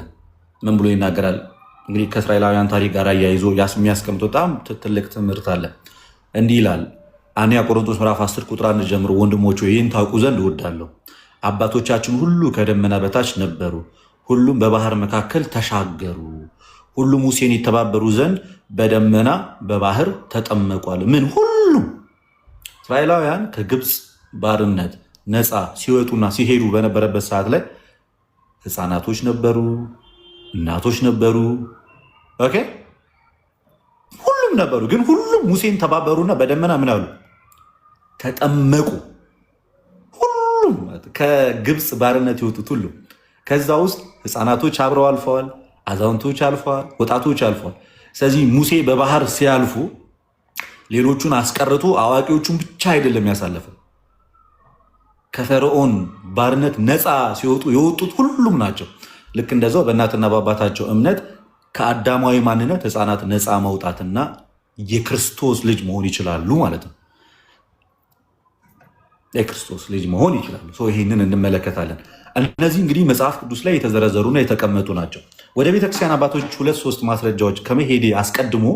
ምን ብሎ ይናገራል? እንግዲህ ከእስራኤላውያን ታሪክ ጋር አያይዞ የሚያስቀምጠው በጣም ትልቅ ትምህርት አለ። እንዲህ ይላል አንደኛ ቆሮንቶስ ምዕራፍ 10 ቁጥር 1 ጀምሮ፣ ወንድሞች ይህን ታውቁ ዘንድ እወዳለሁ። አባቶቻችን ሁሉ ከደመና በታች ነበሩ፣ ሁሉም በባህር መካከል ተሻገሩ፣ ሁሉም ሙሴን ይተባበሩ ዘንድ በደመና በባህር ተጠመቋል። ምን ሁሉም እስራኤላውያን ከግብፅ ባርነት ነፃ ሲወጡና ሲሄዱ በነበረበት ሰዓት ላይ ህፃናቶች ነበሩ፣ እናቶች ነበሩ፣ ኦኬ ሁሉም ነበሩ። ግን ሁሉም ሙሴን ተባበሩና በደመና ምን አሉ? ተጠመቁ። ሁሉም ከግብፅ ባርነት የወጡት ሁሉ። ከዛ ውስጥ ህፃናቶች አብረው አልፈዋል፣ አዛውንቶች አልፈዋል፣ ወጣቶች አልፈዋል። ስለዚህ ሙሴ በባህር ሲያልፉ ሌሎቹን አስቀርቶ አዋቂዎቹን ብቻ አይደለም ያሳለፈው። ከፈርዖን ባርነት ነፃ ሲወጡ የወጡት ሁሉም ናቸው። ልክ እንደዛው በእናትና በአባታቸው እምነት ከአዳማዊ ማንነት ህፃናት ነፃ መውጣትና የክርስቶስ ልጅ መሆን ይችላሉ ማለት ነው። የክርስቶስ ልጅ መሆን ይችላሉ። ይህንን እንመለከታለን። እነዚህ እንግዲህ መጽሐፍ ቅዱስ ላይ የተዘረዘሩና የተቀመጡ ናቸው። ወደ ቤተክርስቲያን አባቶች 2-3 ማስረጃዎች ከመሄዴ አስቀድሞ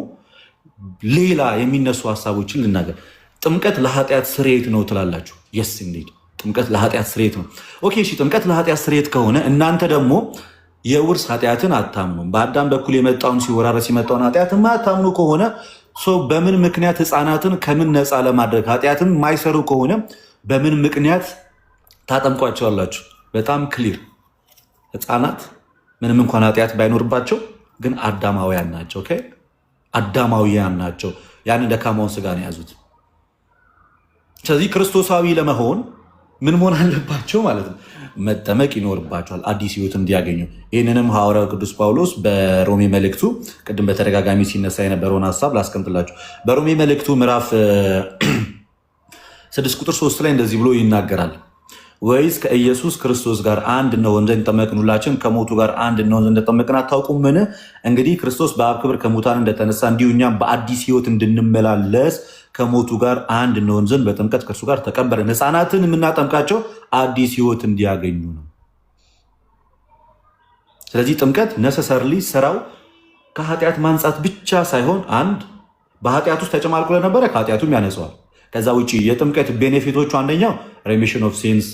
ሌላ የሚነሱ ሀሳቦችን ልናገር። ጥምቀት ለኃጢአት ስርየት ነው ትላላችሁ? የስ ኢንዲድ ጥምቀት ለኃጢአት ስርየት ነው። ኦኬ እሺ፣ ጥምቀት ለኃጢአት ስርየት ከሆነ እናንተ ደግሞ የውርስ ኃጢአትን አታምኑም፣ በአዳም በኩል የመጣውን ሲወራረስ የመጣውን ኃጢአትን አታምኑ ከሆነ በምን ምክንያት ህፃናትን ከምን ነፃ ለማድረግ ኃጢአትን የማይሰሩ ከሆነ በምን ምክንያት ታጠምቋቸዋላችሁ? በጣም ክሊር። ህፃናት ምንም እንኳን ኃጢአት ባይኖርባቸው ግን አዳማውያን ናቸው። ኦኬ አዳማውያን ናቸው። ያንን ደካማውን ስጋ ነው የያዙት። ስለዚህ ክርስቶሳዊ ለመሆን ምን መሆን አለባቸው ማለት ነው? መጠመቅ ይኖርባቸዋል፣ አዲስ ህይወት እንዲያገኙ። ይህንንም ሐዋርያው ቅዱስ ጳውሎስ በሮሜ መልእክቱ ቅድም በተደጋጋሚ ሲነሳ የነበረውን ሀሳብ ላስቀምጥላችሁ። በሮሜ መልእክቱ ምዕራፍ 6 ቁጥር 3 ላይ እንደዚህ ብሎ ይናገራል። ወይስ ከኢየሱስ ክርስቶስ ጋር አንድ እንሆን ዘንድ ጠመቅን፣ ሁላችን ከሞቱ ጋር አንድ እንሆን ዘንድ እንደጠመቅን አታውቁምን? እንግዲህ ክርስቶስ በአብ ክብር ከሙታን እንደተነሳ እንዲሁ እኛም በአዲስ ህይወት እንድንመላለስ ከሞቱ ጋር አንድ እንሆን ዘንድ በጥምቀት ከእርሱ ጋር ተቀበርን። ህፃናትን የምናጠምቃቸው አዲስ ህይወት እንዲያገኙ ነው። ስለዚህ ጥምቀት ነሰሰርሊ ስራው ከኃጢአት ማንጻት ብቻ ሳይሆን አንድ በኃጢአት ውስጥ ተጨማልቆ ለነበረ ከኃጢአቱም ያነጸዋል። ከዛ ውጭ የጥምቀት ቤኔፊቶቹ አንደኛው ሬሚሽን ኦፍ ሲንስ፣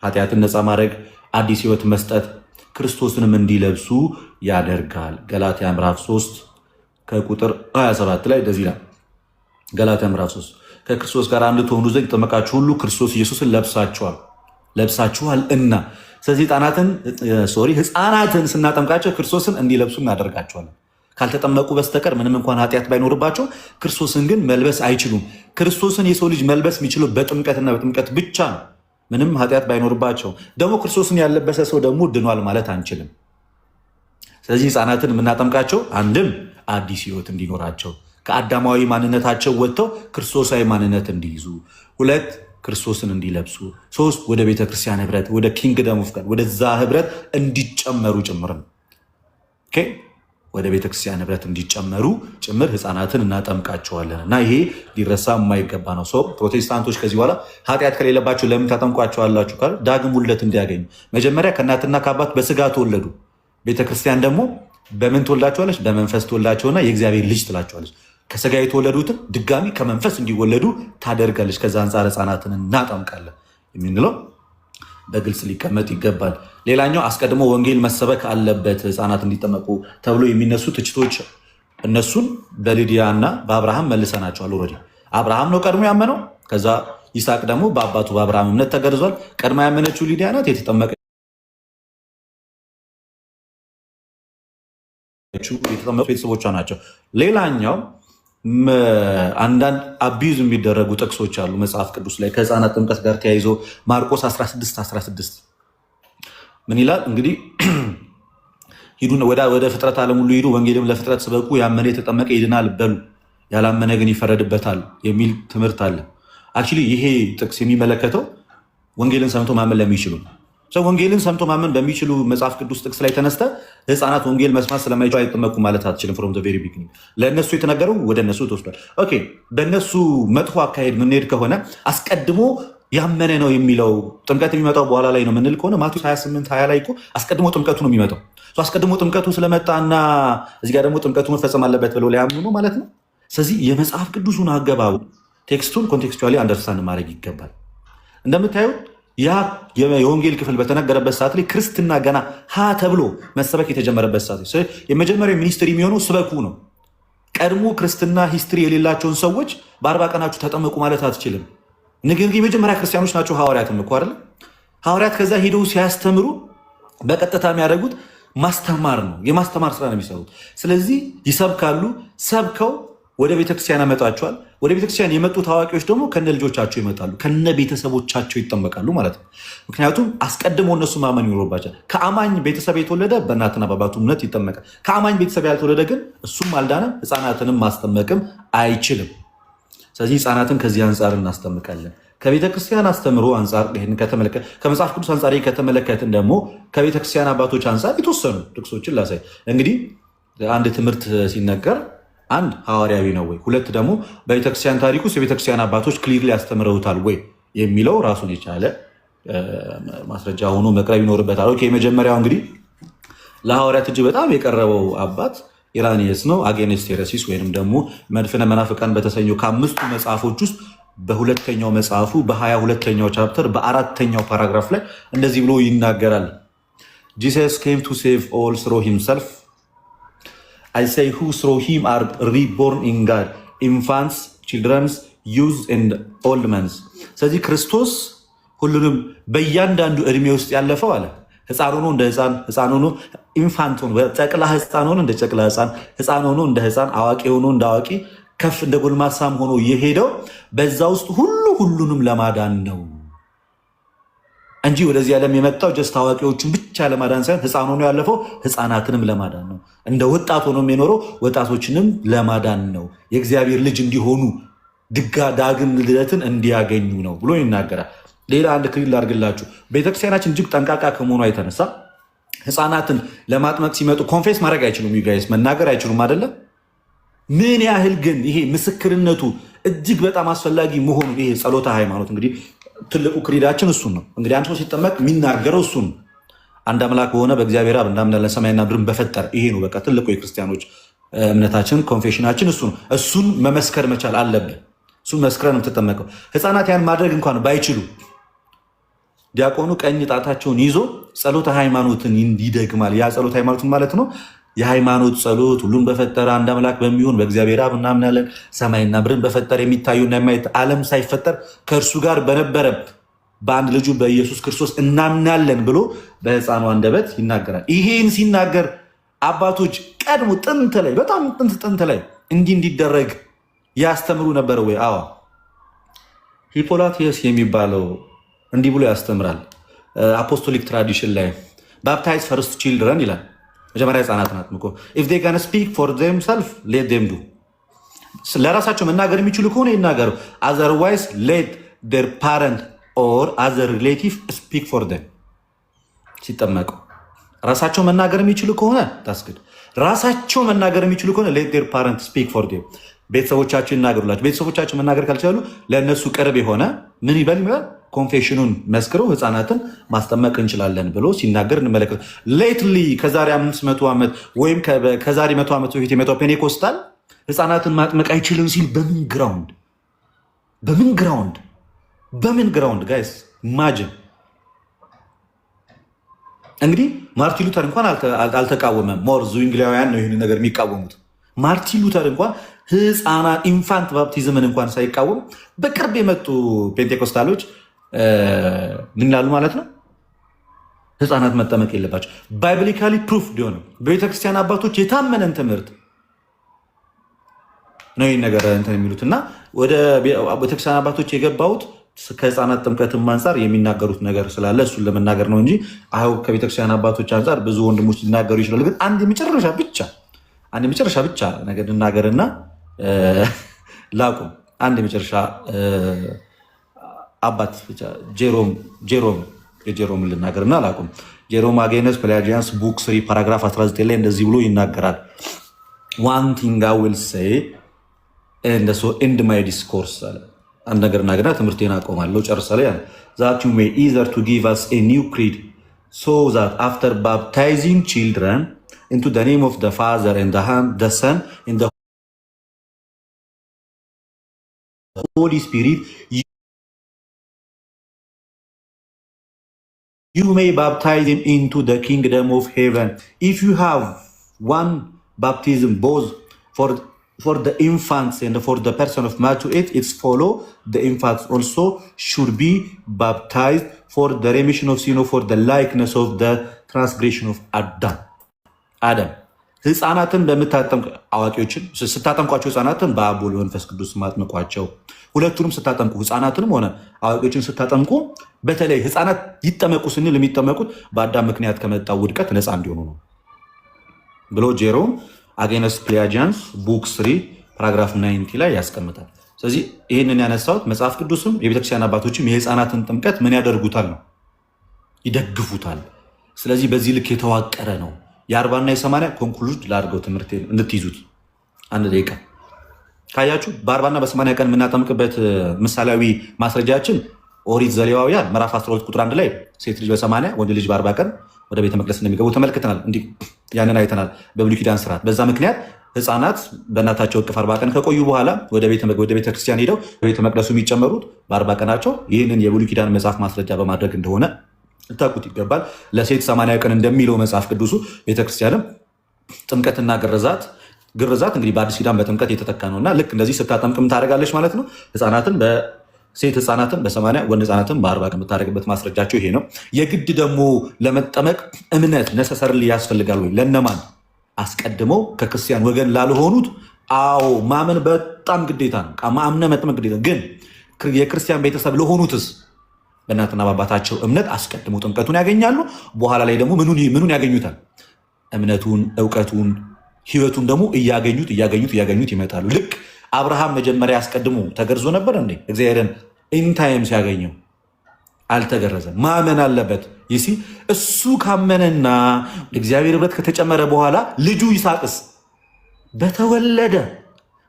ኃጢአትን ነፃ ማድረግ፣ አዲስ ህይወት መስጠት፣ ክርስቶስንም እንዲለብሱ ያደርጋል። ገላትያ ምዕራፍ 3 ከቁጥር 27 ላይ እንደዚህ ይላል። ገላትያ ምዕራፍ 3 ከክርስቶስ ጋር አንድ ትሆኑ ዘንድ የተጠመቃችሁ ሁሉ ክርስቶስ ኢየሱስን ለብሳችኋል እና። ስለዚህ ህፃናትን ስናጠምቃቸው ክርስቶስን እንዲለብሱ እናደርጋቸዋለን። ካልተጠመቁ በስተቀር ምንም እንኳን ኃጢአት ባይኖርባቸው ክርስቶስን ግን መልበስ አይችሉም። ክርስቶስን የሰው ልጅ መልበስ የሚችለው በጥምቀትና በጥምቀት ብቻ ነው፣ ምንም ኃጢአት ባይኖርባቸው። ደግሞ ክርስቶስን ያለበሰ ሰው ደግሞ ድኗል ማለት አንችልም። ስለዚህ ህፃናትን የምናጠምቃቸው አንድም አዲስ ህይወት እንዲኖራቸው፣ ከአዳማዊ ማንነታቸው ወጥተው ክርስቶሳዊ ማንነት እንዲይዙ፣ 2 ክርስቶስን እንዲለብሱ፣ 3 ወደ ቤተክርስቲያን ህብረት፣ ወደ ኪንግደም ኦፍ ጋድ ወደዛ ህብረት እንዲጨመሩ ጭምር ነው። ወደ ቤተክርስቲያን ህብረት እንዲጨመሩ ጭምር ህፃናትን እናጠምቃቸዋለን እና ይሄ ሊረሳ የማይገባ ነው። ፕሮቴስታንቶች ከዚህ በኋላ ኃጢአት ከሌለባቸው ለምን ታጠምቋቸዋላችሁ ካሉ ዳግም ውልደት እንዲያገኙ። መጀመሪያ ከእናትና ከአባት በስጋ ተወለዱ። ቤተክርስቲያን ደግሞ በምን ትወልዳቸዋለች? በመንፈስ ትወልዳቸውና የእግዚአብሔር ልጅ ትላቸዋለች። ከስጋ የተወለዱትን ድጋሚ ከመንፈስ እንዲወለዱ ታደርጋለች። ከዛ አንጻር ህፃናትን እናጠምቃለን የምንለው በግልጽ ሊቀመጥ ይገባል። ሌላኛው አስቀድሞ ወንጌል መሰበክ አለበት ህፃናት እንዲጠመቁ ተብሎ የሚነሱ ትችቶች፣ እነሱን በሊዲያ እና በአብርሃም መልሰናቸዋል። ኦልሬዲ አብርሃም ነው ቀድሞ ያመነው። ከዛ ይስሐቅ ደግሞ በአባቱ በአብርሃም እምነት ተገርዟል። ቀድማ ያመነችው ሊዲያ ናት። የተጠመቀ ቤተሰቦቿ ናቸው። ሌላኛው አንዳንድ አቢዩዝ የሚደረጉ ጥቅሶች አሉ መጽሐፍ ቅዱስ ላይ ከህፃናት ጥምቀት ጋር ተያይዞ ማርቆስ 16 ምን ይላል እንግዲህ ሂዱ ወደ ፍጥረት ዓለም ሁሉ ሂዱ ወንጌልም ለፍጥረት ስበኩ ያመነ የተጠመቀ ይድናል በሉ ያላመነ ግን ይፈረድበታል የሚል ትምህርት አለ። አክቹዋሊ ይሄ ጥቅስ የሚመለከተው ወንጌልን ሰምቶ ማመን ለሚችሉ ሰው ወንጌልን ሰምቶ ማመን በሚችሉ መጽሐፍ ቅዱስ ጥቅስ ላይ ተነስተ ህፃናት ወንጌል መስማት ስለማይችሉ አይጠመቁ ማለት አትችልም። ፍሮም ዘ ቬሪ ቢግኒንግ ለእነሱ የተነገረው ወደ እነሱ ተወስዷል። ኦኬ በእነሱ መጥፎ አካሄድ ምንሄድ ከሆነ አስቀድሞ ያመነ ነው የሚለው ጥምቀት የሚመጣው በኋላ ላይ ነው ምንል ከሆነ ማቴዎስ 28:20 ላይ እኮ አስቀድሞ ጥምቀቱ ነው የሚመጣው። አስቀድሞ ጥምቀቱ ስለመጣና እዚህ ጋር ደግሞ ጥምቀቱ መፈጸም አለበት ብለው ሊያምኑ ነው ማለት ነው። ስለዚህ የመጽሐፍ ቅዱሱን አገባቡ ቴክስቱን ኮንቴክስቹዋሊ አንደርስታንድ ማድረግ ይገባል። እንደምታዩት ያ የወንጌል ክፍል በተነገረበት ሰዓት ላይ ክርስትና ገና ሀ ተብሎ መሰበክ የተጀመረበት ሰዓት ላይ የመጀመሪያው ሚኒስትሪ የሚሆነው ስበኩ ነው። ቀድሞ ክርስትና ሂስትሪ የሌላቸውን ሰዎች በ40 ቀናችሁ ተጠመቁ ማለት አትችልም። ነገር ግን የመጀመሪያ ክርስቲያኖች ናቸው ሐዋርያትም እኮ አይደል? ሐዋርያት ከዛ ሄደው ሲያስተምሩ በቀጥታ የሚያደርጉት ማስተማር ነው። የማስተማር ስራ ነው የሚሰሩት። ስለዚህ ይሰብካሉ። ሰብከው ወደ ቤተክርስቲያን ያመጣቸዋል። ወደ ቤተክርስቲያን የመጡ ታዋቂዎች ደግሞ ከነ ልጆቻቸው ይመጣሉ፣ ከነ ቤተሰቦቻቸው ይጠመቃሉ ማለት ነው። ምክንያቱም አስቀድሞ እነሱ ማመን ይኖርባቸዋል። ከአማኝ ቤተሰብ የተወለደ በእናትና በአባቱ እምነት ይጠመቃል። ከአማኝ ቤተሰብ ያልተወለደ ግን እሱም አልዳነም፣ ህፃናትንም ማስጠመቅም አይችልም። ስለዚህ ህፃናትን ከዚህ አንጻር እናስጠምቃለን። ከቤተክርስቲያን አስተምሮ አንጻር ይህን ከተመለከት ከመጽሐፍ ቅዱስ አንጻር ከተመለከትን ደግሞ ከቤተክርስቲያን አባቶች አንጻር የተወሰኑ ጥቅሶችን ላሳይ። እንግዲህ አንድ ትምህርት ሲነገር አንድ ሐዋርያዊ ነው ወይ፣ ሁለት ደግሞ በቤተክርስቲያን ታሪክ ውስጥ የቤተክርስቲያን አባቶች ክሊርሊ ያስተምረውታል ወይ የሚለው ራሱን የቻለ ማስረጃ ሆኖ መቅረብ ይኖርበታል። ኦኬ የመጀመሪያው እንግዲህ ለሐዋርያት እጅግ በጣም የቀረበው አባት ኢራኒየስ ነው። አጌንስት ሄረሲስ ወይንም ደግሞ መድፍነ መናፍቃን በተሰኘው ከ5ቱ መጽሐፎች ውስጥ በሁለተኛው መጽሐፉ በ22ኛው ቻፕተር በ4ኛው ፓራግራፍ ላይ እንደዚህ ብሎ ይናገራል። ጂሰስ ኬም ቱ ሴቭ ኦል ስሮ ሂምሰልፍ I say who through him are reborn in God, infants, children, youth and old men. ስለዚህ ክርስቶስ ሁሉንም በእያንዳንዱ እድሜ ውስጥ ያለፈው አለ። ህፃን ሆኖ እንደ ህፃን፣ ህፃን ሆኖ ኢንፋንት ሆኖ ጨቅላ ህፃን ሆኖ እንደ ጨቅላ ህፃን፣ ህፃን ሆኖ እንደ ህፃን፣ አዋቂ ሆኖ እንደ አዋቂ፣ ከፍ እንደ ጎልማሳም ሆኖ የሄደው በዛ ውስጥ ሁሉንም ለማዳን ነው እንጂ ወደዚህ ዓለም የመጣው ጀስት አዋቂዎችን ብቻ ለማዳን ሳይሆን ህፃን ሆኖ ያለፈው ህፃናትንም ለማዳን ነው። እንደ ወጣት ሆኖ የሚኖረው ወጣቶችንም ለማዳን ነው። የእግዚአብሔር ልጅ እንዲሆኑ ዳግም ልደትን እንዲያገኙ ነው ብሎ ይናገራል። ሌላ አንድ ክሊል ላድርግላችሁ። ቤተክርስቲያናችን እጅግ ጠንቃቃ ከመሆኗ የተነሳ ህፃናትን ለማጥመቅ ሲመጡ ኮንፌስ ማድረግ አይችሉም፣ ዩጋይስ መናገር አይችሉም አይደለም። ምን ያህል ግን ይሄ ምስክርነቱ እጅግ በጣም አስፈላጊ መሆኑ ይሄ ጸሎተ ሃይማኖት እንግዲህ ትልቁ ክሪዳችን እሱን ነው። እንግዲህ አንድ ሰው ሲጠመቅ የሚናገረው እሱን አንድ አምላክ በሆነ በእግዚአብሔር አብ እናምናለን ሰማይና ምድርን በፈጠረ ይሄ ነው በቃ ትልቁ የክርስቲያኖች እምነታችን ኮንፌሽናችን እሱ ነው። እሱን መመስከር መቻል አለብን። እሱን መስክረን የምትጠመቀው ህፃናት ያን ማድረግ እንኳን ባይችሉ ዲያቆኑ ቀኝ ጣታቸውን ይዞ ጸሎተ ሃይማኖትን ይደግማል። ያ ጸሎተ ሃይማኖትን ማለት ነው የሃይማኖት ጸሎት ሁሉን በፈጠረ አንድ አምላክ በሚሆን በእግዚአብሔር አብ እናምናለን ሰማይና ምድርን በፈጠረ የሚታዩና የማይታዩ ዓለም ሳይፈጠር ከእርሱ ጋር በነበረ በአንድ ልጁ በኢየሱስ ክርስቶስ እናምናለን ብሎ በህፃኑ አንደበት ይናገራል። ይሄን ሲናገር አባቶች ቀድሞ ጥንት ላይ በጣም ጥንት ላይ እንዲደረግ ያስተምሩ ነበር ወይ? አዎ ሂፖላቲየስ የሚባለው እንዲህ ብሎ ያስተምራል። አፖስቶሊክ ትራዲሽን ላይ ባፕታይዝ ፈርስት ቺልድረን ይላል። መጀመሪያ ህፃናት ናት እኮ ኢፍ ዴይ ካን ስፒክ ፎር ዜምሰልፍ ሌት ዜም ዱ። ለራሳቸው መናገር የሚችሉ ከሆነ ይናገሩ። አዘርዋይዝ ሌት ዴር ፓረንት ኦር አዘር ሪሌቲቭ ስፒክ ፎር ዜም። ሲጠመቁ ራሳቸው መናገር የሚችሉ ከሆነ ታስግድ። ራሳቸው መናገር የሚችሉ ከሆነ ሌት ዴር ፓረንት ስፒክ ፎር ዜም። ቤተሰቦቻቸው ይናገሩላቸው። ቤተሰቦቻቸው መናገር ካልቻሉ ለእነሱ ቅርብ የሆነ ምን ይበል ይላል ኮንፌሽኑን መስክረው ህፃናትን ማስጠመቅ እንችላለን ብሎ ሲናገር እንመለከት። ሌትሊ ከዛሬ 500 ዓመት ወይም ከዛሬ 100 ዓመት በፊት የመጣው ፔኔኮስታል ህፃናትን ማጥመቅ አይችልም ሲል በምን ግራውንድ ጋይስ ኢማጅን። እንግዲህ ማርቲን ሉተር እንኳን አልተቃወመም። ሞር ዙዊንግሊያውያን ነው ይህን ነገር የሚቃወሙት። ማርቲን ሉተር እንኳን ህፃናት ኢንፋንት ባፕቲዝምን እንኳን ሳይቃወም በቅርብ የመጡ ፔንቴኮስታሎች ምን ይላሉ ማለት ነው? ህፃናት መጠመቅ የለባቸው። ባይብሊካሊ ፕሩፍ ሊሆንም በቤተክርስቲያን አባቶች የታመነን ትምህርት ነው ይህን ነገር እንትን የሚሉት እና ወደ ቤተክርስቲያን አባቶች የገባሁት ከህፃናት ጥምቀትም አንጻር የሚናገሩት ነገር ስላለ እሱን ለመናገር ነው እንጂ አሁ ከቤተክርስቲያን አባቶች አንጻር ብዙ ወንድሞች ሊናገሩ ይችላሉ። ግን አንድ የመጨረሻ ብቻ ነገር ልናገርና ላቁም። አንድ የመጨረሻ አባት ብቻ ጄሮም ልናገርና ላቁም። ጄሮም አጌነስ ፔላጂያንስ ቡክ 3 ፓራግራፍ 19 ላይ እንደዚህ ብሎ ይናገራል። ዋን ቲንግ አይ ዊል ሴይ ኤንድ ሶ ኤንድ ማይ ዲስኮርስ አለ። አንድ ነገር ናገርና ትምህርቴን አቆማለሁ ጨርሳለሁ። ያ that you may either to give us a new creed so that after baptizing children into the name of the Father and the Son and the Holy Spirit you may baptize him into the kingdom of heaven. If you have one baptism both for the infants and for the person of maturity, it's follow the infants also should be baptized for the remission of sin or for the likeness of the transgression of Adam. ህፃናትን በምታጠምቁ አዋቂዎችን ስታጠምቋቸው ህፃናትን በአብ ወልድ መንፈስ ቅዱስ ማጥምቋቸው። ሁለቱንም ስታጠምቁ ህፃናትንም ሆነ አዋቂዎችን ስታጠምቁ በተለይ ህፃናት ይጠመቁ ስንል የሚጠመቁት በአዳም ምክንያት ከመጣው ውድቀት ነፃ እንዲሆኑ ነው ብሎ ጄሮም አጌነስ ፔላጂያንስ ቡክ 3 ፓራግራፍ 90 ላይ ያስቀምጣል። ስለዚህ ይህንን ያነሳሁት መጽሐፍ ቅዱስም የቤተክርስቲያን አባቶችም የህፃናትን ጥምቀት ምን ያደርጉታል ነው ይደግፉታል። ስለዚህ በዚህ ልክ የተዋቀረ ነው። የ40 እና የ80 ኮንክሉድ ላድርገው ትምህርት እንድትይዙት አንድ ደቂቃ ካያችሁ በ40 እና በ80 ቀን የምናጠምቅበት ምሳሌያዊ ማስረጃችን ኦሪት ዘሌዋውያን ምዕራፍ 12 ቁጥር 1 ላይ ሴት ልጅ በ80 ወንድ ልጅ በ40 ቀን ወደ ቤተ መቅደስ እንደሚገቡ ተመልክተናል። እንዲህ ያንን አይተናል በብሉይ ኪዳን ስርዓት። በዛ ምክንያት ህፃናት በእናታቸው እቅፍ 40 ቀን ከቆዩ በኋላ ወደ ቤተ ክርስቲያን ሄደው በቤተ መቅደሱ የሚጨመሩት በ40 ቀናቸው ይህንን የብሉይ ኪዳን መጽሐፍ ማስረጃ በማድረግ እንደሆነ ልታውቁት ይገባል። ለሴት 80 ቀን እንደሚለው መጽሐፍ ቅዱሱ ቤተክርስቲያንም ጥምቀትና ግርዛት እንግዲህ በአዲስ ኪዳን በጥምቀት የተተካ ነውና ልክ እንደዚህ ስታጠምቅም ታደርጋለች ማለት ነው። ሴት ህፃናትን በ80 ወንድ ህፃናትን በ40 ቀን የምታደርግበት ማስረጃቸው ይሄ ነው። የግድ ደግሞ ለመጠመቅ እምነት ነሰሰርሊ ያስፈልጋል ወይ? ለነማን? አስቀድመው ከክርስቲያን ወገን ላልሆኑት አዎ ማመን በጣም ግዴታ ነው። ማምነ መጥመቅ ግዴታ። ግን የክርስቲያን ቤተሰብ ለሆኑትስ በእናትና በአባታቸው እምነት አስቀድመው ጥምቀቱን ያገኛሉ። በኋላ ላይ ደግሞ ምኑን ያገኙታል? እምነቱን፣ እውቀቱን፣ ህይወቱን ደግሞ እያገኙት ይመጣሉ። ልክ አብርሃም መጀመሪያ አስቀድሞ ተገርዞ ነበር እንዴ? እግዚአብሔርን ኢንታይም ሲያገኘው አልተገረዘም። ማመን አለበት። ይሲ እሱ ካመነና እግዚአብሔር ህብረት ከተጨመረ በኋላ ልጁ ይስሐቅስ በተወለደ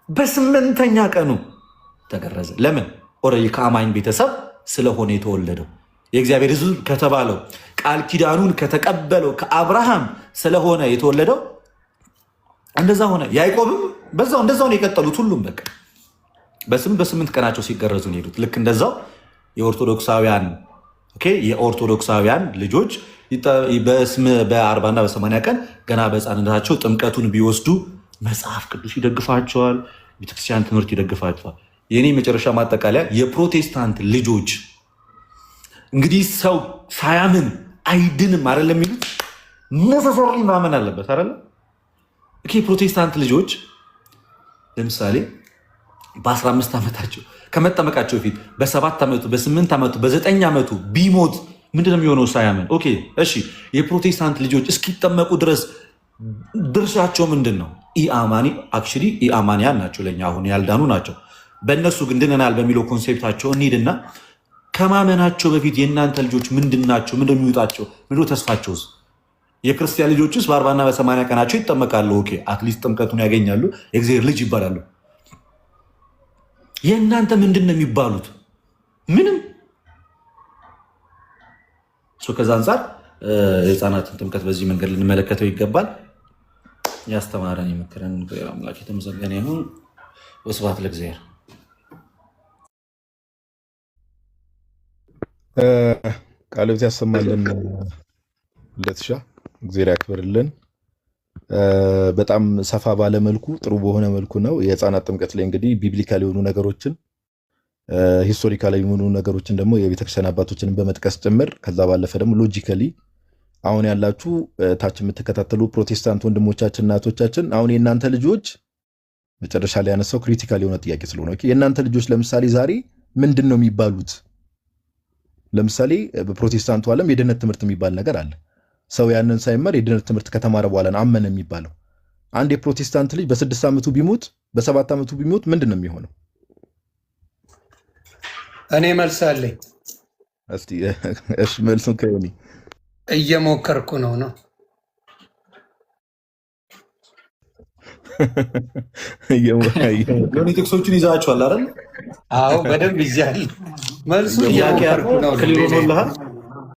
በ8ኛ ቀኑ ተገረዘ። ለምን? ኦልሬዲ ከአማኝ ቤተሰብ ስለሆነ የተወለደው የእግዚአብሔር ህዝብ ከተባለው ቃል ኪዳኑን ከተቀበለው ከአብርሃም ስለሆነ የተወለደው እንደዛ ሆነ። ያዕቆብም በዛው እንደዛው ነው የቀጠሉት። ሁሉም በቃ በ8 ቀናቸው ሲገረዙ ነው የሄዱት። ልክ እንደዛው የኦርቶዶክሳውያን ልጆች በ40 እና በ80 ቀን ገና በህፃንነታቸው ጥምቀቱን ቢወስዱ መጽሐፍ ቅዱስ ይደግፋቸዋል፣ ቤተክርስቲያን ትምህርት ይደግፋቸዋል። የኔ መጨረሻ ማጠቃለያ የፕሮቴስታንት ልጆች እንግዲህ ሰው ሳያምን አይድንም አይደለም የሚሉት ነሰሰሪ ማመን አለበት አይደለም። ፕሮቴስታንት ልጆች ለምሳሌ በ15 ዓመታቸው ከመጠመቃቸው በፊት በ7 ዓመቱ በ8 ዓመቱ በ9 ዓመቱ ቢሞት ምንድነው የሚሆነው? ሳያምን። እሺ የፕሮቴስታንት ልጆች እስኪጠመቁ ድረስ ድርሻቸው ምንድን ነው? ኢአማንያን ናቸው። ለእኛ አሁን ያልዳኑ ናቸው። በእነሱ ግን ድነናል በሚለው ኮንሴፕታቸው እንሂድና ከማመናቸው በፊት የእናንተ ልጆች ምንድን ናቸው? ምንድን የሚወጣቸው? ምንድን ተስፋቸውስ? የክርስቲያን ልጆችስ በ40 እና በ80 ቀናቸው ይጠመቃሉ። አትሊስት ጥምቀቱን ያገኛሉ፣ የእግዚአብሔር ልጅ ይባላሉ። የእናንተ ምንድን ነው የሚባሉት? ምንም። ከዛ አንጻር የህፃናትን ጥምቀት በዚህ መንገድ ልንመለከተው ይገባል። ያስተማረን የመከረን አምላክ የተመሰገነ ይሁን። ወስብሐት ለእግዚአብሔር። ቃልዎት ያሰማልን። ለትሻ እግዚአብሔር ያክብርልን። በጣም ሰፋ ባለ መልኩ ጥሩ በሆነ መልኩ ነው የህፃናት ጥምቀት ላይ እንግዲህ ቢብሊካል የሆኑ ነገሮችን ሂስቶሪካል የሆኑ ነገሮችን ደግሞ የቤተክርስቲያን አባቶችን በመጥቀስ ጭምር ከዛ ባለፈ ደግሞ ሎጂካሊ አሁን ያላችሁ ታች የምትከታተሉ ፕሮቴስታንት ወንድሞቻችን እናቶቻችን አሁን የእናንተ ልጆች መጨረሻ ላይ ያነሳው ክሪቲካል የሆነ ጥያቄ ስለሆነ የእናንተ ልጆች ለምሳሌ ዛሬ ምንድን ነው የሚባሉት? ለምሳሌ በፕሮቴስታንቱ ዓለም የድነት ትምህርት የሚባል ነገር አለ። ሰው ያንን ሳይመር የድነት ትምህርት ከተማረ በኋላ አመነ የሚባለው። አንድ የፕሮቴስታንት ልጅ በ6 ዓመቱ ቢሞት በ7 ዓመቱ ቢሞት ምንድን ነው የሚሆነው? እኔ መልስ አለኝ። እስቲ እሺ መልሱን ከዮኒ እየሞከርኩ ነው። ዮኒ ጥቅሶቹን ይዛቸዋል አይደል? አዎ በደንብ ይዣለሁ። መልሱ እየሞከርኩ ነው።